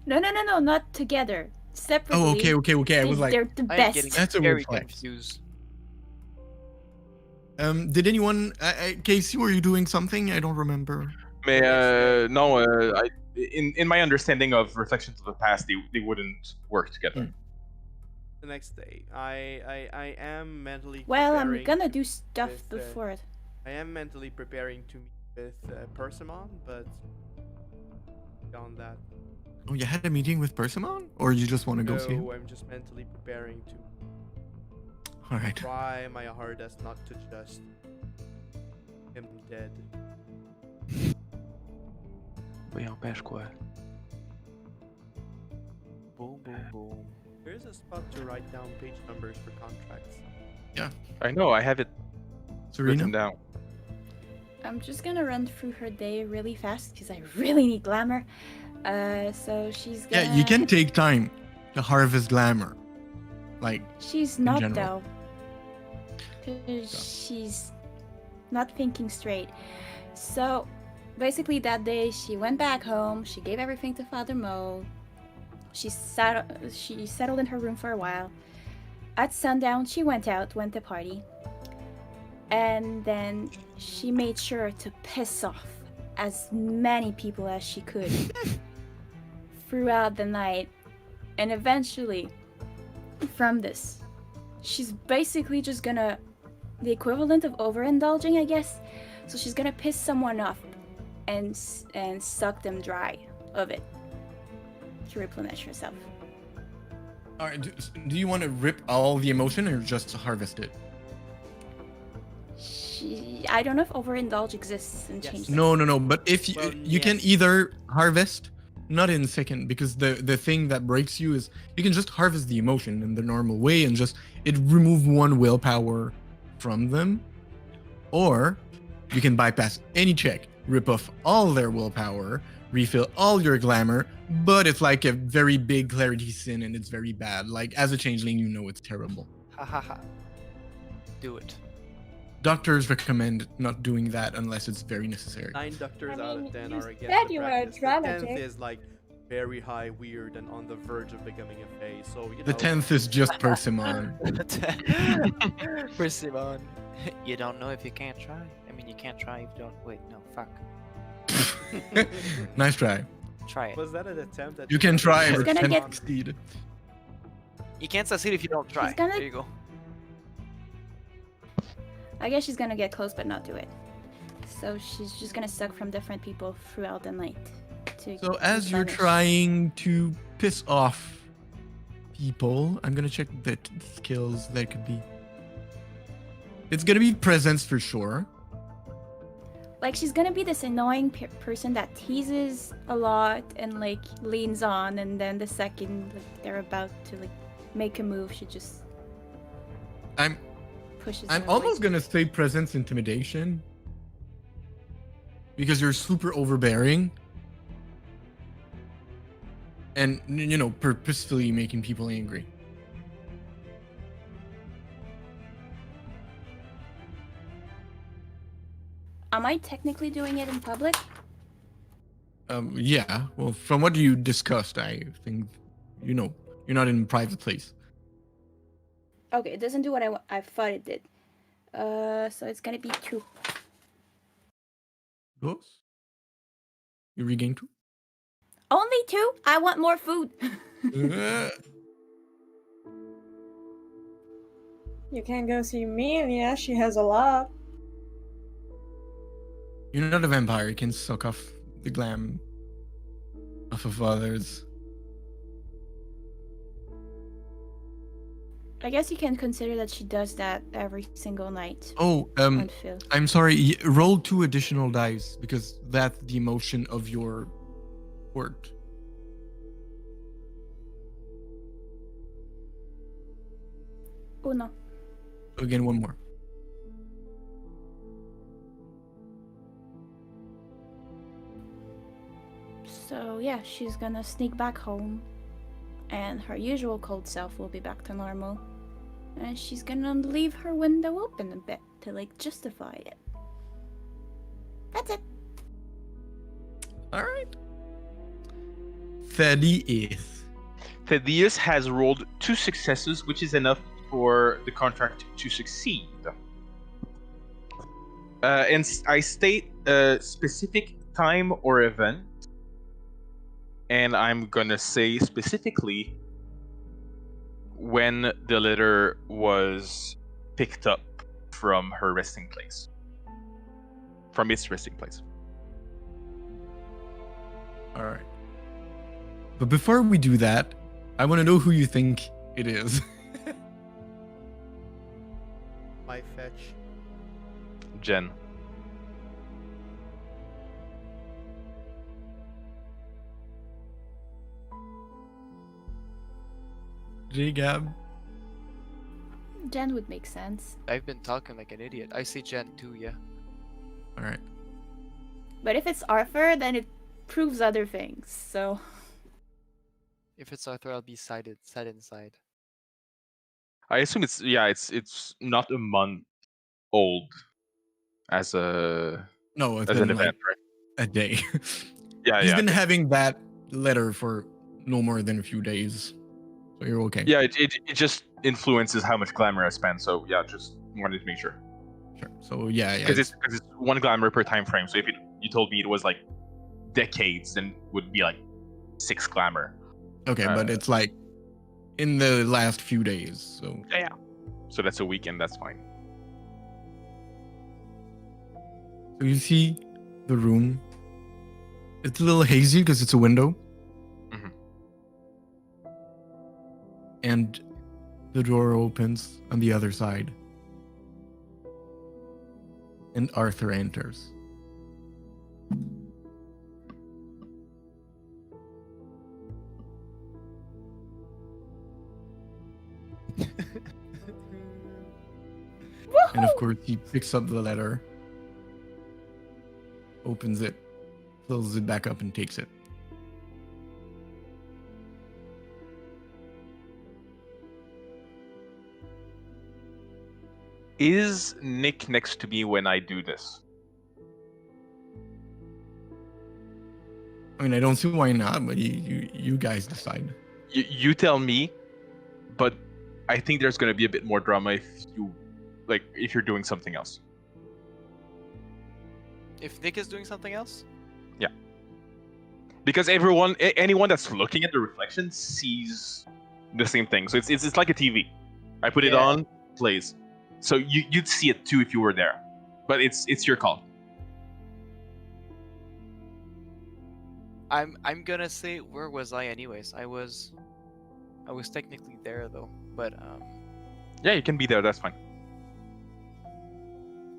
No, not together. Separately. Oh, okay. I was like, they're the I'm best. getting That's a very reflex. confused. Did anyone, Casey, were you doing something? I don't remember. Mais no, in my understanding of Reflections of the Past, they wouldn't work together. The next day, I am mentally Well, I'm preparing gonna to do meet stuff with, before it. I am mentally preparing to meet with Persimmon, but beyond that, Oh, you had a meeting with Persimmon? Or you just want to go see him? no, I'm just mentally preparing to All right. try my hardest not to just him dead. Oui, empêche quoi? Boom, boom, boom. There's a spot to write down page numbers for contracts. I know, I have it written Serena? down. I'm just gonna run through her day really fast because I really need glamour. So she's gonna. Yeah, you can take time to harvest glamour. Like, She's in not general. though. 'Cause she's not thinking straight. So basically that day she went back home, she gave everything to Father Mo. She settled in her room for a while. At sundown she went to party. And then she made sure to piss off as many people as she could throughout the night. And eventually, from this, she's basically just gonna, the equivalent of overindulging, I guess. So she's gonna piss someone off and suck them dry of it to replenish herself. all right, do you want to rip all the emotion or just harvest it? I don't know if overindulge exists and Yes. change. No. But if you, Well, you can yes. either harvest, not in second, because the thing that breaks you is you can just harvest the emotion in the normal way and just it remove one willpower from them, or you can bypass any check, rip off all their willpower, refill all your glamour, but it's like a very big clarity sin and it's very bad. Like as a changeling, you know it's terrible. Ha ha ha. Do it. Doctors recommend not doing that unless it's very necessary. 9 doctors I out mean, of 10 you are against said the you were practice. The dramatic. 10th is like very high, weird, and on the verge of becoming a phase. So you know. The 10th is just Persimmon. Persimmon. You don't know if you can't try. I mean, you can't try if you don't. Wait, no, fuck. Nice try. Try it. Was that an attempt at? You can try, She's but gonna can't get- succeed. You can't succeed if you don't try. gonna- There you go. I guess she's gonna get close but not do it. So she's just gonna suck from different people throughout the night. So as you're replenish. trying to piss off people, I'm gonna check the skills that could be. It's gonna be presence for sure. Like she's gonna be this annoying person that teases a lot and like leans on, and then the second like, they're about to like make a move, she just I'm pushes. I'm her away. almost gonna say presence intimidation. Because you're super overbearing. And you know, purposefully making people angry. Am I technically doing it in public? Yeah. Well, from what you discussed, I think you know you're not in a private place. Okay, it doesn't do what I thought it did. So it's gonna be 2. Close. You regain 2. Only 2? I want more food. You can go see Amelia. She has a lot. You're not a vampire. You can suck off the glam enough of others. I guess you can consider that she does that every single night. Oh, on Phil. I'm sorry. Roll 2 additional dice because that's the emotion of your word. Uno. Again, one more. So yeah, she's gonna sneak back home, and her usual cold self will be back to normal. And she's gonna leave her window open a bit to like justify it. That's it. All right. Thaddeus. Thaddeus has rolled 2 successes, which is enough for the contract to succeed. And I state a specific time or event, and I'm gonna say specifically when the letter was picked up from her resting place. From its resting place. All right. But before we do that, I want to know who you think it is. My fetch. Jen. J-Gab. Jen would make sense. I've been talking like an idiot. I say Jen too, yeah. All right. But if it's Arthur, then it proves other things. So If it's Arthur, I'll be side inside. I assume it's not a month old as a No, it's as been an like event, right? a day. Yeah, He's yeah. been having that letter for no more than a few days. So you're okay. Yeah, it just influences how much glamour I spend. So yeah, just wanted to make sure. Sure. So yeah. Because it's 1 glamour per time frame. So if you told me it was like decades, then it would be like 6 glamour. Okay, but it's like in the last few days. So Yeah. So that's a weekend. That's fine. So you see the room. It's a little hazy because it's a window. Mhm. And the door opens on the other side. And Arthur enters. And of course, he picks up the letter, opens it, closes it back up, and takes it. Is Nick next to me when I do this? I mean, I don't see why not, but you guys decide. You tell me, but I think there's going to be a bit more drama if you're doing something else. If Nick is doing something else? Because anyone that's looking at the reflection sees the same thing. So it's like a TV. I put it on, plays. So you'd see it too if you were there. But it's your call. I'm gonna say, where was I anyways? I was technically there though, but Yeah, you can be there. That's fine.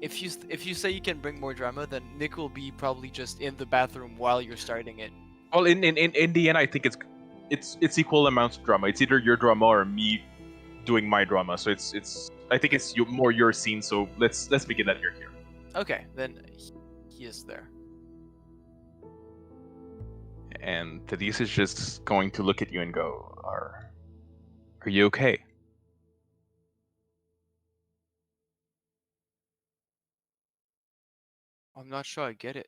if you say you can bring more drama, then Nick will be probably just in the bathroom while you're starting it. Well, in the end, I think it's equal amounts of drama. It's either your drama or me doing my drama. So I think it's more your scene. So let's begin that you're here. Okay, then he is there. And Thaddeus is just going to look at you and go, Are you okay? I'm not sure I get it.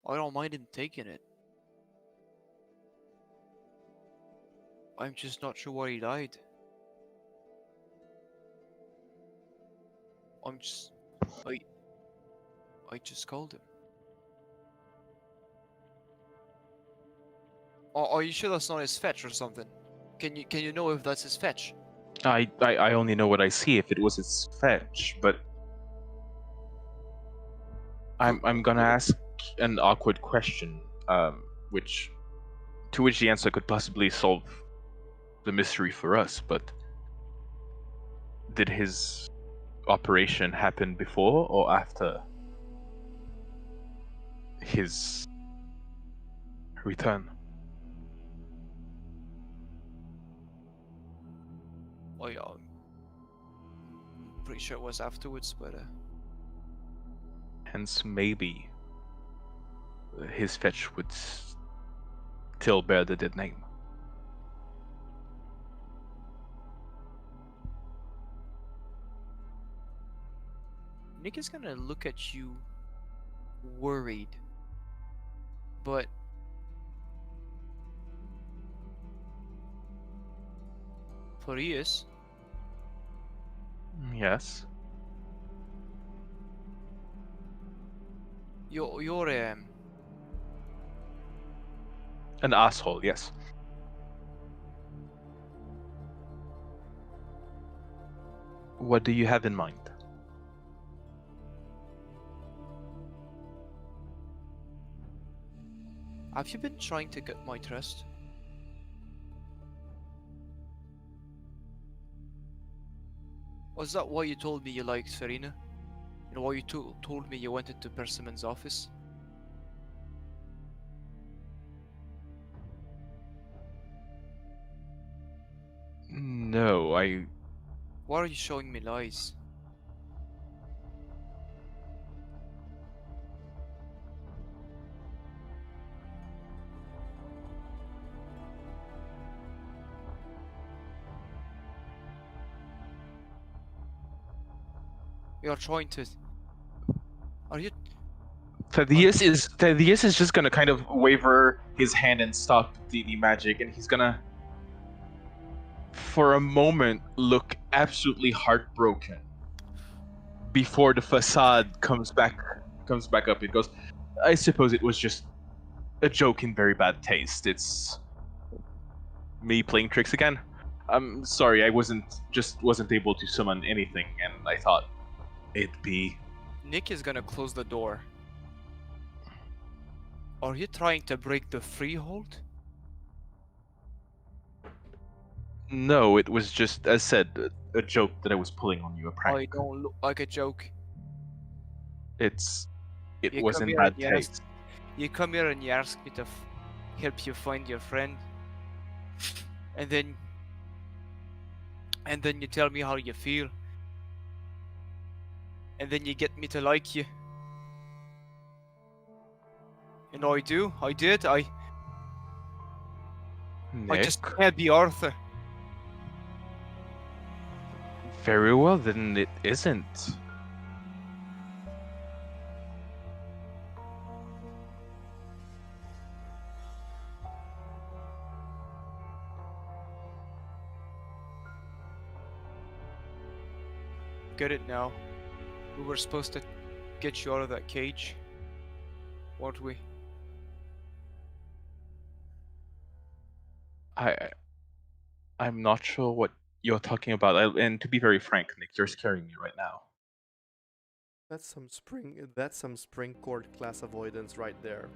I don't mind him taking it. I'm just not sure why he died. I just called him. Are you sure that's not his fetch or something? Can you know if that's his fetch? I only know what I see. If it was its fetch, but I'm gonna ask an awkward question, which to which the answer could possibly solve the mystery for us. But did his operation happen before or after his return? Oh yeah, I'm pretty sure it was afterwards, but Hence, maybe his fetch would still bear the dead name. Nick is gonna look at you worried, but Furious, Yes. you're An asshole, yes. What do you have in mind? have you been trying to get my trust? Was that why you told me you liked Serena? And why you told me you went into Persimmon's office? No, Why are you showing me lies? You're trying to... Are you... Thaddeus is just gonna kind of waver his hand and stop the magic, and he's gonna, for a moment, look absolutely heartbroken before the facade comes back up. It goes, I suppose it was just a joke in very bad taste. It's me playing tricks again. I'm sorry, I wasn't able to summon anything, and I thought it'd be... Nick is gonna close the door. Are you trying to break the freehold? No, it was just, as said, a joke that I was pulling on you, a I prank. don't look like a joke. It You was come in here bad and you ask- taste. You come here and you ask me to help you find your friend, and then you tell me how you feel, and then you get me to like you. And I did. I Nick? just can't be Arthur. Very well, then it isn't. Get it now. We were supposed to get you out of that cage, weren't we? I'm not sure what you're talking about. And to be very frank, Nick, you're scaring me right now. That's some spring court class avoidance right there.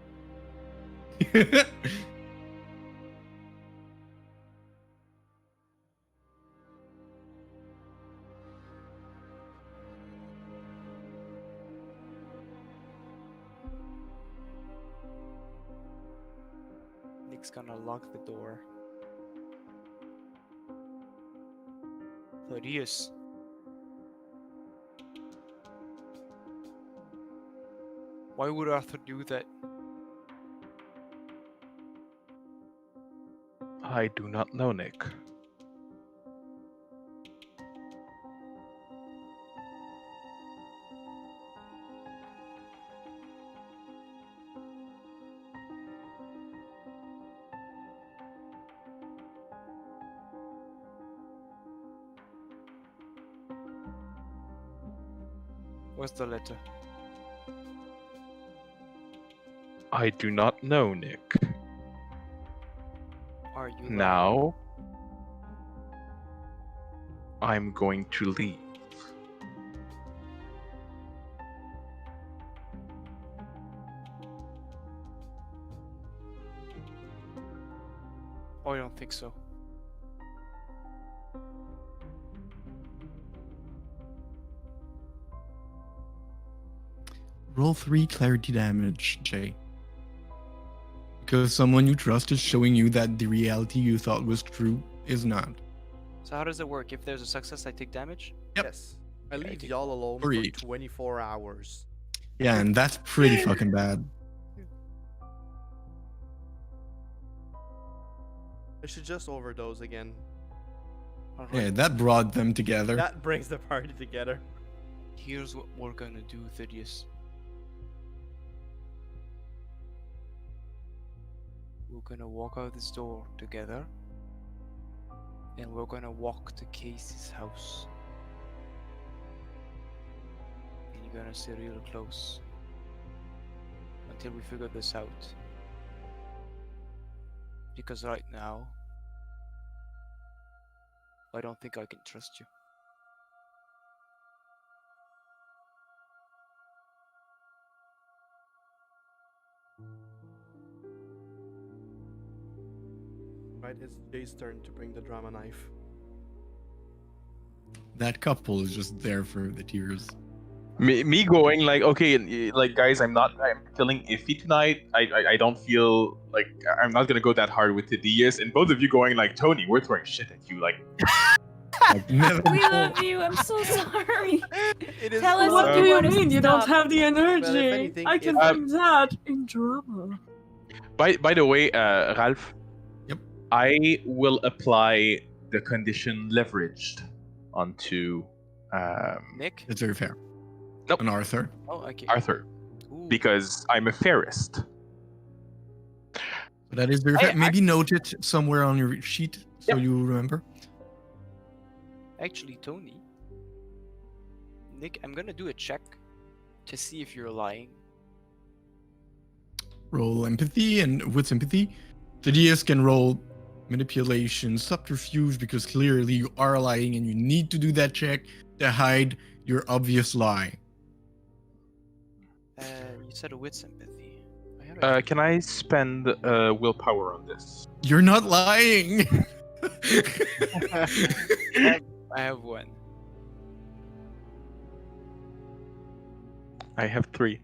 Nick's gonna lock the door. Thaddeus. Why would Arthur do that? I do not know, Nick. Where's the letter? I do not know, Nick. Are you lying? Now, I'm going to leave. I don't think so. Roll 3 clarity damage, Jay. Because someone you trust is showing you that the reality you thought was true is not. So how does it work? If there's a success, I take damage? Yep. Yes. I Okay, I leave take y'all alone for for each. 24 hours. Yeah, and that's pretty fucking bad. I should just overdose again. Alright, Yeah, that brought them together. That brings the party together. here's what we're gonna do, Thaddeus. We're gonna walk out this door together. And we're gonna walk to Casey's house. And you're gonna stay real close. Until we figure this out. Because right now, I don't think I can trust you. Right, it's Jay's turn to bring the drama knife. That couple is just there for the tears. Me going like, okay, like guys, I'm feeling iffy tonight. I don't feel like I'm not gonna go that hard with Thaddeus, and both of you going like, Tony, we're throwing shit at you, like. Like, never We before. love you. I'm so sorry. It is Tell us What if do you you want us mean to you don't stop. have the energy? anything, I can if- bring that in drama. By the way, Ralph. Yep. I will apply the condition leveraged onto Nick? It's very fair. Nope. And Arthur. Oh, okay. Arthur Ooh. because I'm a fairist. That is very I- fair. Maybe note it somewhere on your sheet so Yep. you remember. Actually, Tony. Nick, I'm gonna do a check to see if you're lying. Roll empathy, and with sympathy, Thaddeus can roll manipulation, subterfuge, because clearly you are lying and you need to do that check to hide your obvious lie. You said with sympathy. I have a Can I spend willpower on this? You're not lying. I have one. I have 3.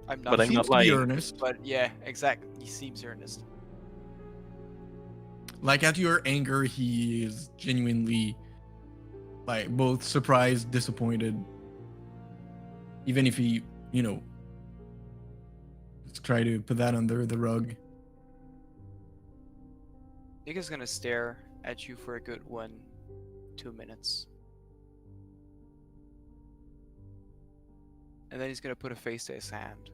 I'm not But I'm Seems not to be lying. earnest. But yeah, exactly. He seems earnest. Like at your anger, he is genuinely like both surprised, disappointed. Even if he, let's try to put that under the rug. Nick is gonna stare at you for a good 1-2 minutes. And then he's gonna put a face to his hand.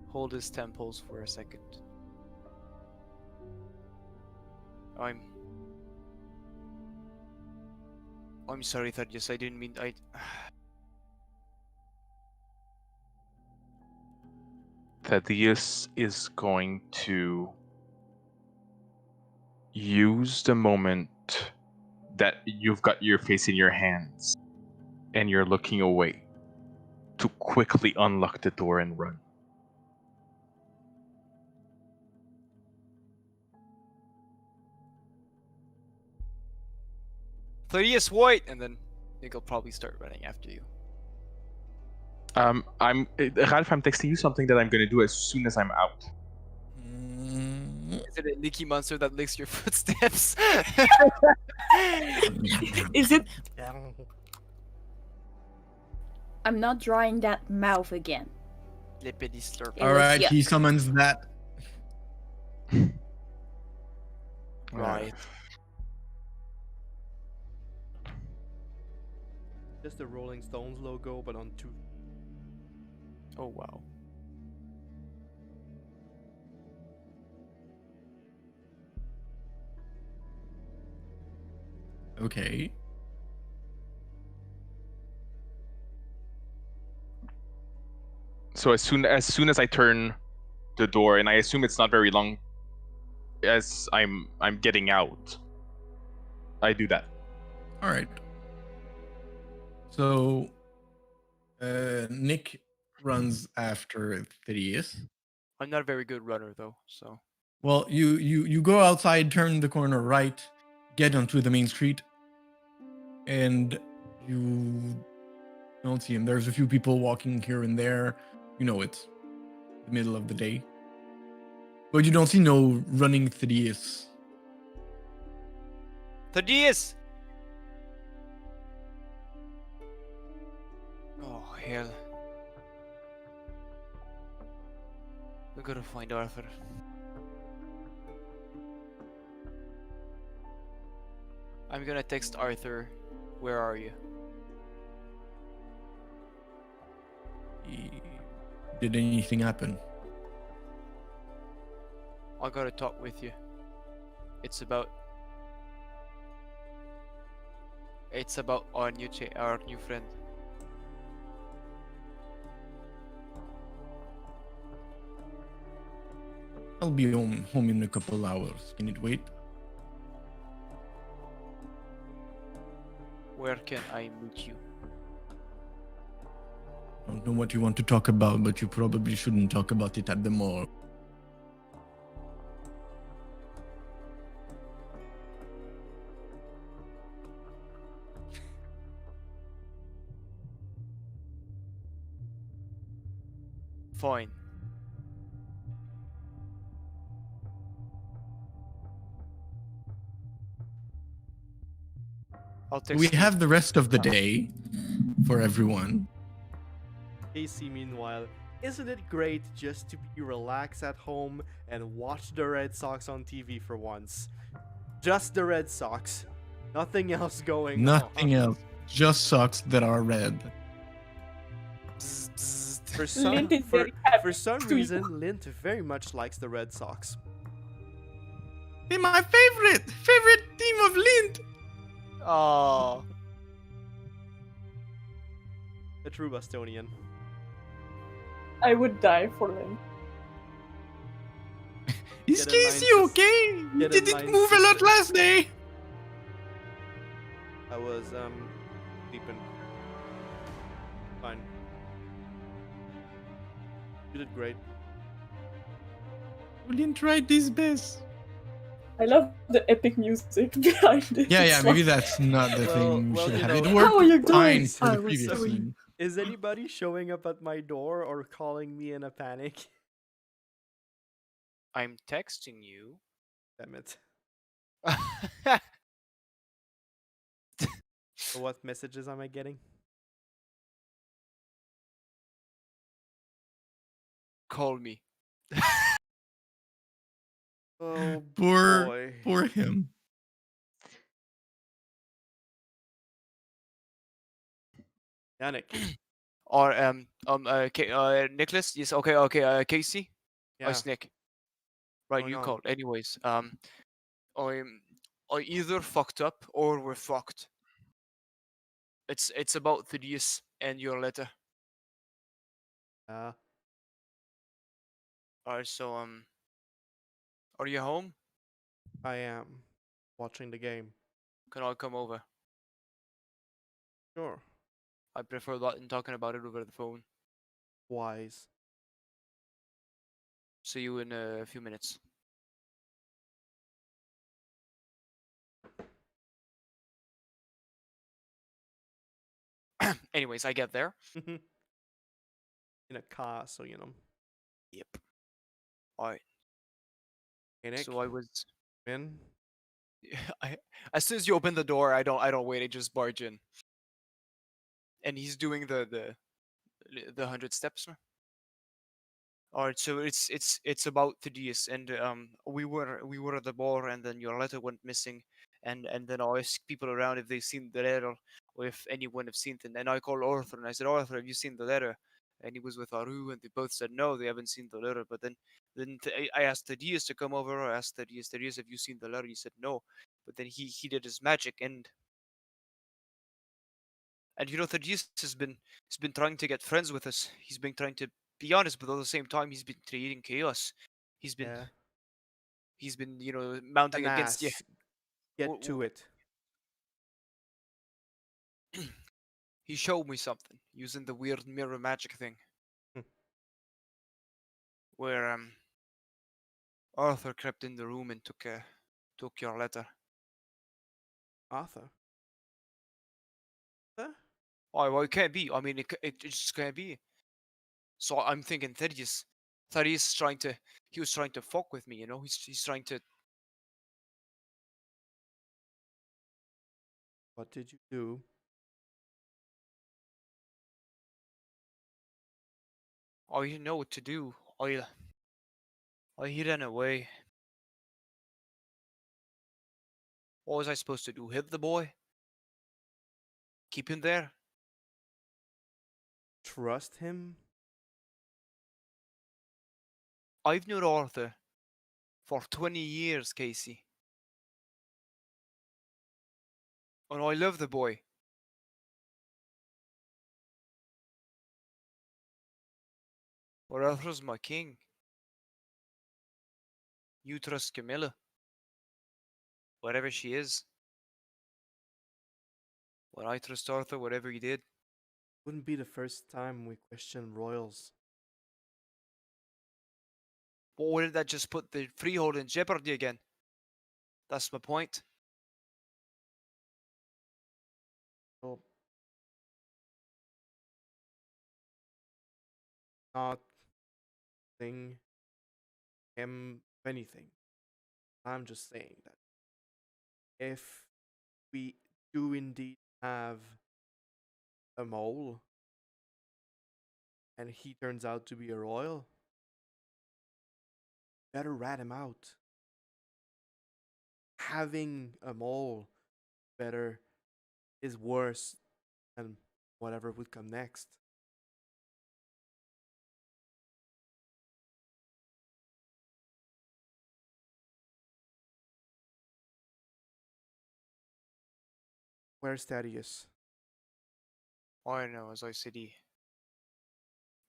Hold his temples for a second. I'm sorry, Thaddeus. I didn't mean. Thaddeus is going to use the moment that you've got your face in your hands and you're looking away to quickly unlock the door and run. Thaddeus, wait! And then Nick will probably start running after you. Ralph, I'm texting you something that I'm going to do as soon as I'm out. Is it a leaky monster that licks your footsteps? Is it? I'm not drawing that mouth again. Lippity slurp. It All was right, he yuck. summons that. Right. Just the Rolling Stones logo, but on 2. Oh wow. Okay. So as soon as I turn the door, and I assume it's not very long as I'm getting out, I do that. All right. So, Nick runs after Thaddeus. I'm not a very good runner though, so Well, you go outside, turn the corner right, get onto the main street, and you don't see him. There's a few people walking here and there. You know, it's the middle of the day. But you don't see no running Thaddeus. Thaddeus! Oh, hell. We gotta find Arthur. I'm gonna text Arthur. Where are you? Did anything happen? I gotta talk with you. It's about our new friend. I'll be home in a couple hours. Can it wait? Where can I meet you? I don't know what you want to talk about, but you probably shouldn't talk about it at the mall. Fine. I'll text We you. have the rest of the day for everyone. Casey, meanwhile, isn't it great just to be relaxed at home and watch the Red Sox on TV for once? Just the Red Sox. Nothing else going Nothing on. else. Just socks that are red. For Lint is very for some happy. reason, Lint very much likes the Red Sox. They're my favorite team of Lint. Oh. A true Bostonian. I would die for them. Is Get in line, Casey sis. okay? He Get in didn't line, move a lot sister. last day. I was sleeping. Fine. You did great. Lint tried his best. I love the epic music behind it. Yeah, It's maybe like, that's not the Well- thing we well, should you have. know- It How are you worked fine doing? for I the was previous doing- scene. Is anybody showing up at my door or calling me in a panic? I'm texting you. Damn it. So what messages am I getting? Call me. Oh Poor, boy. poor him. Yannick. Or Nicholas. Yes. Okay. Casey. Yeah. It's Nick. Right. Going You on? called. Anyways. I either fucked up or we're fucked. It's about Thaddeus and your letter. Alright. So are you home? I am watching the game. Can I come over? Sure. I prefer that than talking about it over the phone. Wise. See you in a few minutes. Anyways, I get there. In a car, so you know. Yep. Alright. Hey Nick. So I was. in. As soon as you open the door, I don't wait. I just barge in. And he's doing the 100 steps. Alright, so it's about Thaddeus, and we were at the bar, and then your letter went missing, and then I asked people around if they've seen the letter or if anyone have seen it, and I called Arthur and I said, Arthur, have you seen the letter? And he was with Aru, and they both said no, they haven't seen the letter. But then I asked Thaddeus to come over. I asked Thaddeus, have you seen the letter? He said no. But then he did his magic, and you know, Thaddeus has been trying to get friends with us. He's been trying to be honest, but at the same time, he's been creating chaos. He's been Yeah. mounting against you. Anas, get to it. He showed me something using the weird mirror magic thing. Hmm. Where Arthur crept in the room and took your letter. Arthur? Huh? Oh, well, it can't be. I mean, it just can't be. So I'm thinking Thaddeus. He was trying to fuck with me, you know? He's trying to. What did you do? I didn't know what to do. He ran away. What was I supposed to do? Hit the boy? Keep him there? Trust him? I've known Arthur for 20 years, Casey. And I love the boy. But Arthur's my king. You trust Camilla. Whatever she is. Well, I trust Arthur, whatever he did. Wouldn't be the first time we question royals. But wouldn't that just put the freehold in jeopardy again? That's my point. Well, not thing him anything. I'm just saying that if we do indeed have a mole and he turns out to be a royal, better rat him out. Having a mole better is worse than whatever would come next. Where's Thaddeus? I know, as I said, he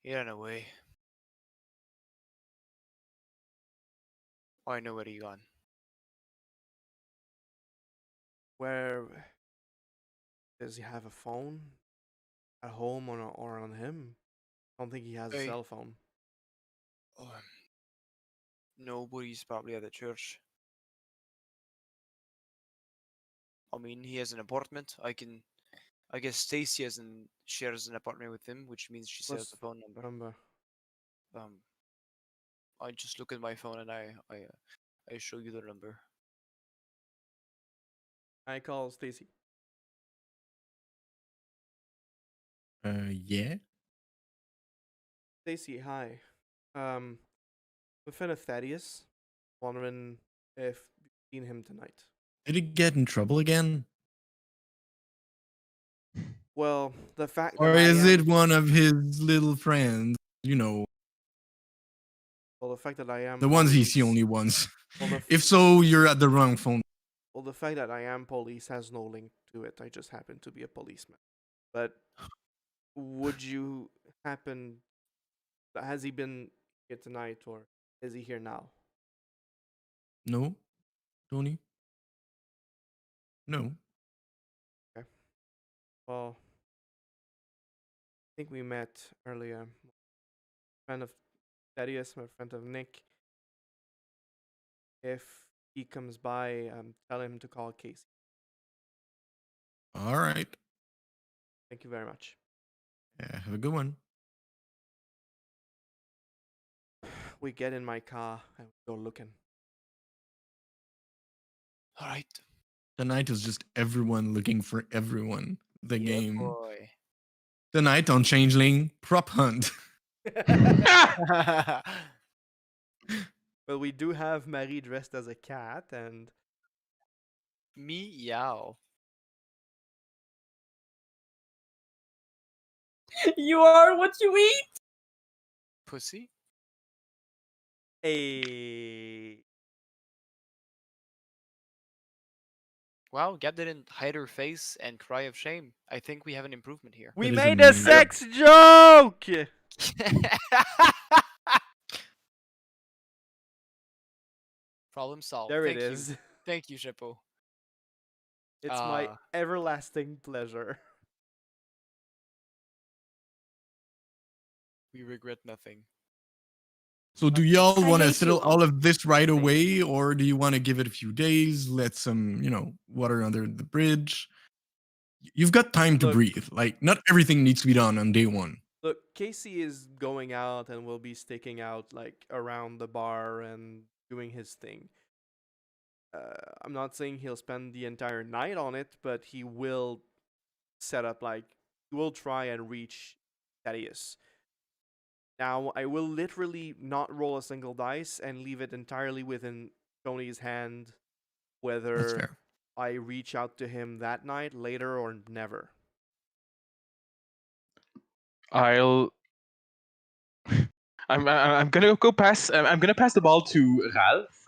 ran away. I know where he gone. Where does he have a phone? At home or on him? I don't think he has a Hey. cell phone. Nobody's probably at the church. I mean, he has an apartment. I guess Stacy shares an apartment with him, which means she still has the phone number. I just look at my phone and I show you the number. I call Stacy. Yeah. Stacy, hi. We found a Thaddeus. Wondering if you've seen him tonight. Did he get in trouble again? Well, the fact Or that is it one of his little friends? You know, well, the fact that I am the ones he police, see only once. Well, If so, you're at the wrong phone. well, the fact that I am police has no link to it. I just happen to be a policeman. But would you happen? Has he been here tonight, or is he here now? No, Tony. No. Okay. Well, I think we met earlier. Friend of Thaddeus, my friend of Nick. If he comes by, tell him to call Casey. All right. Thank you very much. Yeah, have a good one. We get in my car and we go looking. All right. Tonight was just everyone looking for everyone. The Yeah, game. boy. Tonight on Changeling Prop Hunt. Well, we do have Marie dressed as a cat, and Meow. You are what you eat. Pussy. a Wow, Gab didn't hide her face and cry of shame. I think we have an improvement here. we That is made a amazing. sex joke. Problem solved. There Thank it you. is. Thank you, Shippo. It's my everlasting pleasure. We regret nothing. So do y'all I want to hate settle you all of this right Thanks. away, or do you want to give it a few days, let some, water under the bridge? You've got time to Look. breathe. Like, not everything needs to be done on day one. Look, Casey is going out and will be sticking out like around the bar and doing his thing. I'm not saying he'll spend the entire night on it, but he will set up he will try and reach Thaddeus. Now, I will literally not roll a single dice and leave it entirely within Tony's hand That's whether fair. I reach out to him that night, later, or never. I'll. I'm gonna go pass. I'm gonna pass the ball to Ralph.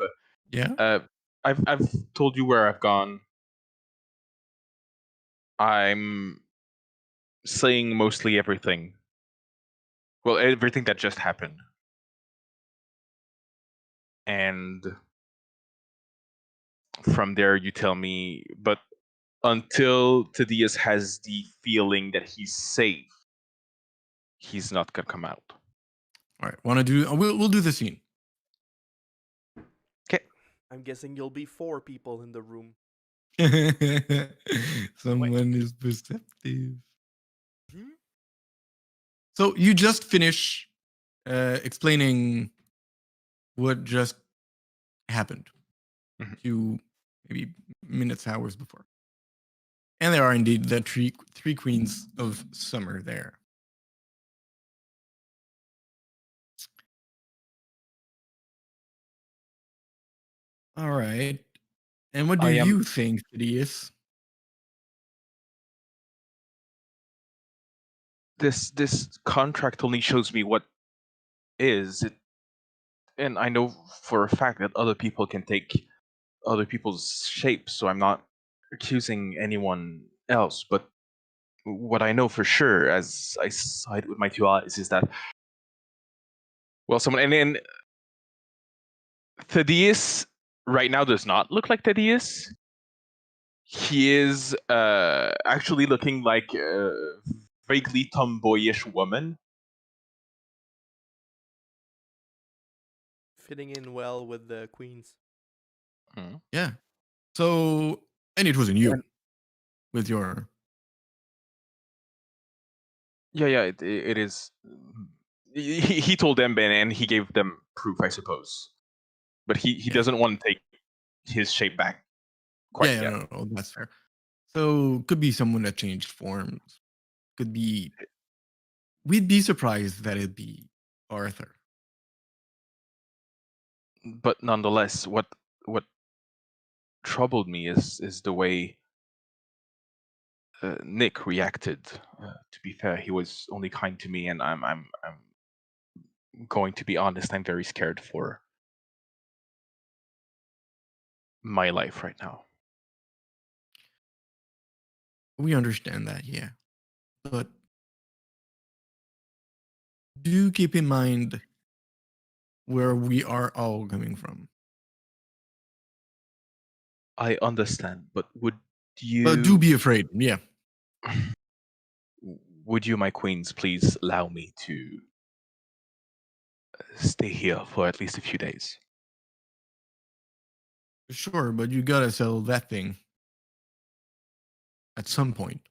Yeah. I've told you where I've gone. I'm saying mostly everything. Well, everything that just happened. And from there, you tell me. But until Thaddeus has the feeling that he's safe, he's not gonna come out. All right. Want to do? We'll do the scene. Okay. I'm guessing you'll be 4 people in the room. Someone is perceptive. So you just finish explaining what just happened Mhm. a few maybe minutes, hours before. And there are indeed the three queens of summer there. All right. And what do I am- you think, Thaddeus? This contract only shows me what is it, and I know for a fact that other people can take other people's shapes, so I'm not accusing anyone else. But what I know for sure, as I side with my 2 eyes, is that someone and then Thaddeus right now does not look like Thaddeus. He is actually looking like a vaguely tomboyish woman. Fitting in well with the queens. Yeah. So, and it wasn't you And- with your. Yeah, it is. He told them, Ben, and he gave them proof, I suppose. But he Yeah. doesn't want to take his shape back quite Yeah, yet. no, that's fair. So, could be someone that changed forms. Could be. We'd be surprised that it'd be Arthur. But nonetheless, what troubled me is the way Nick reacted. To be fair, he was only kind to me, and I'm going to be honest. I'm very scared for my life right now. We understand that, yeah. But do keep in mind where we are all coming from. I understand, but would you? But do be afraid, yeah. Would you, my queens, please allow me to stay here for at least a few days? Sure, but you gotta sell that thing at some point.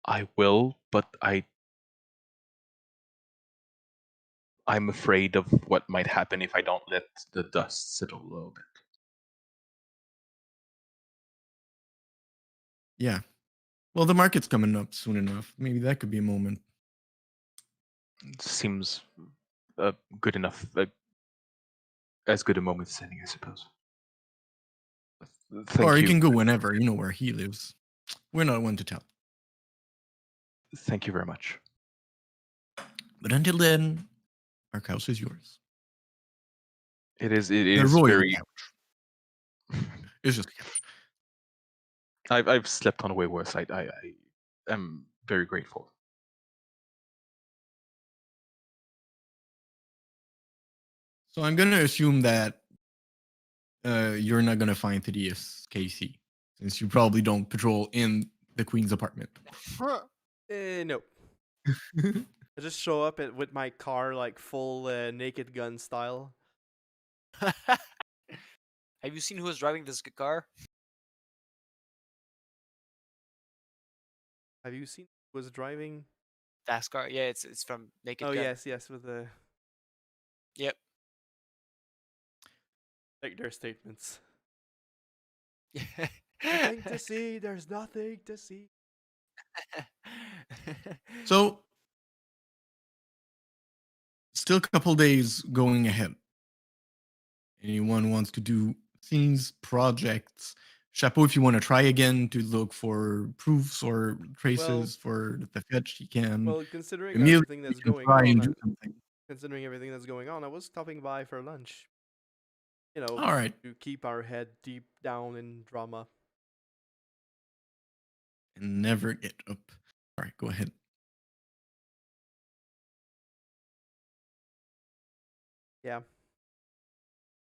I will, but I'm afraid of what might happen if I don't let the dust settle a little bit. Yeah. Well, the market's coming up soon enough. Maybe that could be a moment. Seems good enough, as good a moment as any, I suppose. Thank Or he you. can go whenever. You know where he lives. We're not one to tell. Thank you very much. But until then, our couch is yours. It is The royal very. couch. It's just a couch. I've slept on way worse. I am very grateful. So I'm gonna assume that you're not gonna find Thaddeus Casey, since you probably don't patrol in the Queen's apartment. No. I just show up with my car like full Naked Gun style. Have you seen who is driving this car? Have you seen who was driving? Fast car? Yeah, it's from Naked Oh Gun. yes, with the Yep. like their statements. Nothing to see. There's nothing to see. So, still a couple days going ahead. Anyone wants to do scenes, projects? Chapeau, if you want to try again to look for proofs or traces for the fetch, you can. Well, considering Amelia, everything you that's can going try and on, do something. I was stopping by for lunch. You know, All right. to keep our head deep down in drama. And never get up. All right, go ahead. Yeah.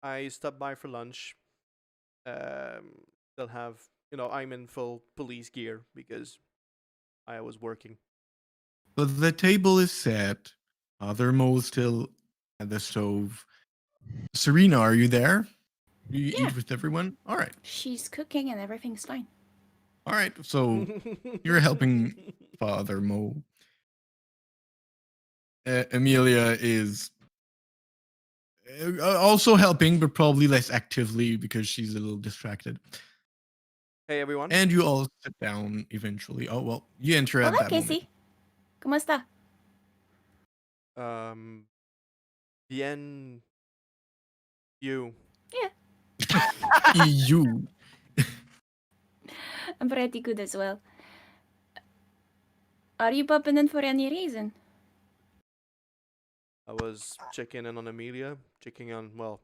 I stopped by for lunch. They'll have, I'm in full police gear because I was working. So the table is set. Other Mo still at the stove. Serena, are you there? Do you Yeah. eat with everyone? All right. She's cooking and everything's fine. All right. So you're helping Father Mo. Amelia is also helping, but probably less actively because she's a little distracted. Hey, everyone. And you all sit down eventually. Oh, well, you enter at Hola, that moment. Casey. ¿Cómo está? Bien. You. EU. I'm pretty good as well. Are you popping in for any reason? I was checking in on Amelia, checking on, well,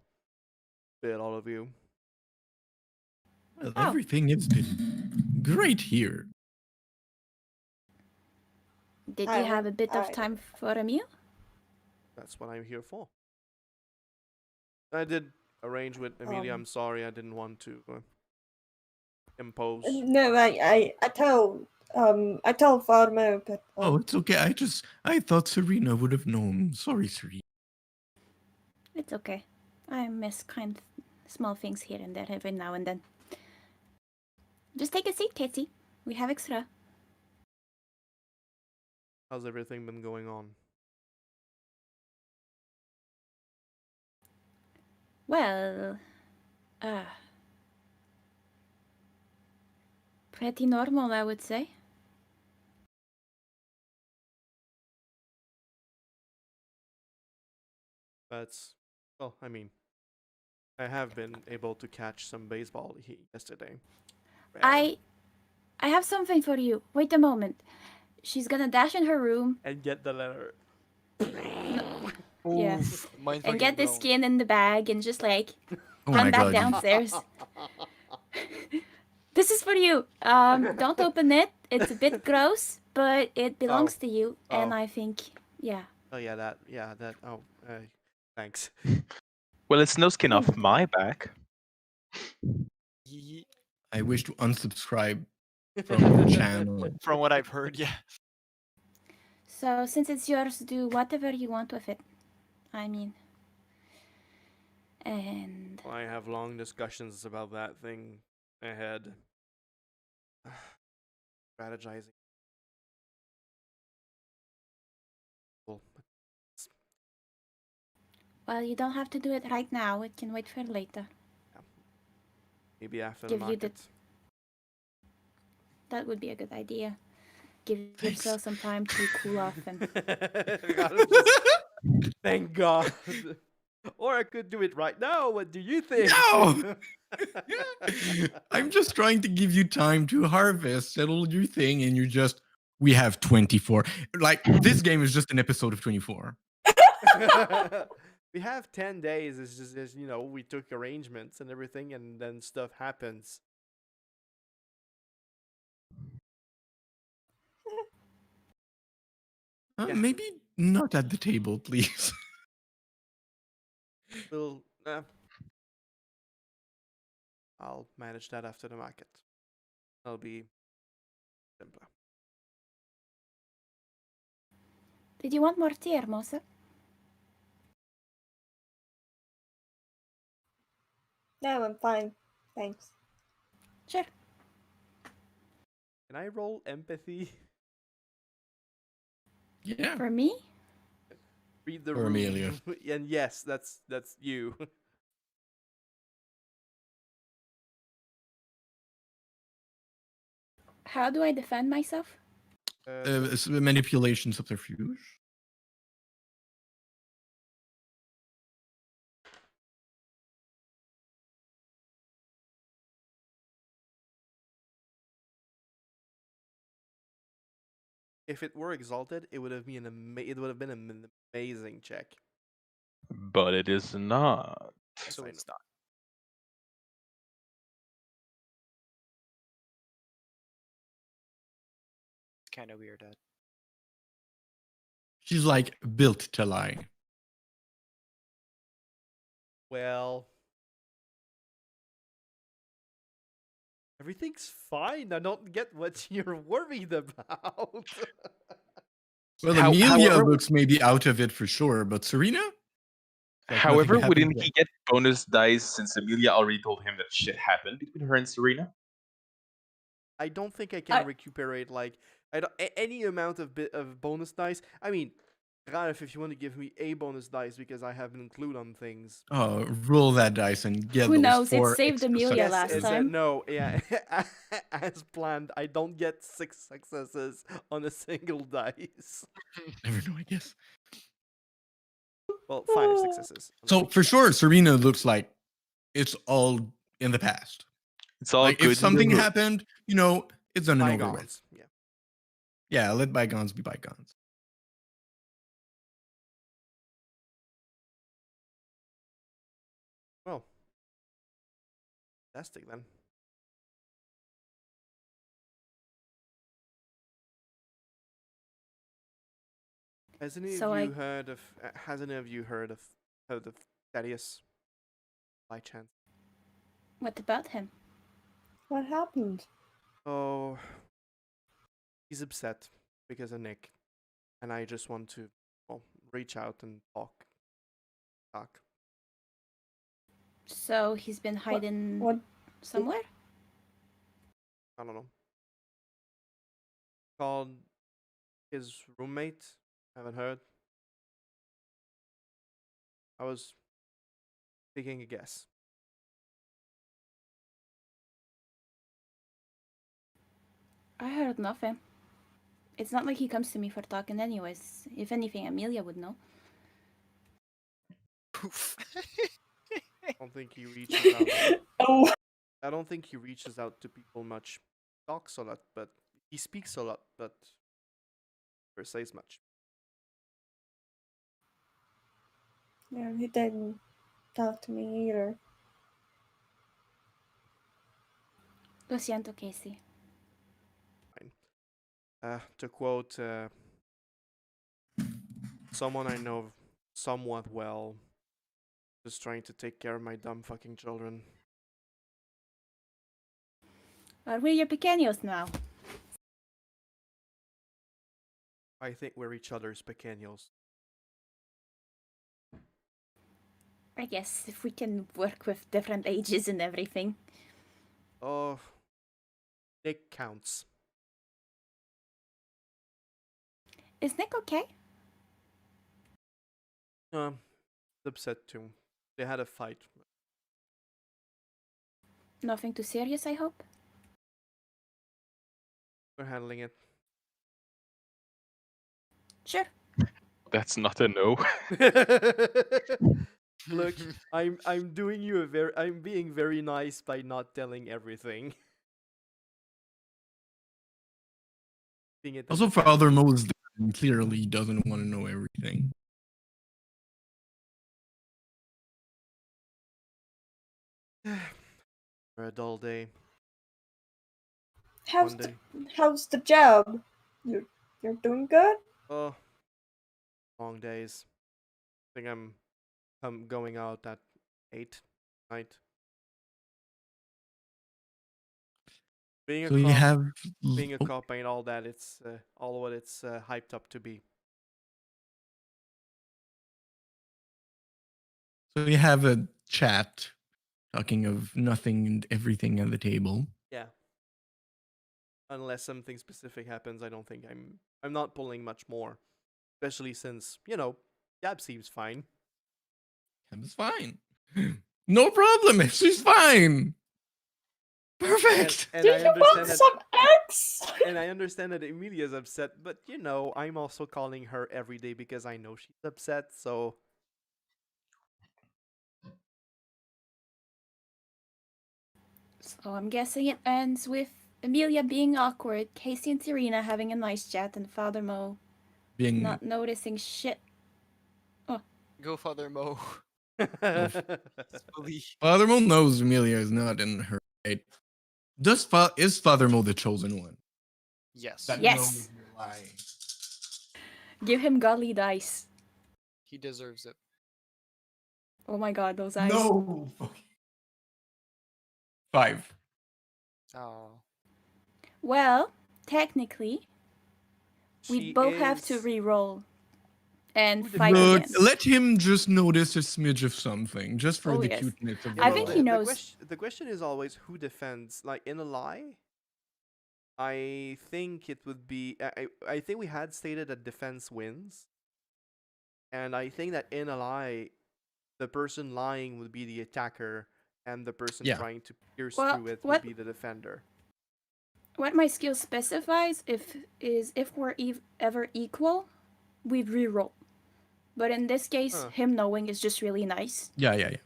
bit all of you. Well, Oh. everything has been great here. Did you have a bit of time for a meal? That's what I'm here for. I did arrange with Amelia. I'm sorry, I didn't want to impose. No, I told Farmer, but Oh, it's okay. I thought Serena would have known. Sorry, Serena. It's okay. I miss small things here and there every now and then. Just take a seat, Casey. We have extra. How's everything been going on? Well, pretty normal, I would say. That's, well, I mean, I have been able to catch some baseball yesterday. I have something for you. Wait a moment. She's gonna dash in her room. And get the letter. Yeah. And get the skin in the bag and just like run back downstairs. This is for you. Don't open it. It's a bit gross, but it belongs to you. And I think, yeah. Oh yeah, that. Oh, thanks. Well, it's no skin off my back. I wish to unsubscribe from your channel. From what I've heard, yeah. So since it's yours, do whatever you want with it. I mean, and I have long discussions about that thing ahead. Strategizing. well, you don't have to do it right now. It can wait for later. Maybe after Give the you market. That would be a good idea. Give yourself some time to cool off and. Thank God. Or I could do it right now. What do you think? No! I'm just trying to give you time to harvest, settle your thing, and we have 24. Like, this game is just an episode of 24. We have 10 days. It's just, we took arrangements and everything, and then stuff happens. Maybe not at the table, please. I'll manage that after the market. That'll be simpler. Did you want more tea, Hermosa? No, I'm fine. Thanks. Sure. Can I roll empathy? Yeah. For me? Read the For room. Amelia. And yes, that's you. How do I defend myself? It's manipulation subterfuge. If it were exalted, it would have been it would have been an amazing check. But it is not. Yes, So I it's know. not. It's kind of weird that. She's like built to lie. Well, everything's fine. I don't get what you're worried about. Well, How- Amelia however- looks maybe out of it for sure, but Serena? Like However, nothing wouldn't happened he get bonus dice since Amelia already told him that shit happened between her and Serena? I don't think I can I- recuperate like any amount of bonus dice. I mean, Ralph, if you want to give me a bonus dice because I haven't included on things. Oh, roll that dice and get Who those knows? It 4 saved extra Amelia Yes, last it's time. no, yeah, as planned. I don't get 6 successes on a single dice. Never know, I guess. Well, 5 successes. on a So single for dice. sure, Serena looks like it's all in the past. It's all Like good. if something happened, it's done and over with. Bygones. Yeah. Yeah, let bygones be bygones. Well, fantastic then. Has any So of you I- heard of? Has any of you heard of Thaddeus? By chance? What about him? What happened? Oh, he's upset because of Nick, and I just want to, reach out and talk. So he's been hiding What? somewhere? I don't know. Called his roommate. Haven't heard. I was taking a guess. I heard nothing. It's not like he comes to me for talking anyways. If anything, Amelia would know. Poof. I don't think he reaches out. Oh, I don't think he reaches out to people much. Talks a lot, but he speaks a lot, but never says much. yeah, he didn't talk to me either. Lo siento, Casey. To quote someone I know somewhat well, just trying to take care of my dumb fucking children. Are we your pequeños now? I think we're each other's pequeños. I guess if we can work with different ages and everything. Oh, Nick counts. Is Nick okay? Upset too. They had a fight. Nothing too serious, I hope. We're handling it. Sure. That's not a no. Look, I'm doing you I'm being very nice by not telling everything. Being it Also, Father Mose clearly doesn't want to know everything. For a dull day. How's One the day. how's the job? You're doing good? Oh, long days. I think I'm going out at 8 night. Being a So you cop, have being a cop ain't all that it's all what it's hyped up to be. So you have a chat talking of nothing and everything at the table. Yeah. Unless something specific happens, I don't think I'm not pulling much more. Especially since, Gab seems fine. It's fine. No problem. She's fine. Perfect. And Do I you want understand that some eggs? and I understand that Emilia's upset, but I'm also calling her every day because I know she's upset, so So I'm guessing it ends with Amelia being awkward, Casey and Serena having a nice chat, and Father Mo Being not noticing shit. Go, Father Mo. Fully. Father Mo knows Amelia is not in her right. Is Father Mo the chosen one? Yes. That Yes. knows you're lying. Give him godly dice. He deserves it. Oh my god, those eyes. No. 5. Oh. Well, technically, we she both have to is- re-roll and Who fight Look, again. let him just notice a smidge of something, just for Oh, the yes. cuteness of Yeah, I the think role. he knows. The question is always who defends. Like in a lie, I think it would be. I think we had stated that defense wins, and I think that in a lie, the person lying would be the attacker, and the person Yeah. trying to pierce Well, through it would what- be the defender. What my skill specifies if we're ever equal, we re-roll. But in this case, Huh. him knowing is just really nice. Yeah.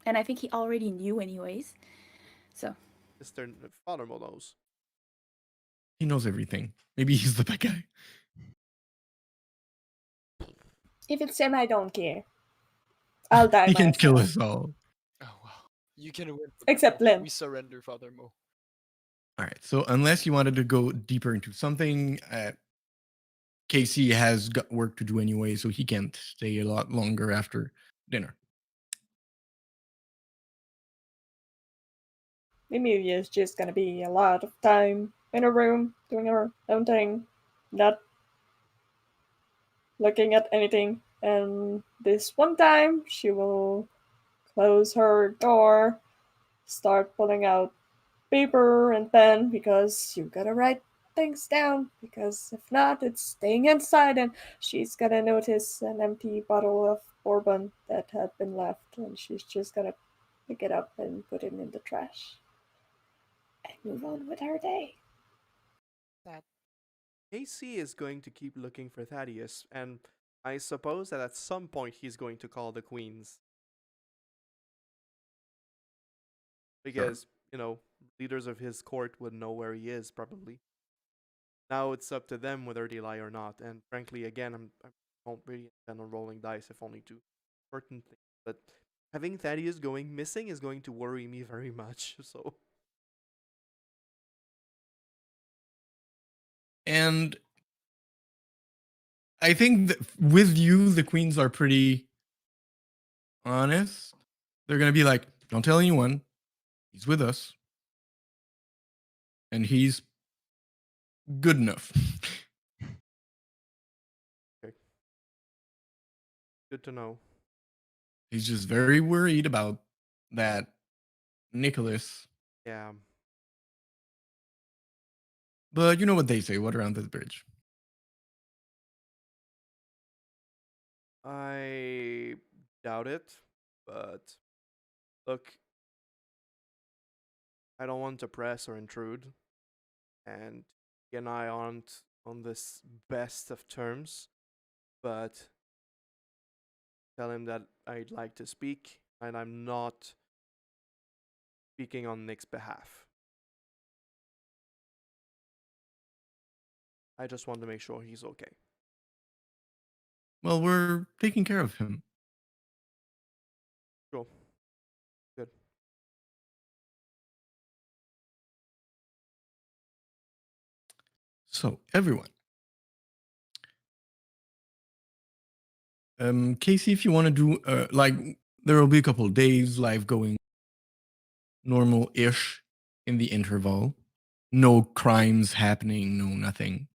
And I think he already knew anyways. So Mr. Father Mo knows. He knows everything. Maybe he's the bad guy. If it's him, I don't care. I'll die He can kill myself. us all. Oh wow. You can win. Father Except Mo. Lynn. We surrender, Father Mo. All right. So unless you wanted to go deeper into something, Casey has got work to do anyway, so he can't stay a lot longer after dinner. Emilia's just gonna be a lot of time in her room doing her own thing, not looking at anything. And this one time, she will close her door, start pulling out paper and pen because you gotta write things down. Because if not, it's staying inside, and she's gonna notice an empty bottle of bourbon that had been left, and she's just gonna pick it up and put it in the trash and move on with her day. Casey is going to keep looking for Thaddeus, and I suppose that at some point he's going to call the queens. Because, leaders of his court would know where he is, probably. Now it's up to them whether they lie or not, and frankly, again, I won't really intend on rolling dice if only to certain things. But having Thaddeus going missing is going to worry me very much, so... And I think that with you, the queens are pretty honest. They're going to be like, don't tell anyone. He's with us. And he's good enough. Good to know. He's just very worried about that Nicholas. Yeah. But you know what they say, water under the bridge. I doubt it, but look, I don't want to press or intrude, and he and I aren't on this best of terms, but tell him that I'd like to speak, and I'm not speaking on Nick's behalf. I just want to make sure he's okay. Well, we're taking care of him. Sure. Good. So, everyone. Casey, if you want to do, there will be a couple of days, live going normal-ish in the interval. No crimes happening, no nothing.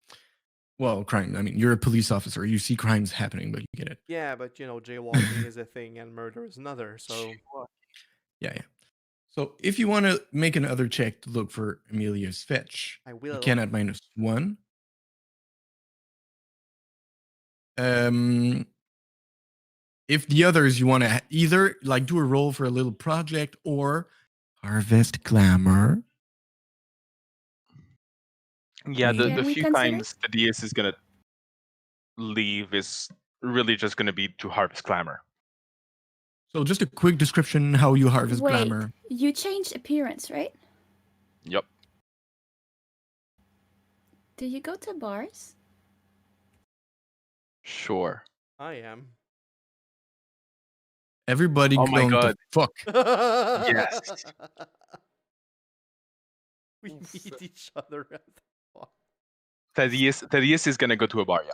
Well, crime. I mean, you're a police officer. You see crimes happening, but you get it. Yeah, but jaywalking is a thing and murder is another. So Yeah. So if you want to make another check to look for Amelia's fetch, I you will. can at -1. If the others you want to either like do a roll for a little project or harvest glamour. Yeah, Maybe. the Can we few consider? times the DS is gonna leave is really just gonna be to harvest glamour. So just a quick description how you harvest Wait, glamour. you changed appearance, right? Yep. Do you go to bars? Sure. I am. Everybody Oh my going God. to fuck. Yes. We meet each other at the bar. Thaddeus is gonna go to a bar, yeah.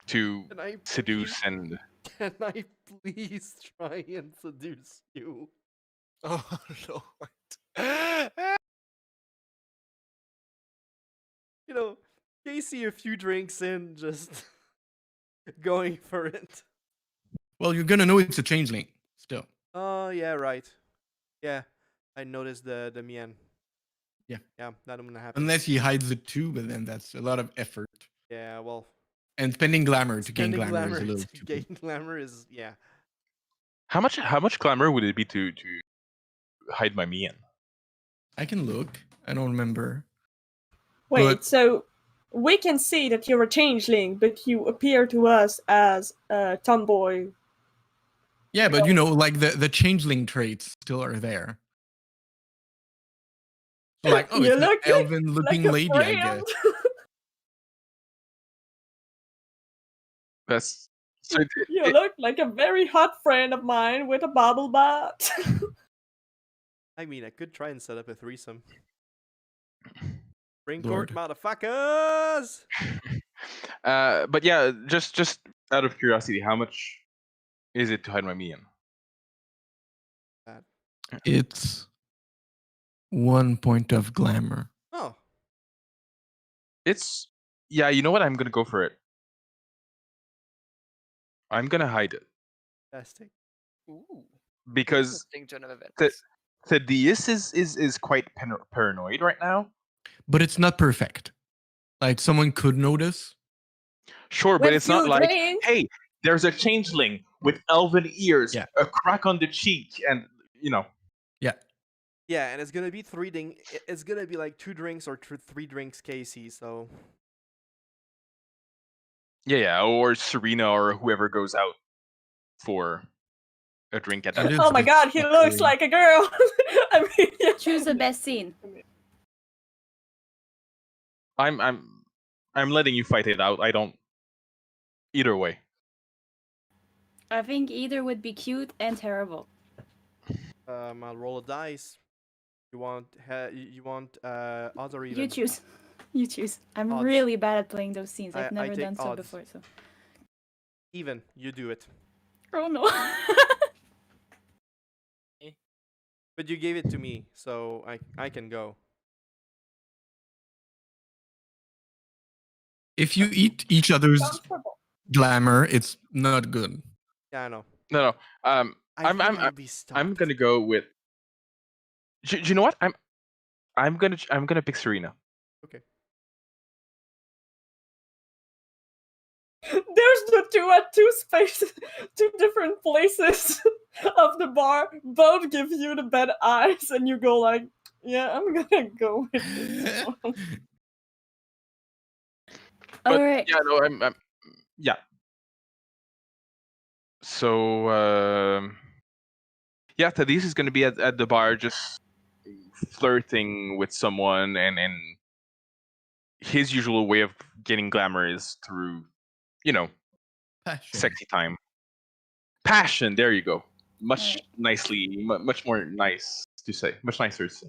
To Can I seduce please, and can I please try and seduce you? Oh Lord. Casey a few drinks in, just going for it. Well, you're gonna know it's a changeling still. Oh yeah, right. Yeah, I noticed the mien. Yeah. Yeah, that gonna happen. Unless he hides it too, but then that's a lot of effort. Yeah, well, And spending glamour to gain spending glamour is a glamour little to stupid. gain glamour is how much glamour would it be to hide my mien? I can look. I don't remember. Wait, But- so we can see that you're a changeling, but you appear to us as a tomboy. Yeah, but like the changeling traits still are there. So like, oh, You it's an look elven looking like a lady, I friend. guess. That's so You look like a very hot friend of mine with a bubble butt. I mean, I could try and set up a threesome. Bring Lord. court, motherfuckers! but yeah, just out of curiosity, how much is it to hide my mien? It's 1 point of glamour. Oh, It's yeah, you know what? I'm gonna go for it. I'm gonna hide it fantastic. Ooh. because Interesting turn of events. Thaddeus is quite paranoid right now. But it's not perfect. Like someone could notice. Sure, but With it's not you like, drink. hey, there's a changeling with elven ears, Yeah. a crack on the cheek, and Yeah. Yeah, and it's gonna be it's gonna be like 2 drinks or 3 drinks, Casey. So yeah, or Serena or whoever goes out for a drink at that. It is Oh my just god, he not looks really- like a girl. I mean, Choose the best scene. I'm letting you fight it out. I don't. Either way. I think either would be cute and terrible. I'll roll a dice. You want odds or even? You choose. You choose. I'm Odds. really bad at playing those scenes. I've I never take done so odds. before. So. Even. You do it. Oh no. But you gave it to me, so I can go. If you eat each other's comfortable. glamour, it's not good. Yeah, I know. No. I I'm think I'll be stopped. I'm gonna go with. Do you know what? I'm gonna pick Serena. Okay. There's the two at two spaces, 2 different places of the bar. Both give you the bad eyes, and you go like, "Yeah, I'm gonna go with this one." But All right. yeah, no, I'm yeah. So yeah, Thaddeus is gonna be at the bar just flirting with someone, and his usual way of getting glamour is through, Passion. sexy time. Passion, there you go. Much Alright. much more nice to say. Much nicer to say.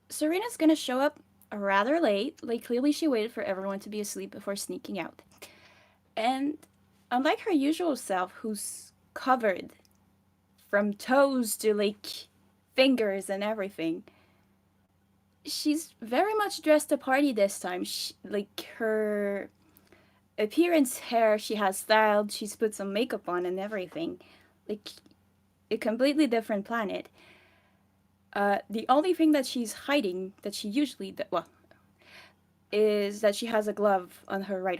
Serena's gonna show up rather late. Like, clearly she waited for everyone to be asleep before sneaking out. And unlike her usual self, who's covered from toes to, like, fingers and everything, she's very much dressed to party this time. Like her appearance, hair, she has styled. She's put some makeup on and everything. Like a completely different planet. The only thing that she's hiding that she usually is that she has a glove on her right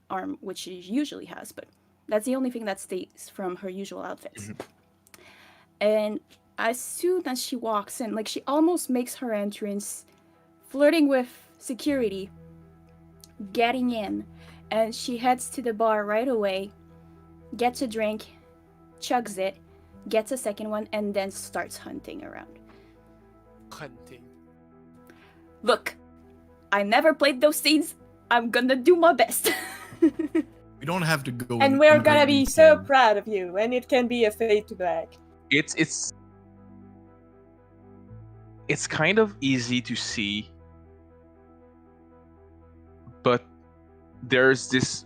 arm, which she usually has, but that's the only thing that stays from her usual outfits. And as soon as she walks in, like she almost makes her entrance, flirting with security, getting in, and she heads to the bar right away, gets a drink, chugs it, gets a second one, and then starts hunting around. Hunting. Look, I never played those scenes. I'm gonna do my best. We don't have to go. And in we're great gonna be so detail. proud of you, and it can be a fade to black. It's kind of easy to see, but there's this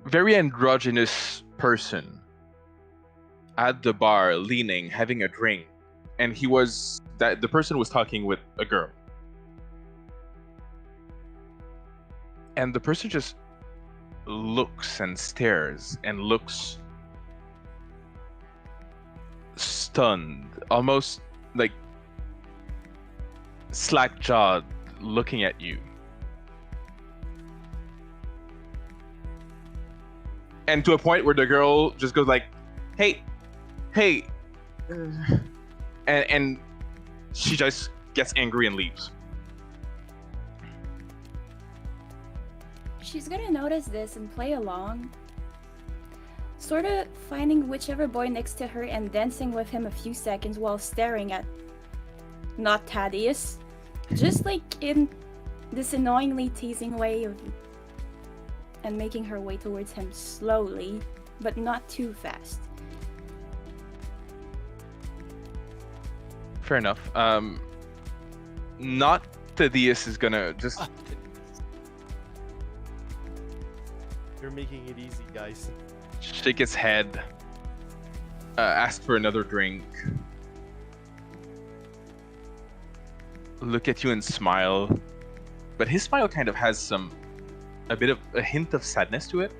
very androgynous person at the bar, leaning, having a drink, and the person was talking with a girl, and the person just looks and stares and looks stunned, almost like slack-jawed, looking at you. And to a point where the girl just goes like, hey, and she just gets angry and leaves. She's gonna notice this and play along, sort of finding whichever boy next to her and dancing with him a few seconds while staring at not Thaddeus, just like in this annoyingly teasing way and making her way towards him slowly, but not too fast. Fair enough. Not Thaddeus is gonna just You're making it easy, guys. shake his head, ask for another drink, look at you and smile, but his smile kind of has a hint of sadness to it.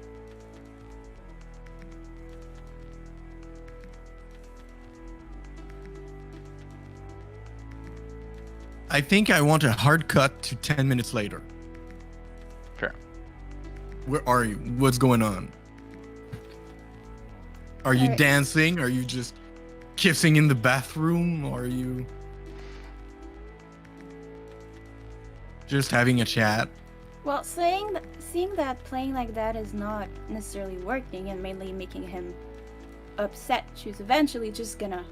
I think I want a hard cut to 10 minutes later. Fair. Where are you? What's going on? Are you Alright. dancing? Are you just kissing in the bathroom? Or are you just having a chat? Well, seeing that playing like that is not necessarily working and mainly making him upset, she's eventually just gonna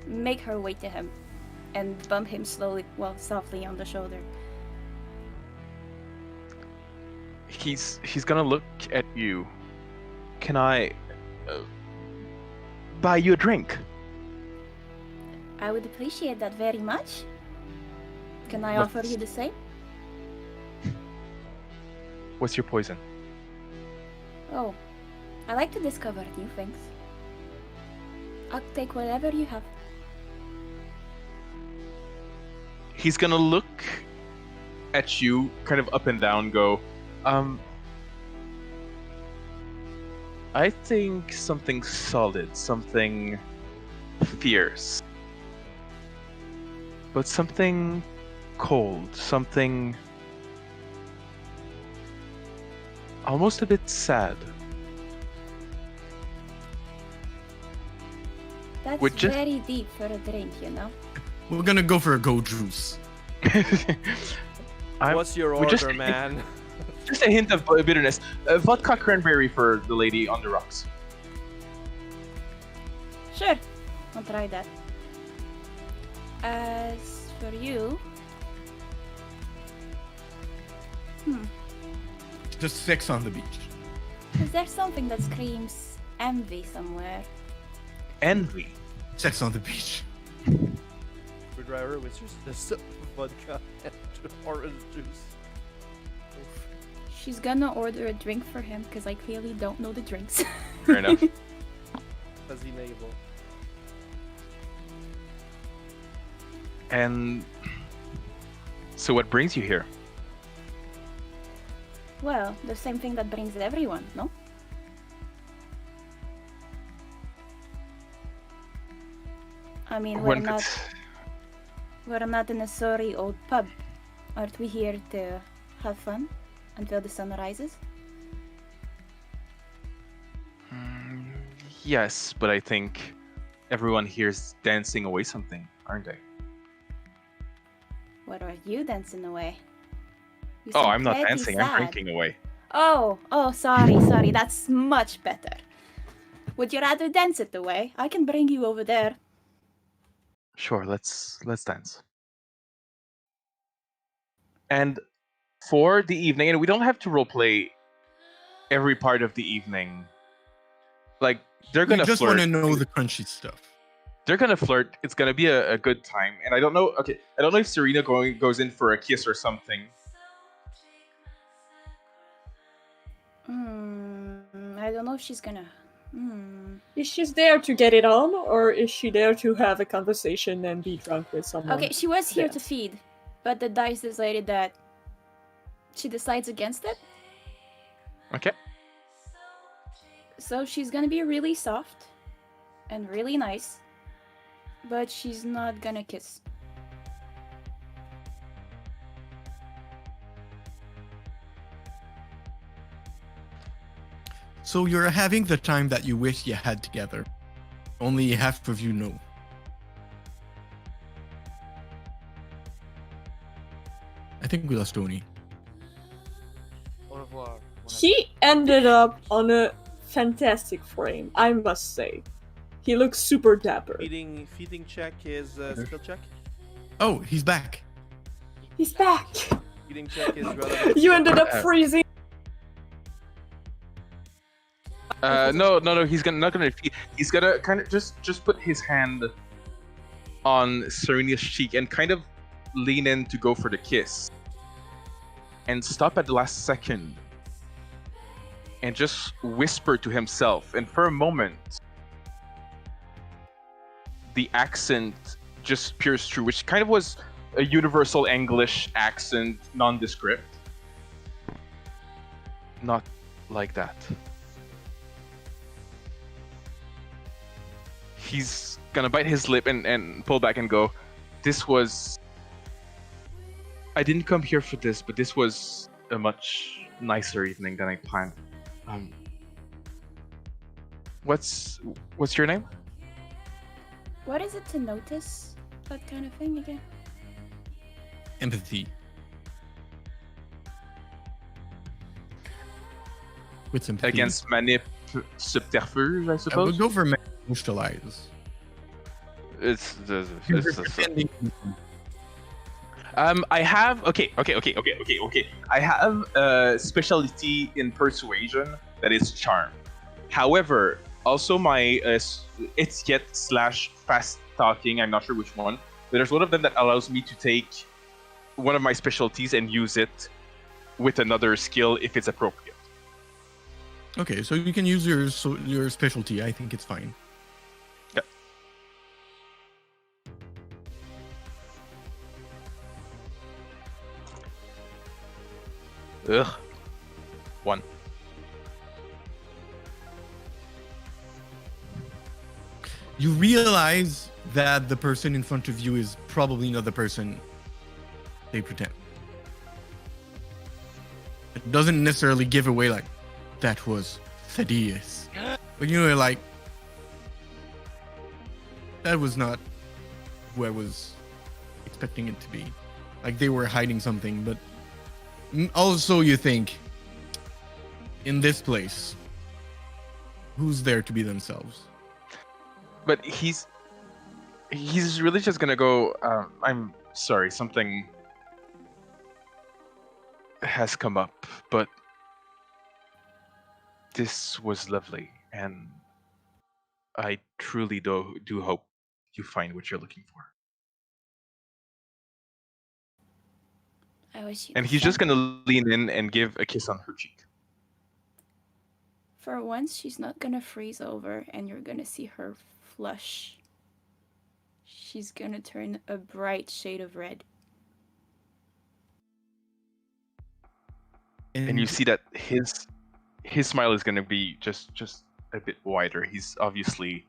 make her way to him and bump him softly on the shoulder. He's gonna look at you. Can I buy you a drink? I would appreciate that very much. Can I What's- offer you the same? What's your poison? Oh, I like to discover new things. I'll take whatever you have. He's gonna look at you, kind of up and down, go, I think something solid, something fierce, but something cold, something almost a bit sad. That's Would just- very deep for a drink, you know? We're gonna go for a go juice. What's your we just- order, man? Just a hint of bitterness. Vodka cranberry for the lady on the rocks. Sure, I'll try that. As for you... Just sex on the beach. Is there something that screams envy somewhere? Envy. Sex on the beach. Screwdriver with just a sip of vodka and orange juice. Oof. She's gonna order a drink for him because I clearly don't know the drinks. Fair enough. Fuzzy navel. And So what brings you here? Well, the same thing that brings everyone, no? I mean, we're not in a sorry old pub. Aren't we here to have fun until the sun rises? Yes, but I think everyone here's dancing away something, aren't they? What are you dancing away? You Oh, seem I'm not pretty dancing. I'm sad. drinking away. Oh, sorry. That's much better. Would you rather dance it away? I can bring you over there. Sure, let's dance. And for the evening, and we don't have to roleplay every part of the evening. Like they're We gonna just flirt. want to know the crunchy stuff. They're gonna flirt. It's gonna be a good time. And I don't know. Okay, I don't know if Serena goes in for a kiss or something. I don't know if she's gonna. Is she there to get it on, or is she there to have a conversation and be drunk with someone? Okay, she was here to Dance. feed, but the dice decided that she decides against it. Okay. So she's gonna be really soft and really nice, but she's not gonna kiss. So you're having the time that you wish you had together. Only half of you know. I think we lost Tony. Au revoir. He ended up on a fantastic frame, I must say. He looks super dapper. Feeding check is skill check. Oh, he's back. He's back! Feeding check is relevant. You ended up freezing! No. He's not gonna feed. He's gonna kind of just put his hand on Serena's cheek and kind of lean in to go for the kiss, and stop at the last second, and just whisper to himself. And for a moment, the accent just pierced through, which kind of was a universal English accent, nondescript. Not like that. He's gonna bite his lip and pull back and go, I didn't come here for this, but this was a much nicer evening than I planned. What's your name? What is it to notice that kind of thing again? Empathy. With sympathy. Against manip subterfuge, I I suppose. would go for neutralize. I have okay. I have a specialty in persuasion that is charm. However, also my it's yet / fast talking. I'm not sure which one. But there's one of them that allows me to take one of my specialties and use it with another skill if it's appropriate. Okay, so you can use your specialty. I think it's fine. Yeah. Ugh. 1. You realize that the person in front of you is probably not the person they pretend. It doesn't necessarily give away like that was Thaddeus. But you know, like that was not who I was expecting it to be. Like they were hiding something, but also you think in this place, who's there to be themselves? But he's really just gonna go, I'm sorry, something has come up, but this was lovely, and I truly do hope you find what you're looking for. I wish you. And he's just gonna lean in and give a kiss on her cheek. For once, she's not gonna freeze over, and you're gonna see her flush. She's gonna turn a bright shade of red. And you see that his smile is gonna be just a bit wider. He's obviously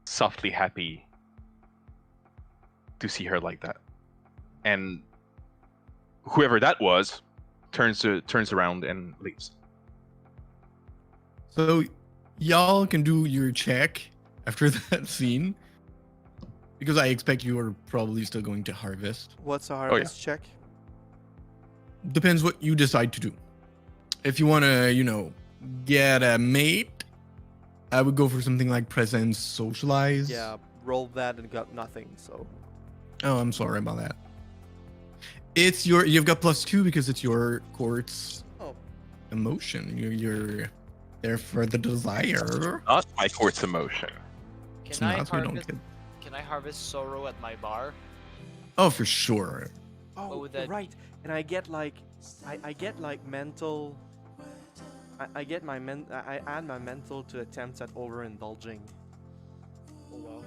softly happy to see her like that. And whoever that was turns around and leaves. So y'all can do your check after that scene, because I expect you are probably still going to harvest. What's a yeah. harvest check? Depends what you decide to do. If you want to, get a mate, I would go for something like presence, socialize. Yeah, rolled that and got nothing. So Oh, I'm sorry about that. You've got +2 because it's your court's Oh. emotion. You're there for the desire. Not my court's emotion. It's Can I not, so you don't harvest? get. Can I harvest sorrow at my bar? Oh, for sure. oh, would that- right. And I get like, I get like mental. I get my I add my mental to attempts at overindulging. Oh wow.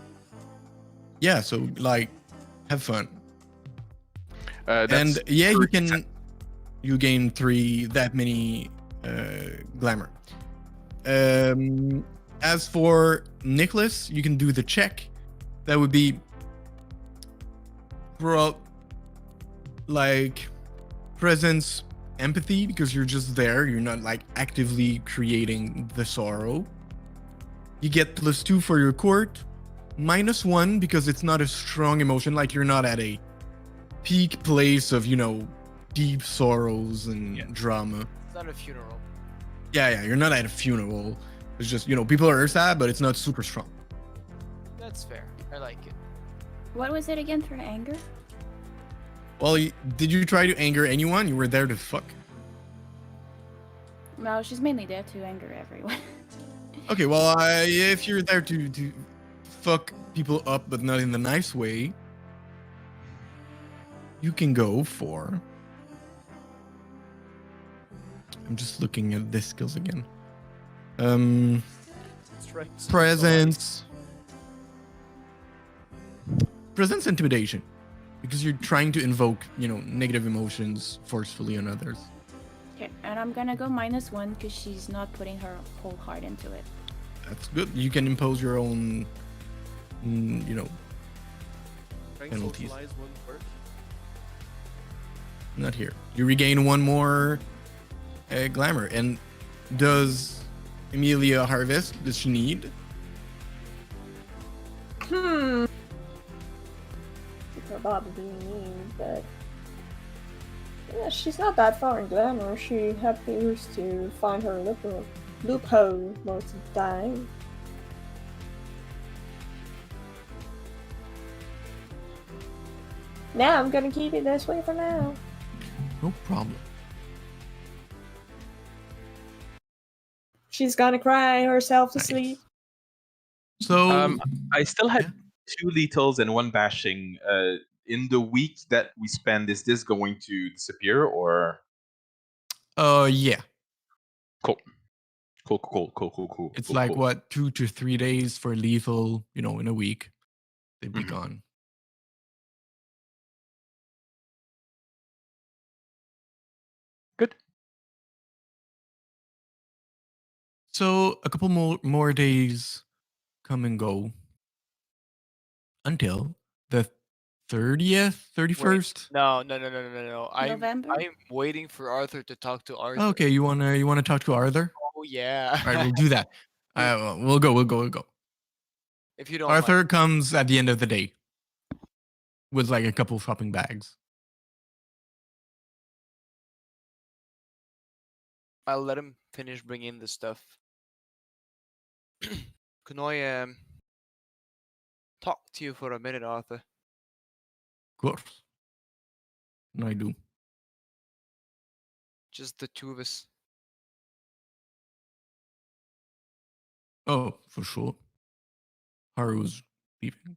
Yeah, so like, have fun. That's And yeah, you 30%. can. You gain that many glamour. As for Nicholas, you can do the check. That would be like presence, empathy, because you're just there. You're not like actively creating the sorrow. You get +2 for your court, -1 because it's not a strong emotion. Like you're not at a peak place of deep sorrows and drama. It's not a funeral. Yeah, you're not at a funeral. It's just people are sad, but it's not super strong. That's fair. I like it. What was it again for anger? Well, did you try to anger anyone? You were there to fuck. No, she's mainly there to anger everyone. Okay, well, if you're there to fuck people up, but not in the nice way, you can go for. I'm just looking at the skills again. Strength, Presence. Presence intimidation. Because you're trying to invoke, negative emotions forcefully on others. Okay, and I'm gonna go -1 because she's not putting her whole heart into it. That's good. You can impose your own, Strength penalties. socialize wouldn't work. Not here. You regain 1 more glamour. And does Amelia harvest? Does she need? Probably me, but yeah, she's not that far in glamour. She appears to find her loophole most of the time. Now I'm gonna keep it this way for now. No problem. She's gonna cry herself to Nice. sleep. So, I still had Yeah. 2 lethals and 1 bashing. In the week that we spend, is this going to disappear or? yeah. Cool. It's cool, like cool. what 2 to 3 days for lethal. In a week, they'd be Mhm. gone. Good. So a couple more days come and go until the 30th, 31st. No. November? I'm waiting for Arthur to talk to Arthur. Okay, you wanna talk to Arthur? Oh yeah. All right, we'll do that. We'll go. If you don't Arthur mind. comes at the end of the day with like a couple shopping bags. I'll let him finish bringing the stuff. Can I talk to you for a minute, Arthur? Of course. No, I do. Just the two of us. Oh, for sure. Haru's leaving.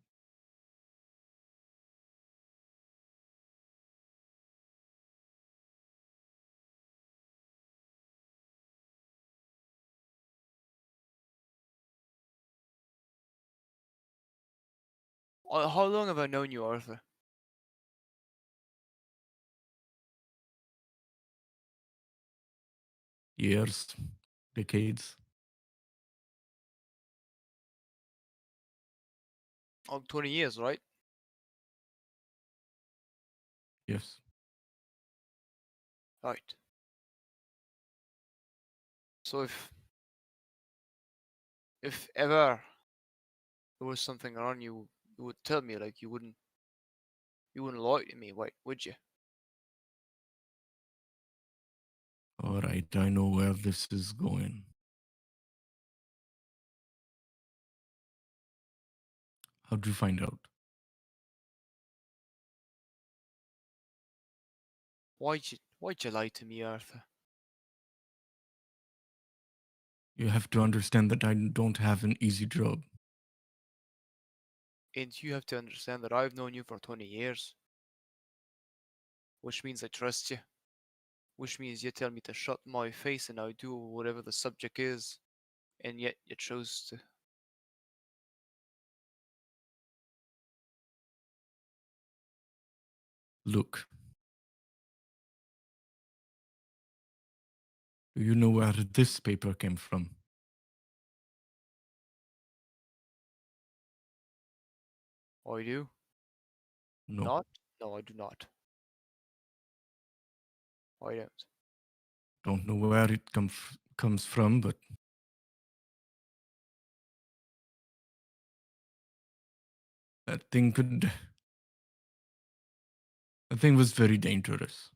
How long have I known you, Arthur? Years, decades. Oh, 20 years, right? Yes. Right. So if ever there was something wrong, you would tell me, like you wouldn't lie to me, would you? All right, I know where this is going. How'd you find out? Why'd you lie to me, Arthur? You have to understand that I don't have an easy job. And you have to understand that I've known you for 20 years. Which means I trust you. Which means you tell me to shut my face and I do whatever the subject is. And yet you chose to. Look. Do you know where this paper came from? I do. No. Not? No, I do not. I don't. Don't know where it comes from, but that thing was very dangerous.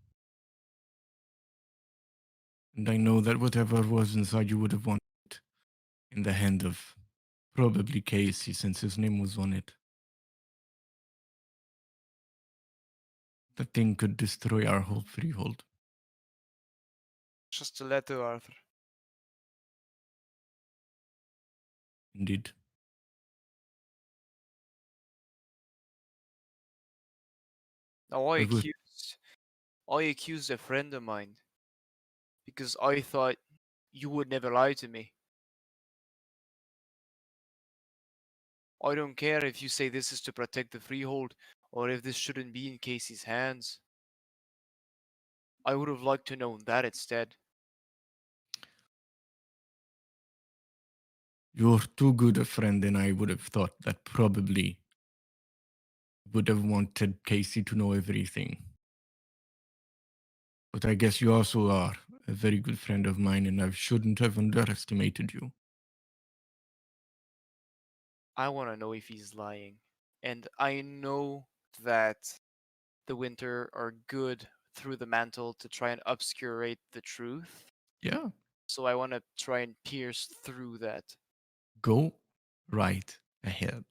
And I know that whatever was inside you would have wanted it in the hand of probably Casey, since his name was on it. That thing could destroy our whole freehold. Just a letter, Arthur. Indeed. Now I would. I accused a friend of mine because I thought you would never lie to me. I don't care if you say this is to protect the freehold or if this shouldn't be in Casey's hands. I would have liked to know that instead. You're too good a friend, and I would have thought that probably would have wanted Casey to know everything. But I guess you also are a very good friend of mine, and I shouldn't have underestimated you. I want to know if he's lying. And I know that the Winter are good through the mantle to try and obscurate the truth. Yeah. So I want to try and pierce through that. Go right ahead.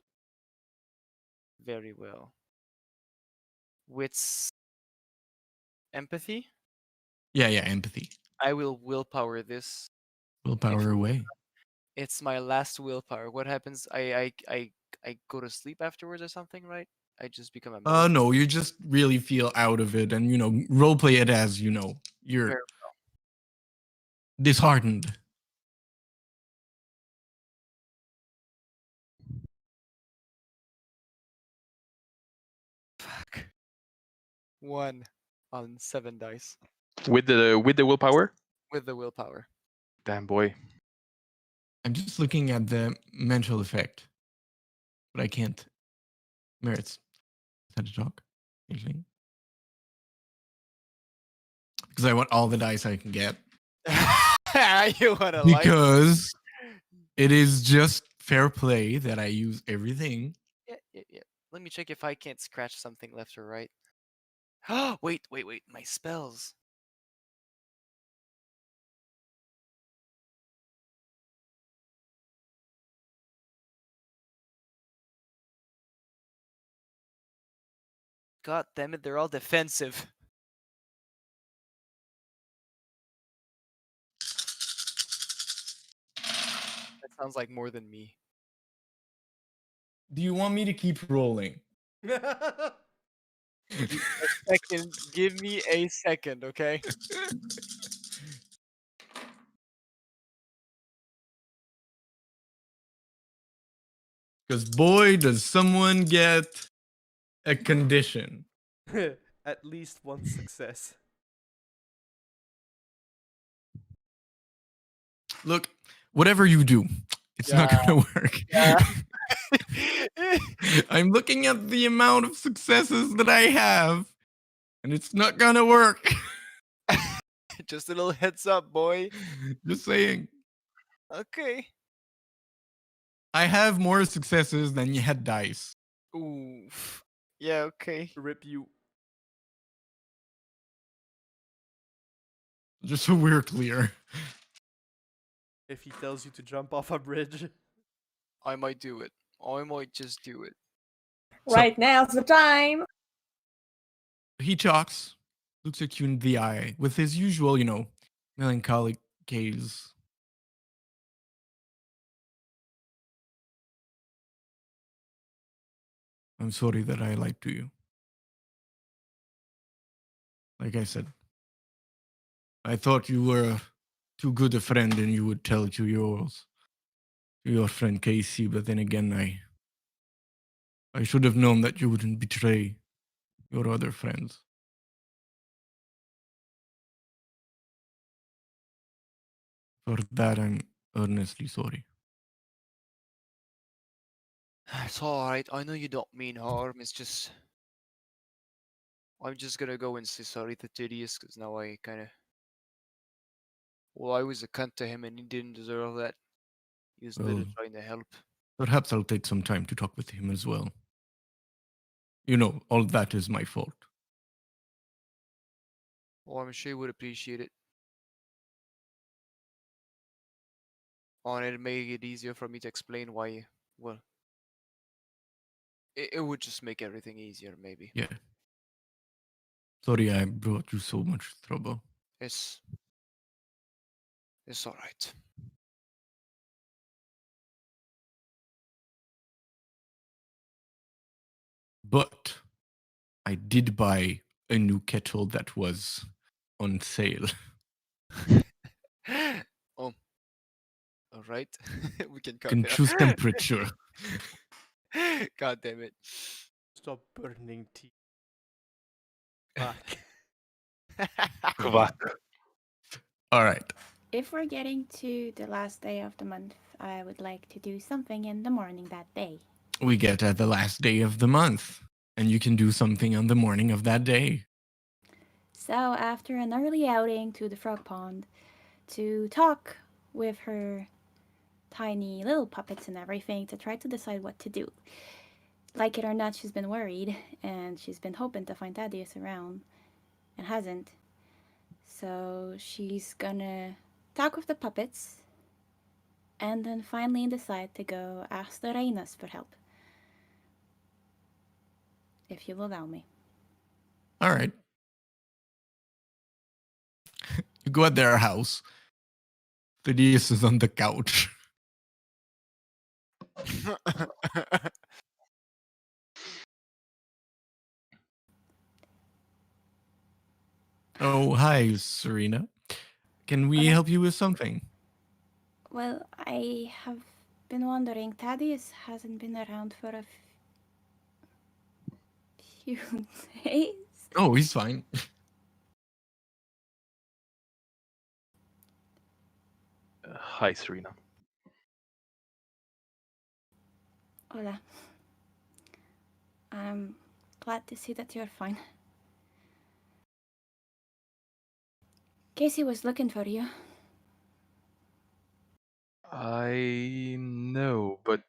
Very well. With empathy, Yeah, empathy. I will willpower this. Willpower away. It's my last willpower. What happens? I go to sleep afterwards or something, right? I just become a melt. No, you just really feel out of it, and roleplay it as you're Very disheartened. Fuck. 1 on 7 dice With the willpower. with the willpower. Damn boy. I'm just looking at the mental effect, but I can't. Merits. Is that a talk? Anything? Because I want all the dice I can get. You wanna like? Because it is just fair play that I use everything. Yeah. Let me check if I can't scratch something left or right. Wait. My spells. God damn it, they're all defensive. That sounds like more than me. Do you want me to keep rolling? Give me a second, okay? Because boy, does someone get a condition. At least one success. Look, whatever you do, it's not Yeah. gonna work. Yeah. I'm looking at the amount of successes that I have, and it's not gonna work. Just a little heads up, boy. Just saying. Okay. I have more successes than you had dice. Oof. Yeah, okay. Rip you. Just so we're clear. If he tells you to jump off a bridge. I might do it. I might just do it. So- Right now's the time. He talks, looks at you in the eye with his usual, melancholic gaze. I'm sorry that I lied to you. Like I said, I thought you were too good a friend and you would tell it to your friend Casey, but then again, I should have known that you wouldn't betray your other friends. For that, I'm earnestly sorry. It's alright. I know you don't mean harm. It's just. I'm just gonna go and say sorry to Tidius because now I kinda. Well, I was a cunt to him and he didn't deserve that. He was literally Well, trying to help. perhaps I'll take some time to talk with him as well. All that is my fault. Well, I'm sure he would appreciate it. And it'd make it easier for me to explain why. Well, it would just make everything easier, maybe. Yeah. Sorry I brought you so much trouble. It's alright. But I did buy a new kettle that was on sale. Oh, alright. We can cut Can that. choose temperature. God damn it. Stop burning tea. Fuck. Kvak. All right. If we're getting to the last day of the month, I would like to do something in the morning that day. We get at the last day of the month, and you can do something on the morning of that day. So, after an early outing to the frog pond to talk with her tiny little puppets and everything to try to decide what to do. Like it or not, she's been worried and she's been hoping to find Thaddeus around and hasn't. So she's gonna talk with the puppets and then finally decide to go ask the Reinas for help. If you'll allow me. All right. You go at their house. Thaddeus is on the couch. Oh, hi, Serena. Can we Hola. help you with something? Well, I have been wondering, Thaddeus hasn't been around for a few days. Oh, he's fine. Hi, Serena. Hola. I'm glad to see that you're fine. Casey was looking for you. I know, but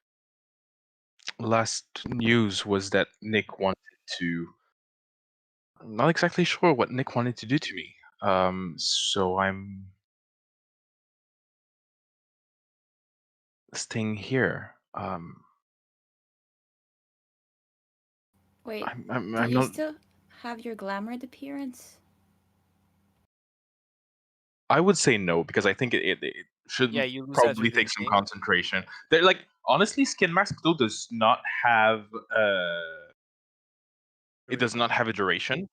last news was that Nick wanted to. I'm not exactly sure what Nick wanted to do to me. So I'm staying here. Wait, I'm do you not. still have your glamored appearance? I would say no because I think it should Yeah, you lose that probably with take some in-game. concentration. They're like honestly, Skin Mask though does not have it does not have a duration,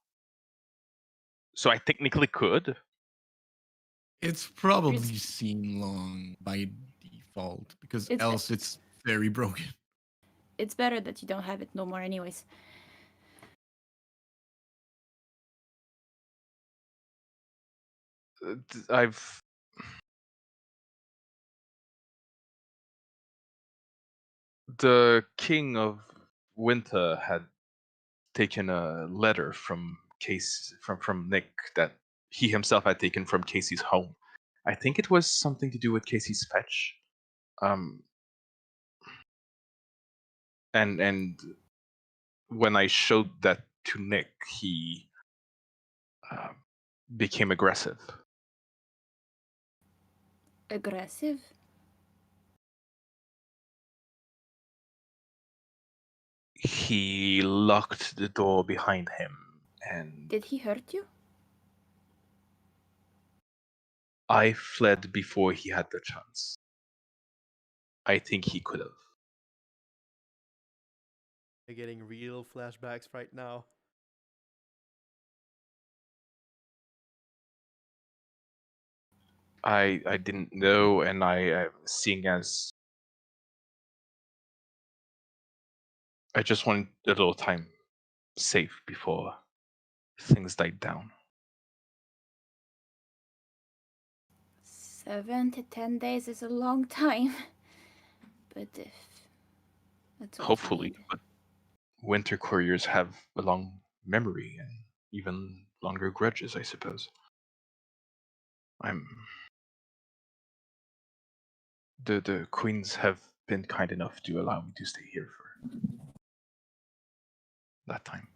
so I technically could. It's probably seen long by default because It's- else it's very broken. It's better that you don't have it no more anyways. I've The King of Winter had taken a letter from from Nick that he himself had taken from Casey's home. I think it was something to do with Casey's fetch. And when I showed that to Nick, he became aggressive. Aggressive? He locked the door behind him, and Did he hurt you? I fled before he had the chance. I think he could have. I'm getting real flashbacks right now. I didn't know, and I seeing as I just wanted a little time safe before things died down. 7 to 10 days is a long time. But if that's what you Hopefully, need. but winter couriers have a long memory and even longer grudges, I suppose. The queens have been kind enough to allow me to stay here for that time.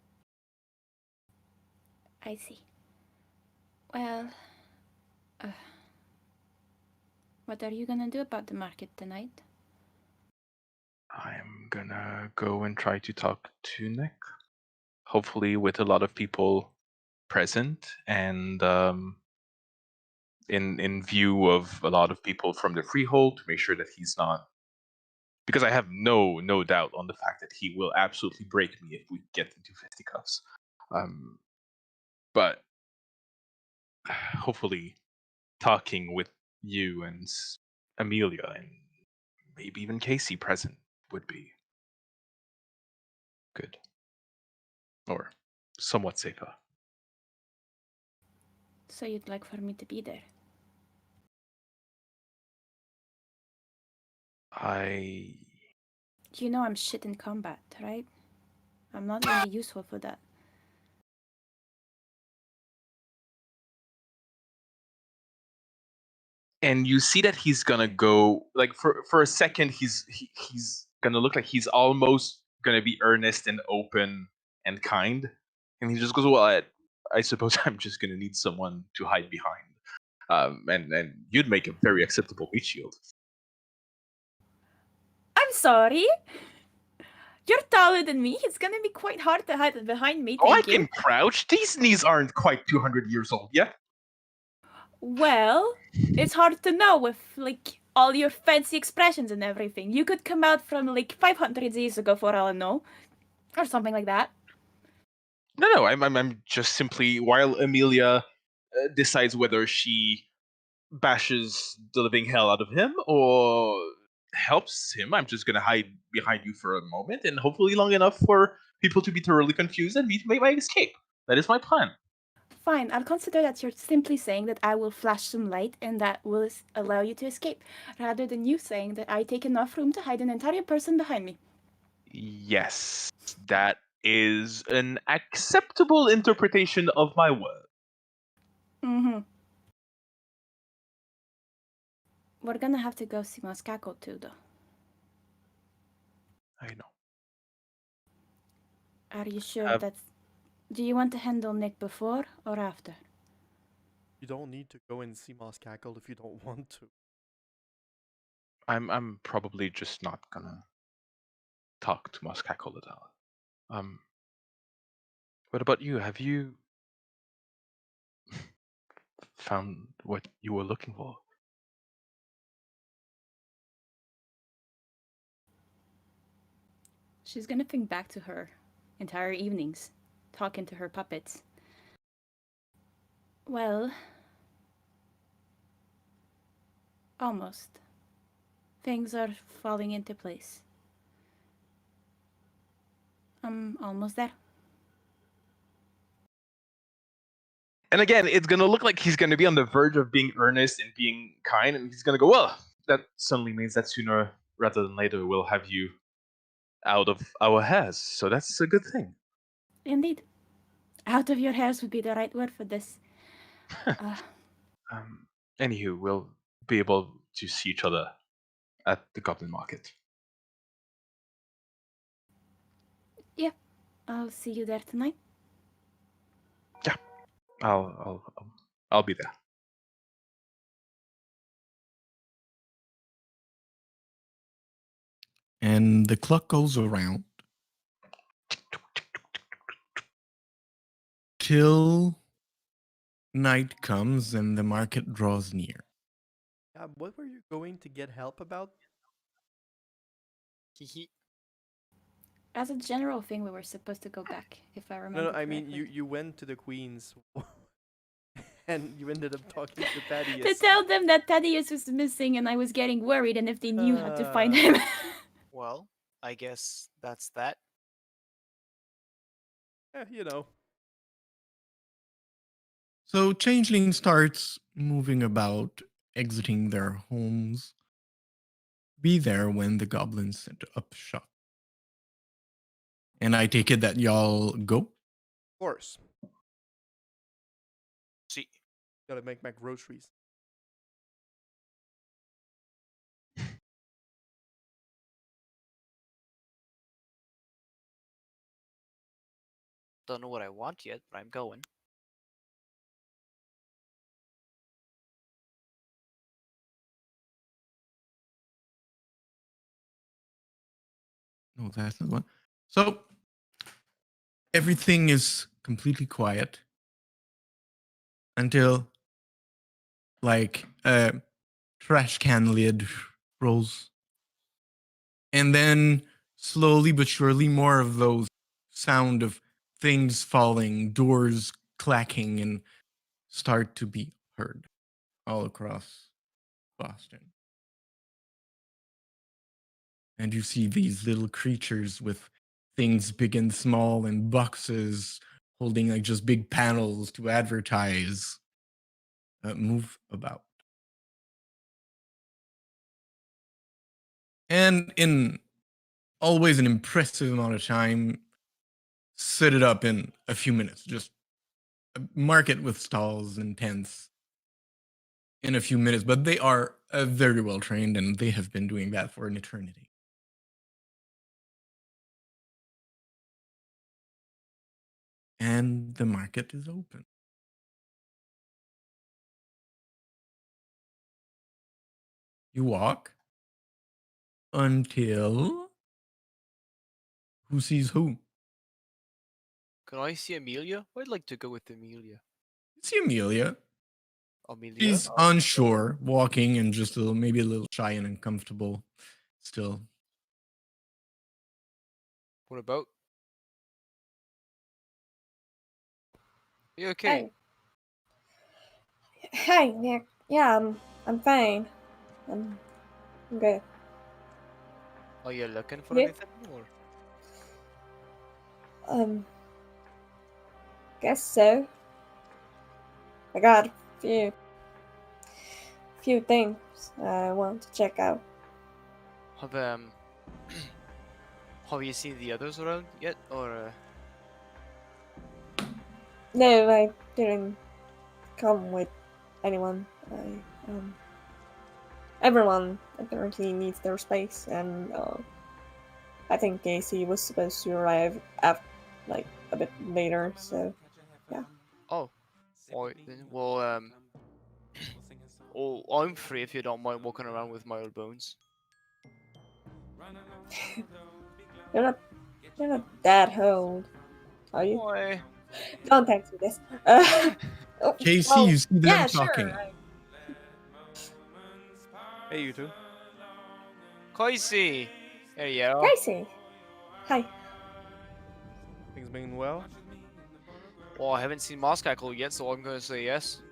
I see. Well, what are you gonna do about the market tonight? I'm gonna go and try to talk to Nick. Hopefully with a lot of people present and in view of a lot of people from the freehold to make sure that he's not, because I have no doubt on the fact that he will absolutely break me if we get into fisticuffs. But hopefully talking with you and Amelia and maybe even Casey present would be good. Or somewhat safer. So you'd like for me to be there? You know I'm shit in combat, right? I'm not really useful for that. And you see that he's gonna go like for a second he's gonna look like he's almost gonna be earnest and open and kind, and he just goes, well, I suppose I'm just gonna need someone to hide behind, and you'd make a very acceptable meat shield. I'm sorry. You're taller than me. It's gonna be quite hard to hide behind me. Oh, I Thank you. can crouch. These knees aren't quite 200 years old yet. Well, it's hard to know with like all your fancy expressions and everything. You could come out from like 500 years ago for all I know, or something like that. No, I'm just simply, while Amelia decides whether she bashes the living hell out of him or helps him, I'm just gonna hide behind you for a moment and hopefully long enough for people to be thoroughly confused and me to make my escape. That is my plan. Fine, I'll consider that you're simply saying that I will flash some light and that will allow you to escape, rather than you saying that I take enough room to hide an entire person behind me. Yes, that is an acceptable interpretation of my word. Mm-hmm. We're gonna have to go see Moscato too, though. I know. Are you sure that's... Do you want to handle Nick before or after? You don't need to go and see Moss Cackle if you don't want to. I'm probably just not gonna talk to Moscato at all. What about you? Have you found what you were looking for? She's gonna think back to her entire evenings, talking to her puppets. Well, almost. Things are falling into place. I'm almost there. And again, it's gonna look like he's gonna be on the verge of being earnest and being kind, and he's gonna go, well, that suddenly means that sooner rather than later we'll have you out of our hairs, so that's a good thing. Indeed. Out of your hairs would be the right word for this. Uh, Anywho, we'll be able to see each other at the Goblin Market. yeah, I'll see you there tonight. Yeah, I'll be there. And the clock goes around till night comes and the market draws near. What were you going to get help about? Hehe. As a general thing, we were supposed to go back, if I remember No, I mean correctly. you went to the Queen's, and you ended up talking to To Thaddeus. tell them that Thaddeus was missing and I was getting worried and if they knew how to find him. Well, I guess that's that. You know. So Changeling starts moving about, exiting their homes. Be there when the goblins set up shop. And I take it that y'all go? Of course. See, Gotta make my groceries. don't know what I want yet, but I'm going. No, that's not one. So everything is completely quiet until like a trash can lid rolls. And then slowly but surely more of those sound of things falling, doors clacking, and start to be heard all across Boston. And you see these little creatures with things big and small and boxes holding like just big panels to advertise move about. And in always an impressive amount of time, set it up in a few minutes. Just a market with stalls and tents in a few minutes, but they are very well trained and they have been doing that for an eternity. And the market is open. You walk until who sees who? Can I see Amelia? I'd like to go with Amelia. You see Amelia. Amelia? She's unsure, walking and just a little, maybe a little shy and uncomfortable still. What about? You okay? Hey, Nick. Yeah, I'm fine. I'm good. Are you looking for Yeah. anything? Or? Guess so. I got a few things I want to check out. Have have you seen the others around yet? Or No, I didn't come with anyone. Everyone apparently needs their space, and I think Casey was supposed to arrive like a bit later. So yeah. oh, alright then. Well, oh, I'm free if you don't mind walking around with my old bones. You're not that old, are you? Why? Don't text me this. Oh, Casey, well, you see them yeah, talking. Sure. Hey, you two. Casey! There you are. Casey. Hi. Things been well? Well, I haven't seen Moscackle yet, so I'm gonna say yes.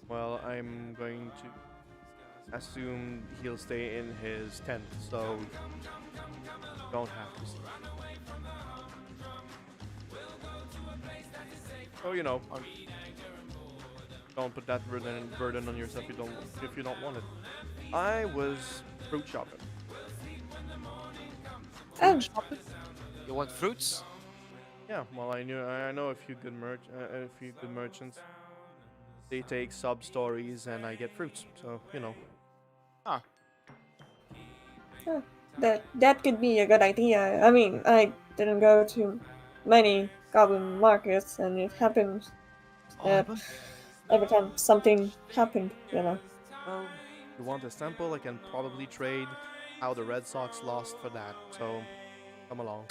Well, I'm going to assume he'll stay in his tent, so you don't have to see. So you know, don't put that burden on yourself if you don't want it. I was fruit shopping. Oh. Fruit shopping? You want fruits? Yeah, well, I know a few good merchants. They take sub stories, and I get fruits. So you know. Huh. Huh. That could be a good idea. I mean, I didn't go to many goblin markets, and it happens that every time something happened, you know. Well, you want a sample? I can probably trade how the Red Sox lost for that. So come along.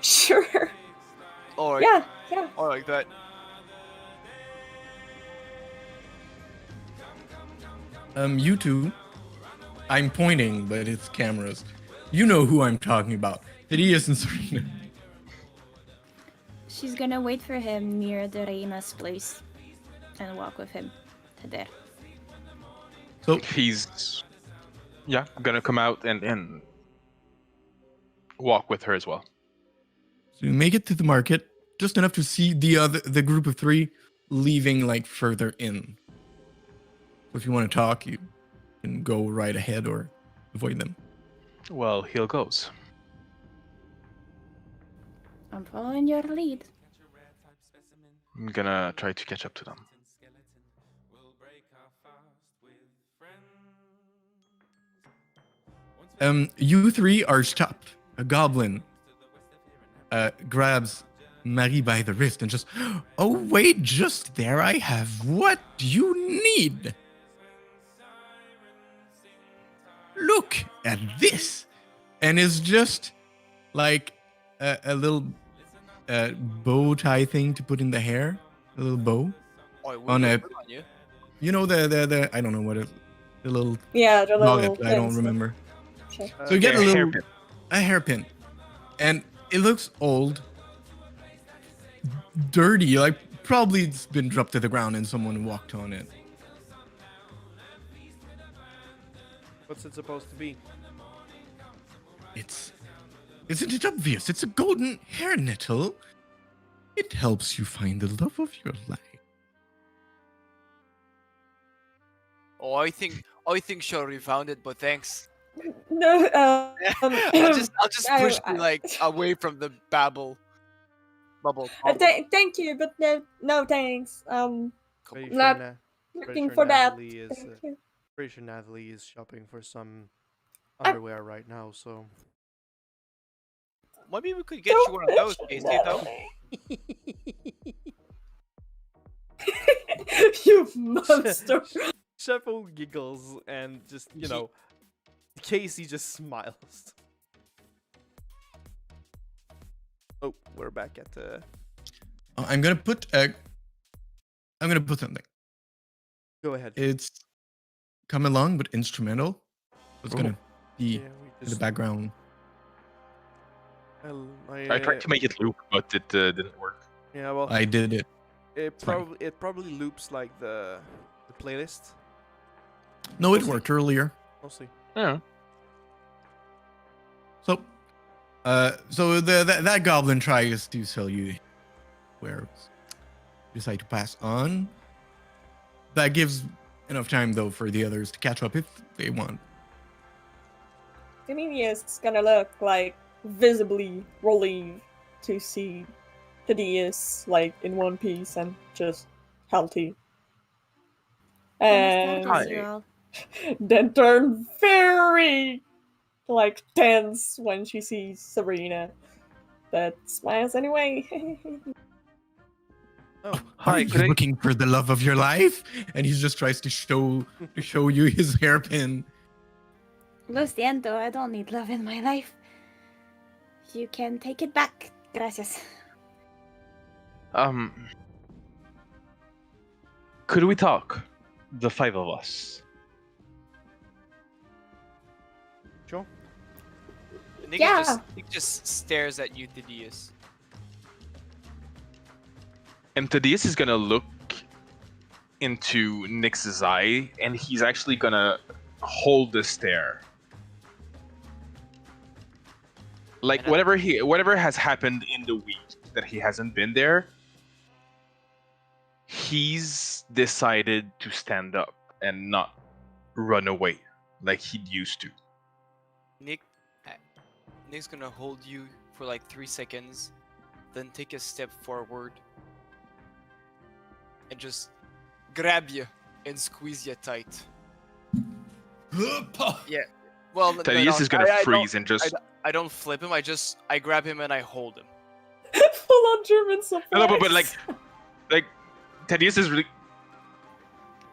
Sure. Alright. Yeah, yeah. I like that. You two. I'm pointing, but it's cameras. You know who I'm talking about. Phidias and Serena. She's gonna wait for him near the Reina's place and walk with him to there. So He's gonna come out and walk with her as well. So you make it to the market, just enough to see the group of three leaving like further in. So if you want to talk, you can go right ahead or avoid them. Well, here goes. I'm following your lead. I'm gonna try to catch up to them. You three are stopped. A goblin grabs Marie by the wrist and just, oh wait, just there I have what you need. Look at this. And it's just like a little bow tie thing to put in the hair, a little bow. Oh, it On would a- look good on you. You know the I don't know what it, the little Yeah, the little nugget, I don't pins. remember. Sure. So you get a a little hairpin. a hairpin, and it looks old, dirty, like probably it's been dropped to the ground and someone walked on it. What's it supposed to be? Isn't it obvious? It's a golden hair nettle. It helps you find the love of your life. Oh, I think she already found it, but thanks. No, I'll just push I- you like away from the bubble. Thank you, but no thanks. Pretty Not Na- looking sure for that. Natalie is, Thank you. pretty sure Natalie is shopping for some I- underwear right now. So Maybe we could get you one of those, Don't Casey, though. You monster. Sheffo giggles and just Casey just smiles. Oh, we're back at the. I'm gonna put something. Go ahead. It's come along, but instrumental. It's gonna be Yeah, in we the just. background. I tried to make it loop, but it didn't work. Yeah, well, I did it. it fine. probably loops like the playlist. No, it We'll see. worked earlier. We'll see. Yeah. So, that goblin tries to sell you wares. Decide to pass on. That gives enough time though for the others to catch up if they want. Cornelius gonna look like visibly relieved to see Thaddeus like in one piece and just healthy. Buenas And tardes, you all. then turn very like tense when she sees Serena. But smiles anyway. Oh, Are Hi, you could I- looking for the love of your life? And he just tries to show you his hairpin. Lo siento, I don't need love in my life. You can take it back. Gracias. Could we talk? The five of us. sure. Nick Yeah. just stares at you, Thaddeus. And Thaddeus is gonna look into Nyx's eye, and he's actually gonna hold the stare. Like And whatever has happened in the week that he hasn't been there, he's decided to stand up and not run away. like he used to. Nick's gonna hold you for like 3 seconds, then take a step forward and just grab you and squeeze you tight. Yeah. Well, Thaddeus is gonna freeze and just. I don't flip him. I grab him and I hold him. Full on German suplex. No, but like Thaddeus is really.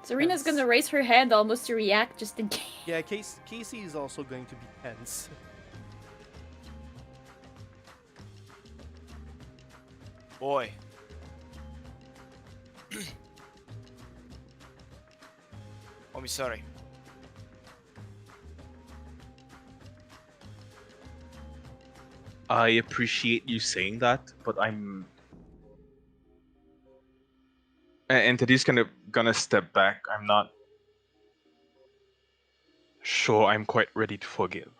Serena's gonna raise her hand almost to react just in case. Yeah, Casey is also going to be tense. Boy. I'm sorry. I appreciate you saying that, but I'm. And Thaddeus gonna step back. I'm not sure I'm quite ready to forgive.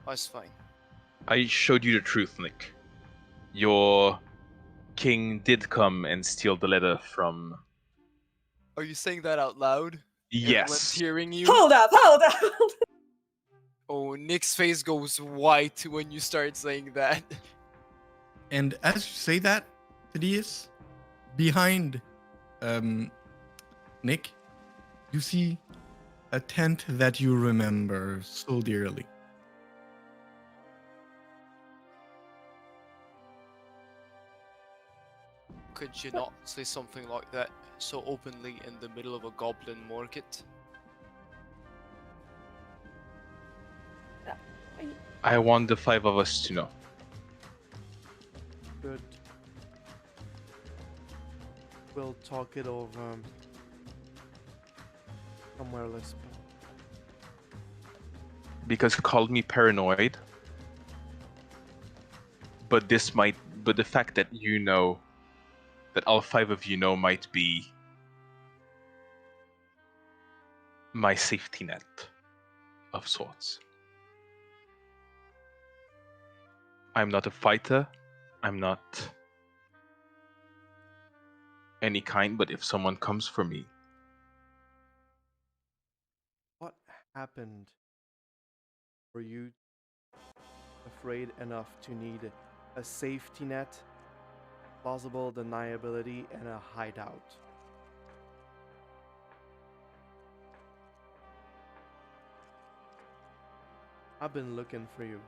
That's fine. I showed you the truth, Nick. Your king did come and steal the letter from. Are you saying that out loud? Yes. Everyone's hearing you. Hold up. Oh, Nick's face goes white when you start saying that. And as you say that, Thaddeus, behind Nick, you see a tent that you remember so dearly. Could you not say something like that so openly in the middle of a goblin market? I want the 5 of us to know. Good. We'll talk it over somewhere less. Because called me paranoid. But the fact that you know, that all 5 of you know, might be my safety net of sorts. I'm not a fighter. I'm not any kind, but if someone comes for me. What happened? Were you afraid enough to need a safety net, plausible deniability, and a hideout? I've been looking for you.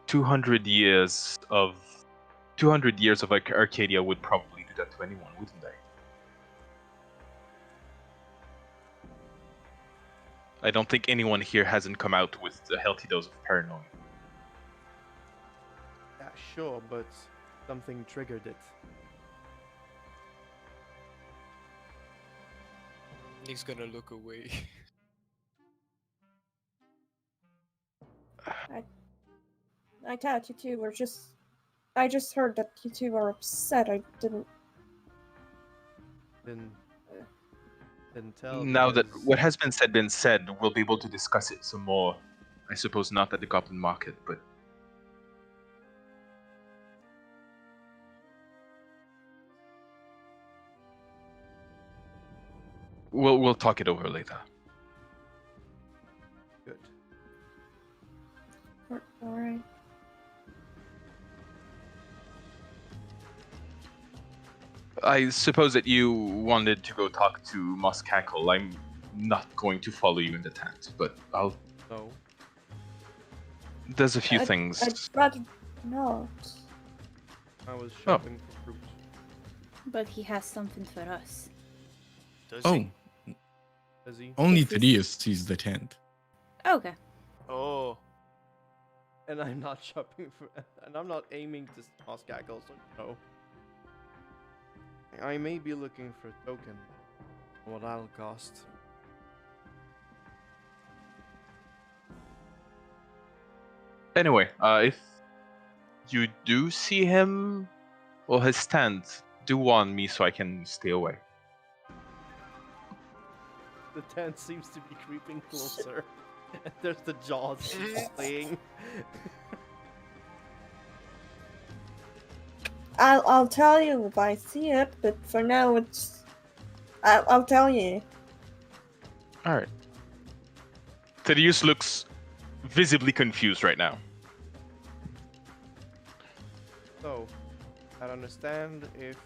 200 years of Arcadia would probably do that to anyone, wouldn't they? I don't think anyone here hasn't come out with a healthy dose of paranoia. Yeah, sure, but something triggered it. Nick's gonna look away. I thought you two were just. I just heard that you two were upset. I didn't. Didn't tell. Now that because- what has been said, we'll be able to discuss it some more. I suppose not at the Goblin Market, but we'll talk it over later. Good. Alright. I suppose that you wanted to go talk to Mosscackle. I'm not going to follow you in the tent, but I'll. No. There's a few I'd things. rather not. I was shopping for fruit. But he has something for us. Does Oh, he? Does he? only This is- Thaddeus sees the tent. Okay. Oh. And I'm not shopping for. And I'm not aiming to Mosscackle, so no. I may be looking for a token. What that'll cost. Anyway, if you do see him or his tent, do warn me so I can stay away. The tent seems to be creeping closer. And there's the jaws playing. I'll tell you if I see it, but for now it's I'll tell you. All right. Thaddeus looks visibly confused right now. So, I understand if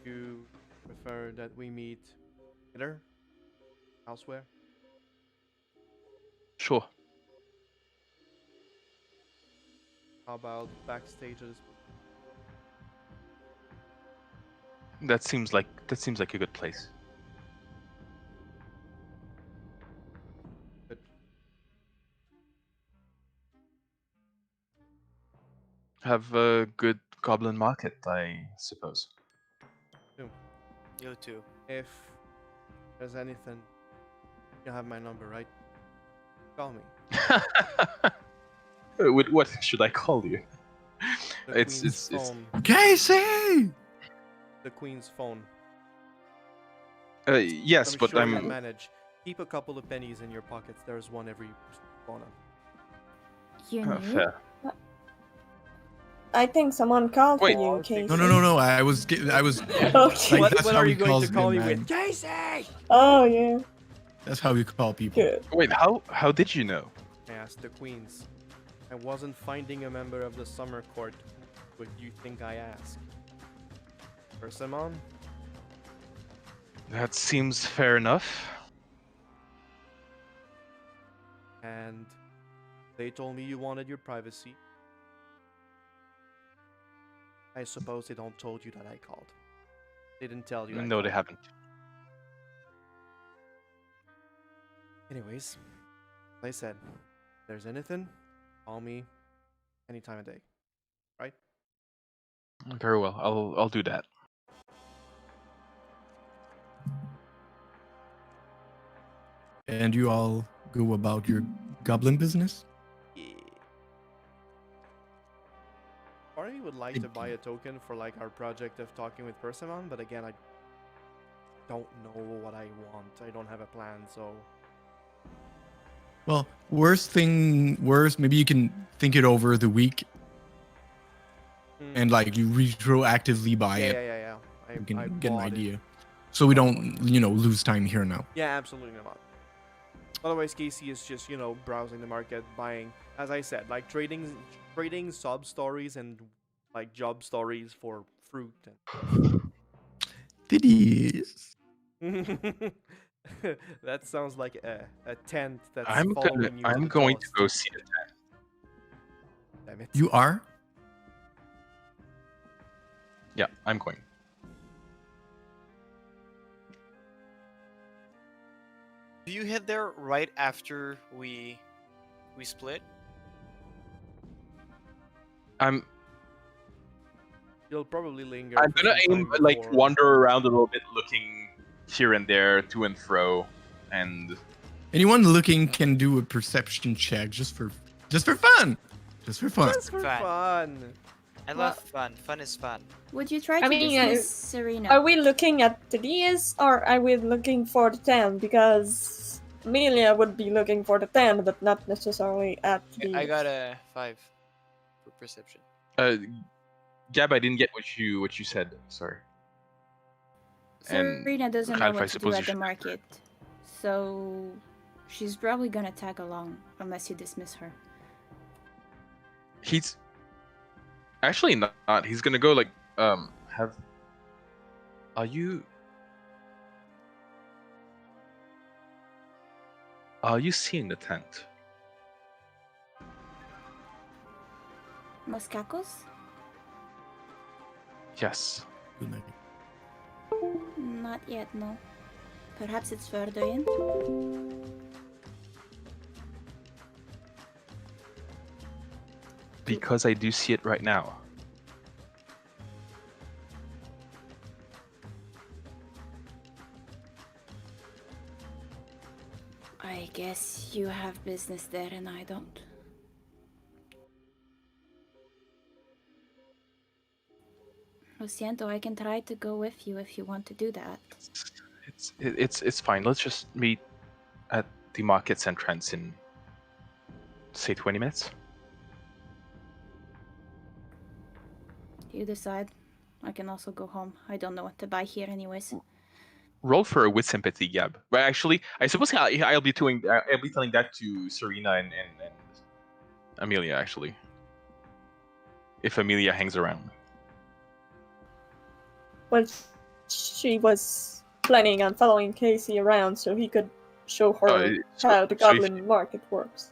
you prefer that we meet later, elsewhere. Sure. How about backstages? That seems like a good place. Good. Have a good goblin market, I suppose. You too. If there's anything, you have my number, right? Call me. With what should I call you? The It's- Queen's it's- phone. Casey! The Queen's phone. Yes, I'm but sure I'm. you'll manage. Keep a couple of pennies in your pockets. There's one every corner. You knew? Fair. I think someone called Wait. for you, Casey. No. I was. Okay. Like, What that's how are he you going calls to call me, me man. with? Casey! Oh yeah. That's how we call people. Good. Wait, how did you know? I asked the Queens. I wasn't finding a member of the summer court. What you think I asked? Persimmon? That seems fair enough. And they told me you wanted your privacy. I suppose they don't told you that I called. They didn't tell you I No, they called. haven't. Anyways, like I said, if there's anything, call me any time of day. Right? Very well. I'll do that. And you all go about your goblin business? Yeah. Part of me would like to buy a token for like our project of talking with Persimmon, but again, I don't know what I want. I don't have a plan, so Well, worst, maybe you can think it over the week and like you retroactively buy it. yeah. You can I get an bought it. idea. So we don't, lose time here now. Yeah, absolutely not. Otherwise, Casey is just, browsing the market, buying, as I said, like trading sub stories and like job stories for fruit. Titties. And that sounds like a tent that's I'm following you. I'm the going to dust. go see the tent. Damn it. You are? Yeah, I'm going. Do you head there right after we split? You'll probably linger. I'm for gonna some aim time like before- wander around a little bit, looking here and there, to and fro, and Anyone looking can do a perception check just for fun. Just for fun. Just for Fine. fun. I love fun. Fun is fun. Would you try I to mean, dismiss Serena? Are we looking at the DS or are we looking for the 10? Because Amelia would be looking for the 10, but not necessarily at the. I got a 5 for perception. Gab, I didn't get what you said. Sorry. and Serena doesn't know Ralph, I what to do suppose you at the should- market, so she's probably gonna tag along unless you dismiss her. He's actually not. He's gonna go like have. Are you seeing the tent? Moscacos? Yes. Good night. Not yet, no. Perhaps it's further in. Because I do see it right now. I guess you have business there and I don't. Lo siento, I can try to go with you if you want to do that. It's fine. Let's just meet at the market's entrance in, say, 20 minutes. You decide. I can also go home. I don't know what to buy here anyways. Roll for a with sympathy, Gab. But actually, I suppose I'll be telling that to Serena and Amelia, actually. If Amelia hangs around. Well, she was planning on following Casey around so he could show her how the goblin market works.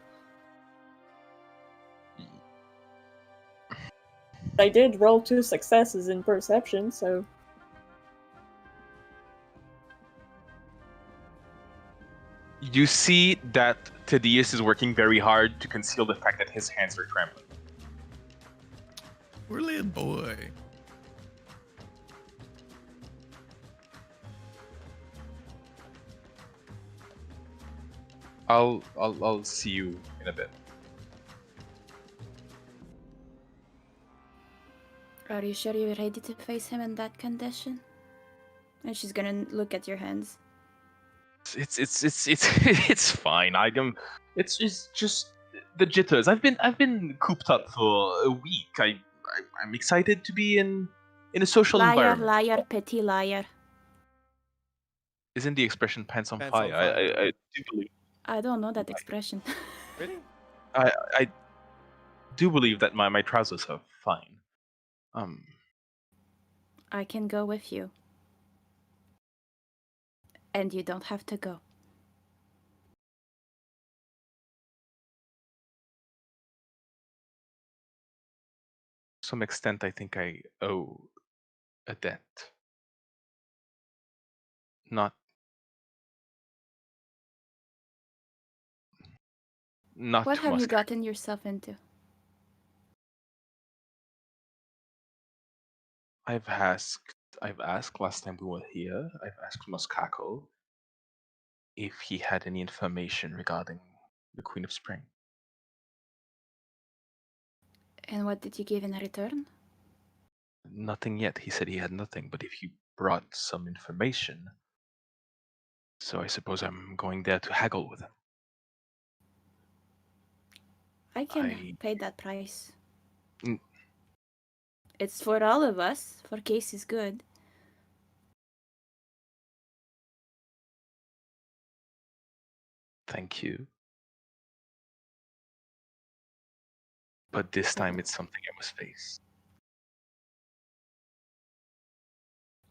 I did roll 2 successes in perception, so... You see that Thaddeus is working very hard to conceal the fact that his hands are trembling. Poor little boy. I'll see you in a bit. Are you sure you're ready to face him in that condition? And she's gonna look at your hands. It's fine. It's just the jitters. I've been cooped up for a week. I'm excited to be in a social environment. Liar, petty liar. Isn't the expression pants on Pants on fire? fire. I do believe. I don't know that expression. Really? I do believe that my trousers are fine. I can go with you. And you don't have to go. To some extent, I think I owe a debt. Not What to have you Moscow. gotten yourself into? I've asked last time we were here. I've asked Moscato if he had any information regarding the Queen of Spring. And what did you give in return? Nothing yet. He said he had nothing, but if he brought some information, so I suppose I'm going there to haggle with him. I can pay that price. Mm. It's for all of us. For Casey's good. Thank you. But this time it's something I must face.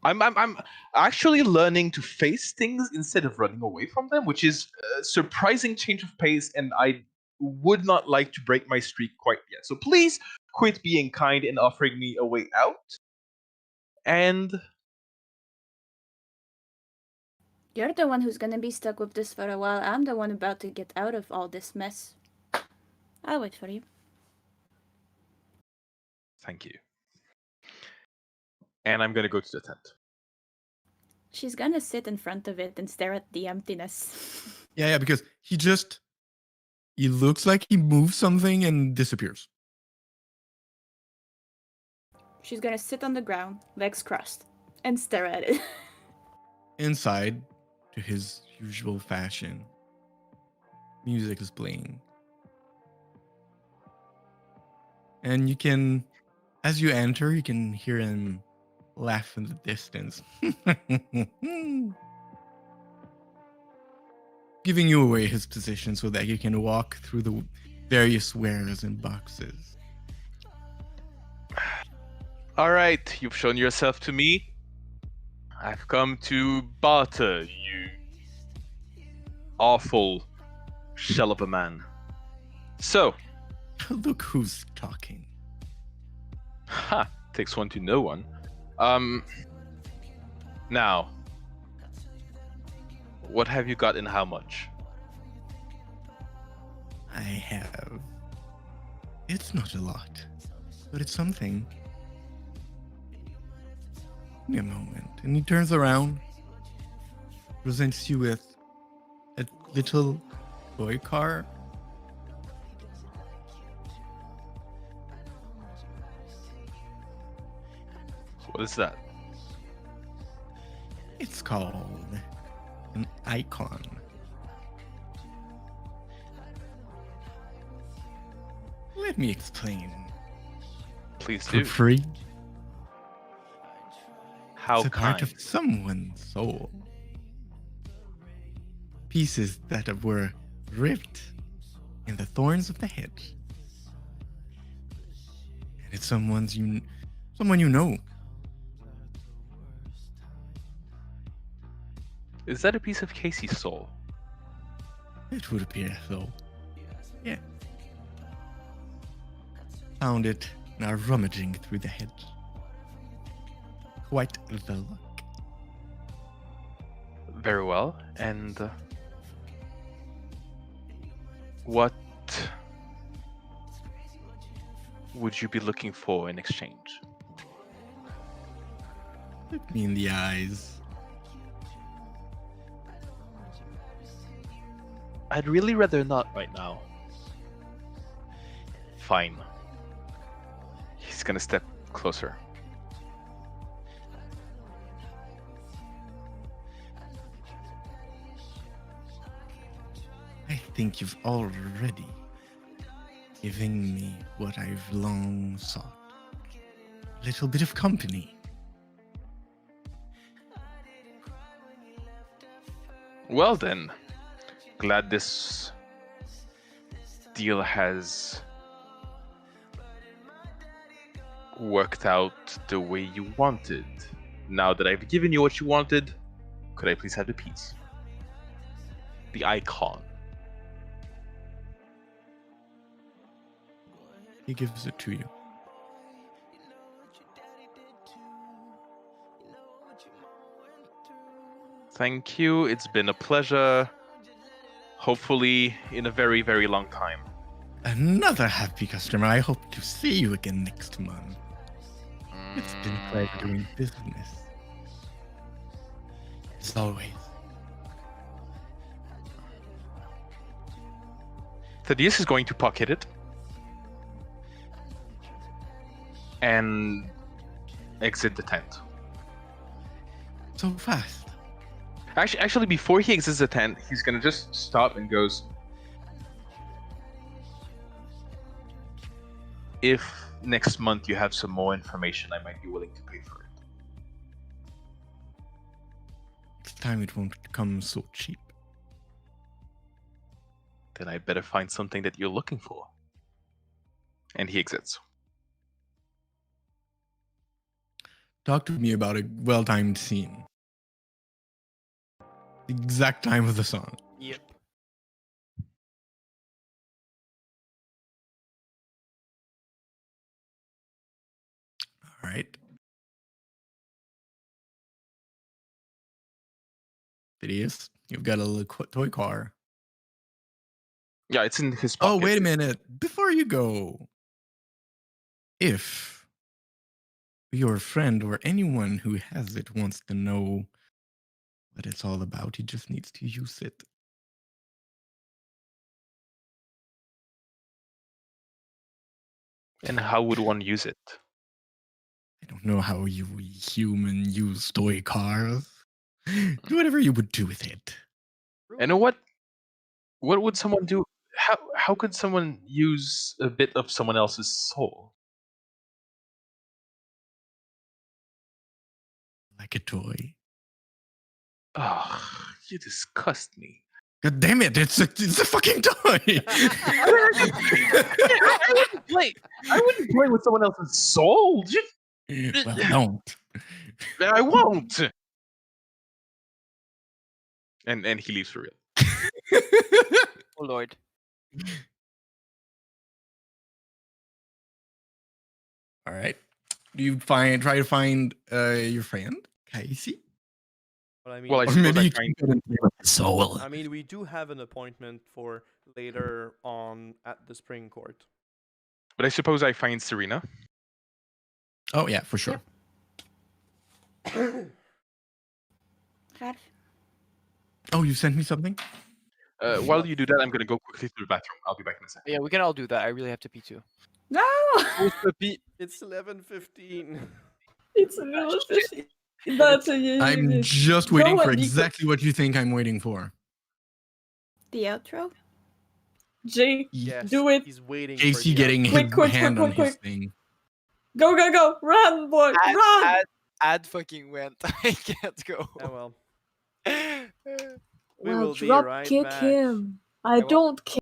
I'm actually learning to face things instead of running away from them, which is a surprising change of pace, and I would not like to break my streak quite yet. So please quit being kind and offering me a way out. And You're the one who's gonna be stuck with this for a while. I'm the one about to get out of all this mess. I'll wait for you. thank you. And I'm gonna go to the tent. She's gonna sit in front of it and stare at the emptiness. Yeah, because he looks like he moves something and disappears. She's gonna sit on the ground, legs crossed, and stare at it. Inside, to his usual fashion, music is playing. And you can, as you enter, you can hear him laugh in the distance. Giving you away his position so that you can walk through the various wares and boxes. All right, you've shown yourself to me. I've come to barter, you awful shell of a man. So, Look who's talking. ha, takes one to know one. Now, what have you got and how much? I have. It's not a lot, but it's something. Give me a moment. And he turns around, presents you with a little toy car. What is that? It's called an icon. Let me explain. Please For do. free. How It's a part kind. of someone's soul. pieces that were ripped in the thorns of the hedge. And it's someone you know. Is that a piece of Casey's soul? It would appear so. Yeah. Found it now rummaging through the hedge. Quite the luck. Very well. And what would you be looking for in exchange? Look me in the eyes. I'd really rather not right now. Fine. He's gonna step closer. I think you've already given me what I've long sought. A little bit of company. Well then, glad this deal has worked out the way you wanted. Now that I've given you what you wanted, could I please have the piece? The icon. He gives it to you. Thank you. It's been a pleasure. Hopefully, in a very, very long time. Another happy customer. I hope to see you again next month. It's been a pleasure doing business. As always. Thaddeus is going to pocket it and exit the tent. So fast. Actually, before he exits the tent, he's gonna just stop and goes, if next month you have some more information, I might be willing to pay for it. Next time it won't come so cheap. Then I better find something that you're looking for. And he exits. Talk to me about a well-timed scene. The exact time of the song. Yep. All right. Phidias, you've got a little toy car. Yeah, it's in his pocket. Oh, wait a minute. Before you go, if your friend or anyone who has it wants to know what it's all about, he just needs to use it. And how would one use it? I don't know how you human use toy cars. Do whatever you would do with it. And what would someone do? How could someone use a bit of someone else's soul? Like a toy. Ugh, you disgust me. God damn it, it's a fucking toy. I wouldn't play with someone else's soul. Well, don't. I won't. And he leaves for real. Oh Lord. All right. Do you try to find your friend, Casey? But I mean, Well, I Or suppose maybe I you find can play with the soul. I mean, we do have an appointment for later on at the spring court. But I suppose I find Serena. Oh yeah, for sure. Ralph, Oh, you sent me something? While you do that, I'm gonna go quickly to the bathroom. I'll be back in a second. Yeah, we can all do that. I really have to pee too. No! It's 11:15. It's a little fishy. That's a I'm just waiting Go for on, you exactly what you think I'm waiting for. the outro? Jay, Yes, do it. He's waiting. Casey for the getting Quick, his quick, hand quick, on quick, his thing. Go, go, go! Run, boy! Run! Ad fucking went. I can't go. Oh well. We Well, will be drop right kick back. him. I what? don't care.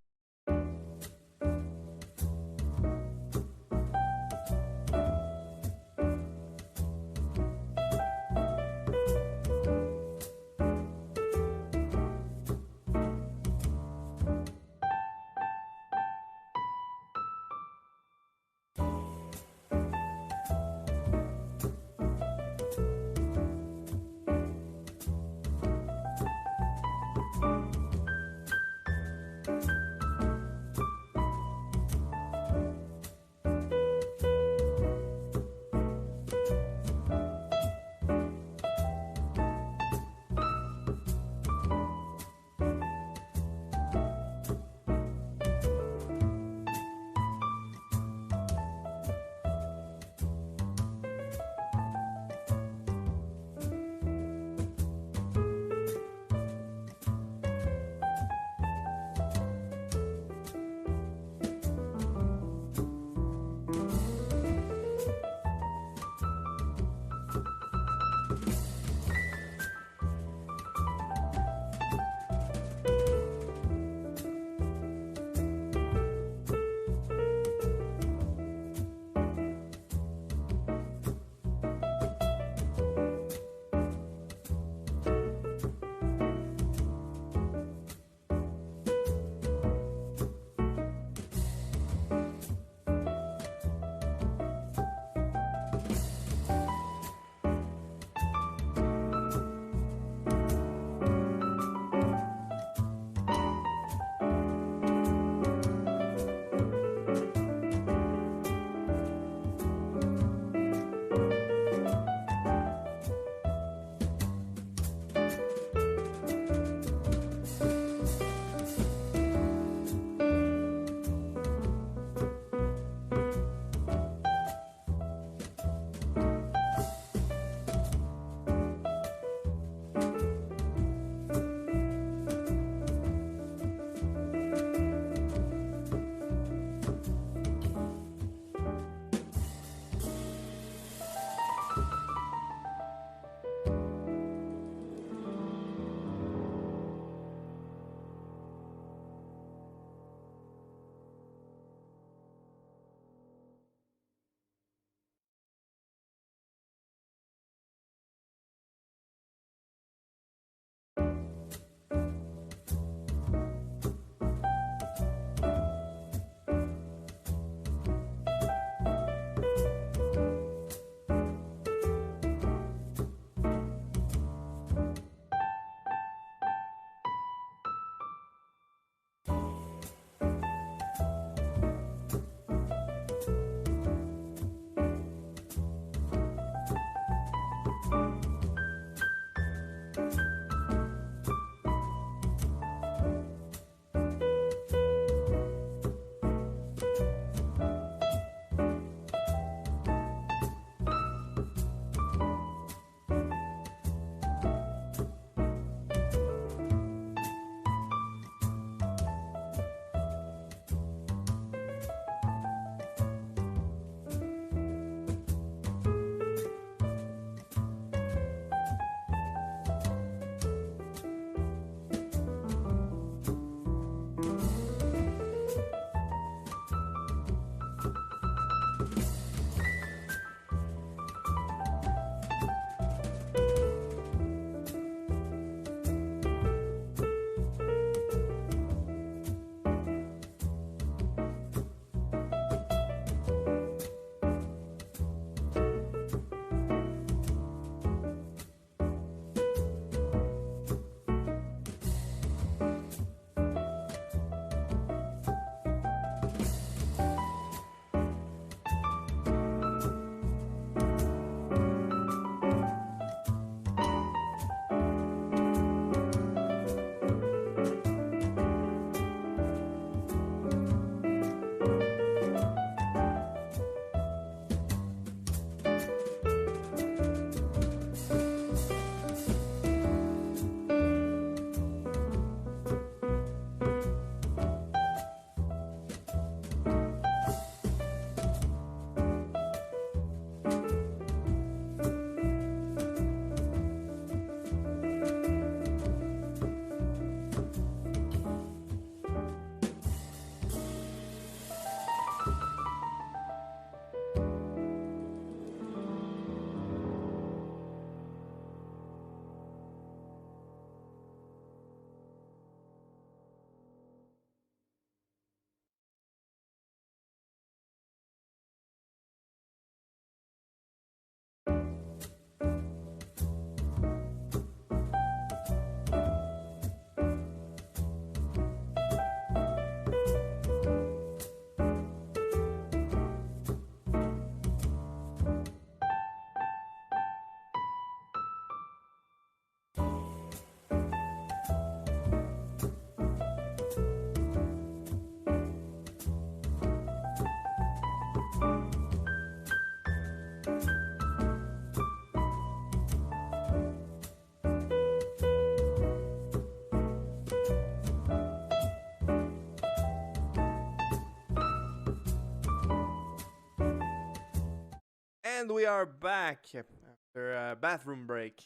And we are back after a bathroom break.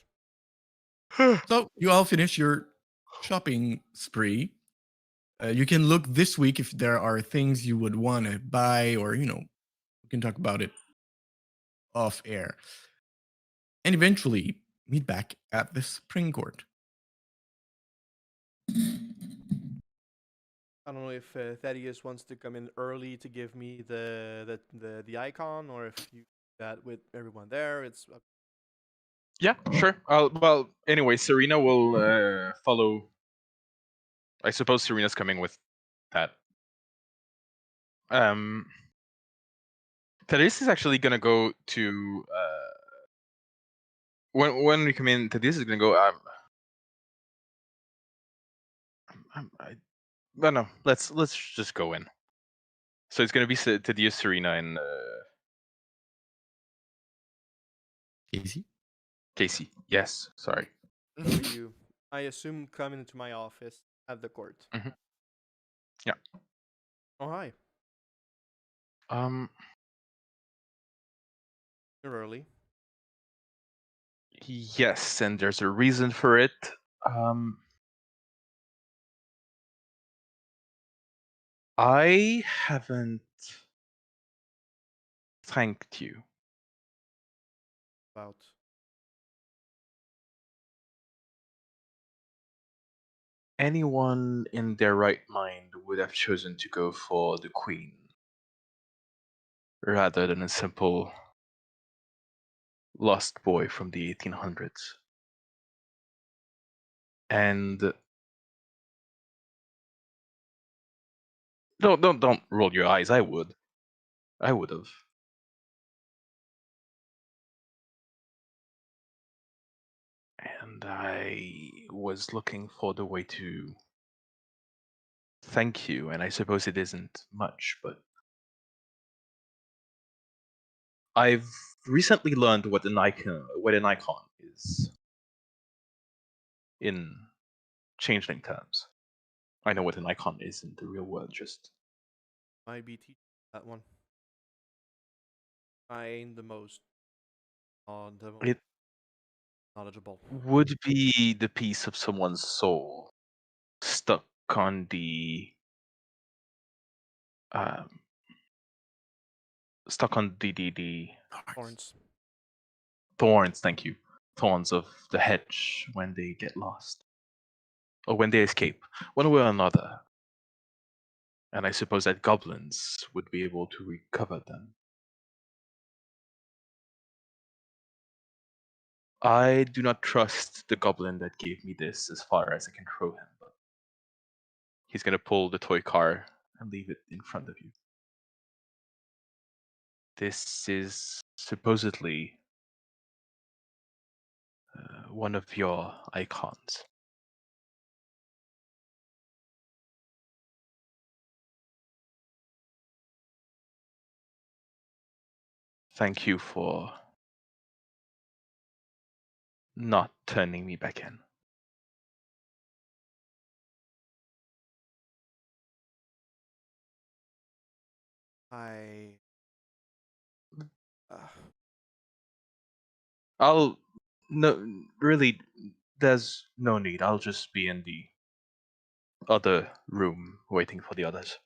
So you all finish your shopping spree. You can look this week if there are things you would want to buy, or we can talk about it off air. And eventually meet back at the spring court. I don't know if Thaddeus wants to come in early to give me the icon, or if you do that with everyone there. It's Yeah, sure. Well, anyway, Serena will follow. I suppose Serena's coming with that. Thaddeus is actually gonna go to when we come in. Thaddeus is gonna go. No. Let's just go in. So it's gonna be Thaddeus, Serena, and Casey? Casey. Yes, sorry. so you, I assume, come into my office at the court. Mhm. Yeah. Oh hi, you're early. Yes, and there's a reason for it. I haven't thanked you. About Anyone in their right mind would have chosen to go for the queen rather than a simple lost boy from the 1800s. And don't roll your eyes. I would have. And I was looking for the way to thank you, and I suppose it isn't much, but I've recently learned what an icon is in changeling terms. I know what an icon is in the real world, just my BT that one. I ain't the most it knowledgeable. would be the piece of someone's soul stuck on um the Thorns. thorns, thank you. Thorns of the hedge when they get lost. Or when they escape, one way or another. And I suppose that goblins would be able to recover them. I do not trust the goblin that gave me this as far as I can throw him, but he's gonna pull the toy car and leave it in front of you. This is supposedly one of your icons. Thank you for not turning me back in. I. Uh, I'll no really. There's no need. I'll just be in the other room waiting for the others.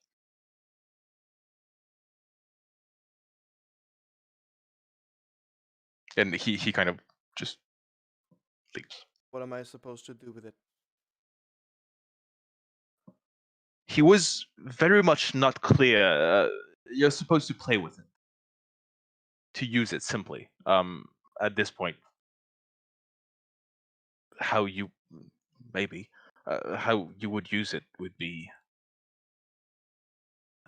And he kind of just leaves. what am I supposed to do with it? He was very much not clear. You're supposed to play with it, to use it simply. At this point, how you maybe how you would use it would be.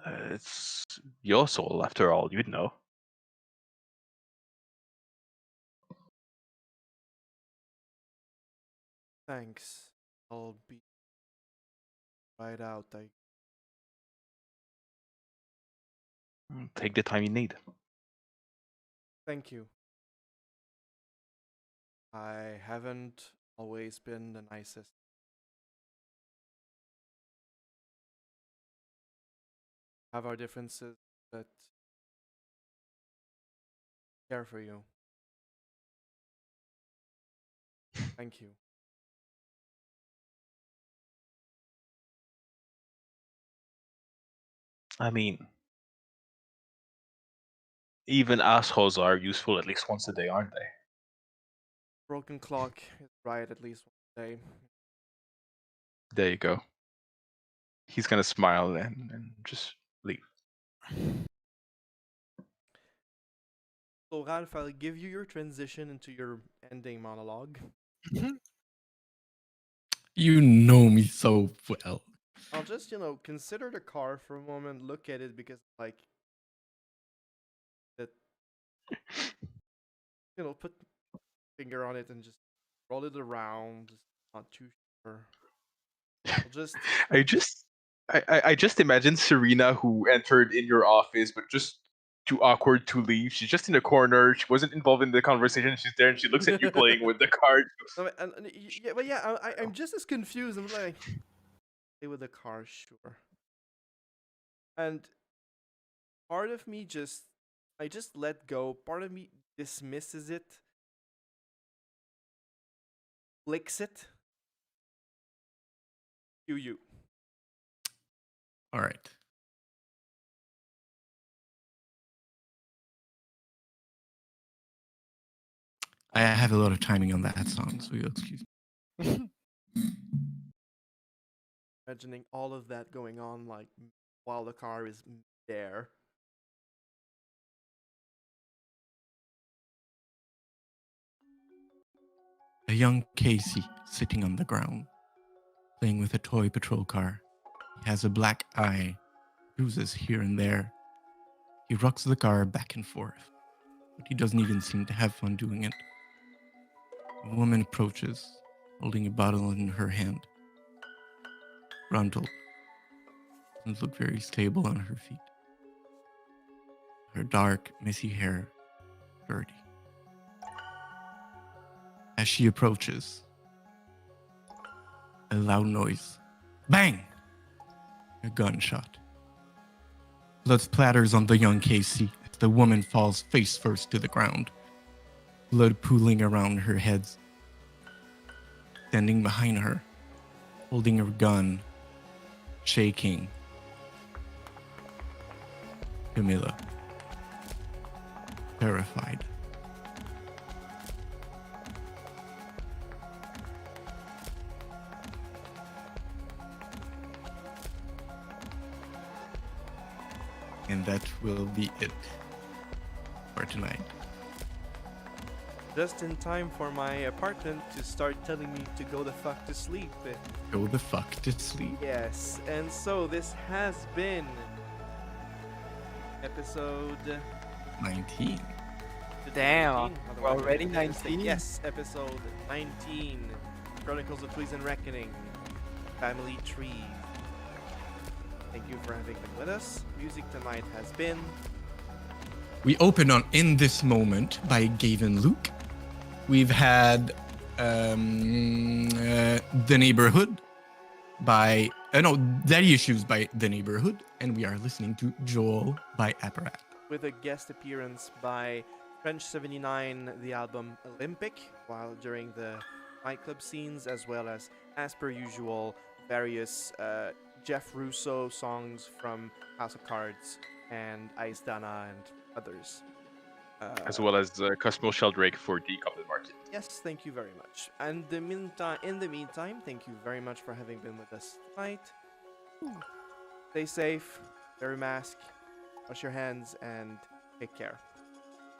It's your soul, after all. You'd know. Thanks. I'll be right out. Take the time you need. Thank you. I haven't always been the nicest. Have our differences, but care for you. Thank you. I mean, even assholes are useful at least once a day, aren't they? Broken clock is right at least one day. There you go. He's gonna smile and just leave. So Ralph, I'll give you your transition into your ending monologue. You know me so well. I'll just, consider the car for a moment, look at it because, like, that, put finger on it and just roll it around. Just not too sure. I'll just, I just imagine Serena who entered in your office but just too awkward to leave. She's just in the corner. She wasn't involved in the conversation. She's there and she looks at you playing with the card. No, yeah, I'm just as confused. I'm like, play with the car, sure. And part of me I just let go. Part of me dismisses it, flicks it. You. All right. I have a lot of timing on that song, so you'll excuse me. Imagining all of that going on, like, while the car is there. A young Casey sitting on the ground, playing with a toy patrol car. He has a black eye, bruises here and there. He rocks the car back and forth, but he doesn't even seem to have fun doing it. A woman approaches, holding a bottle in her hand. Brundle doesn't look very stable on her feet. Her dark, messy hair, dirty. As she approaches, a loud noise. Bang! A gunshot. Blood splatters on the young Casey as the woman falls face first to the ground. Blood pooling around her head. Standing behind her, holding her gun, shaking. Camilla. Terrified. And that will be it for tonight. Just in time for my apartment to start telling me to go the fuck to sleep. Go the fuck to sleep. Yes, and so this has been episode 19. Damn, we're otherwise already known as the- 19? Yes, episode 19. Chronicles of Twigs and Reckoning. Family Tree. Thank you for having been with us. Music tonight has been We open on In This Moment by Gavin Luke. We've had The Neighborhood by Daddy Issues by The Neighborhood, and we are listening to Joel by Apparat. with a guest appearance by French 79, the album Olympic, while during the nightclub scenes, as well as per usual, various Jeff Russo songs from House of Cards and Ice Dana and others. As well as Cosmo Sheldrake for the Compton Market. Yes, thank you very much. And in the meantime, thank you very much for having been with us tonight. Stay safe, wear a mask, wash your hands, and take care.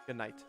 Good night.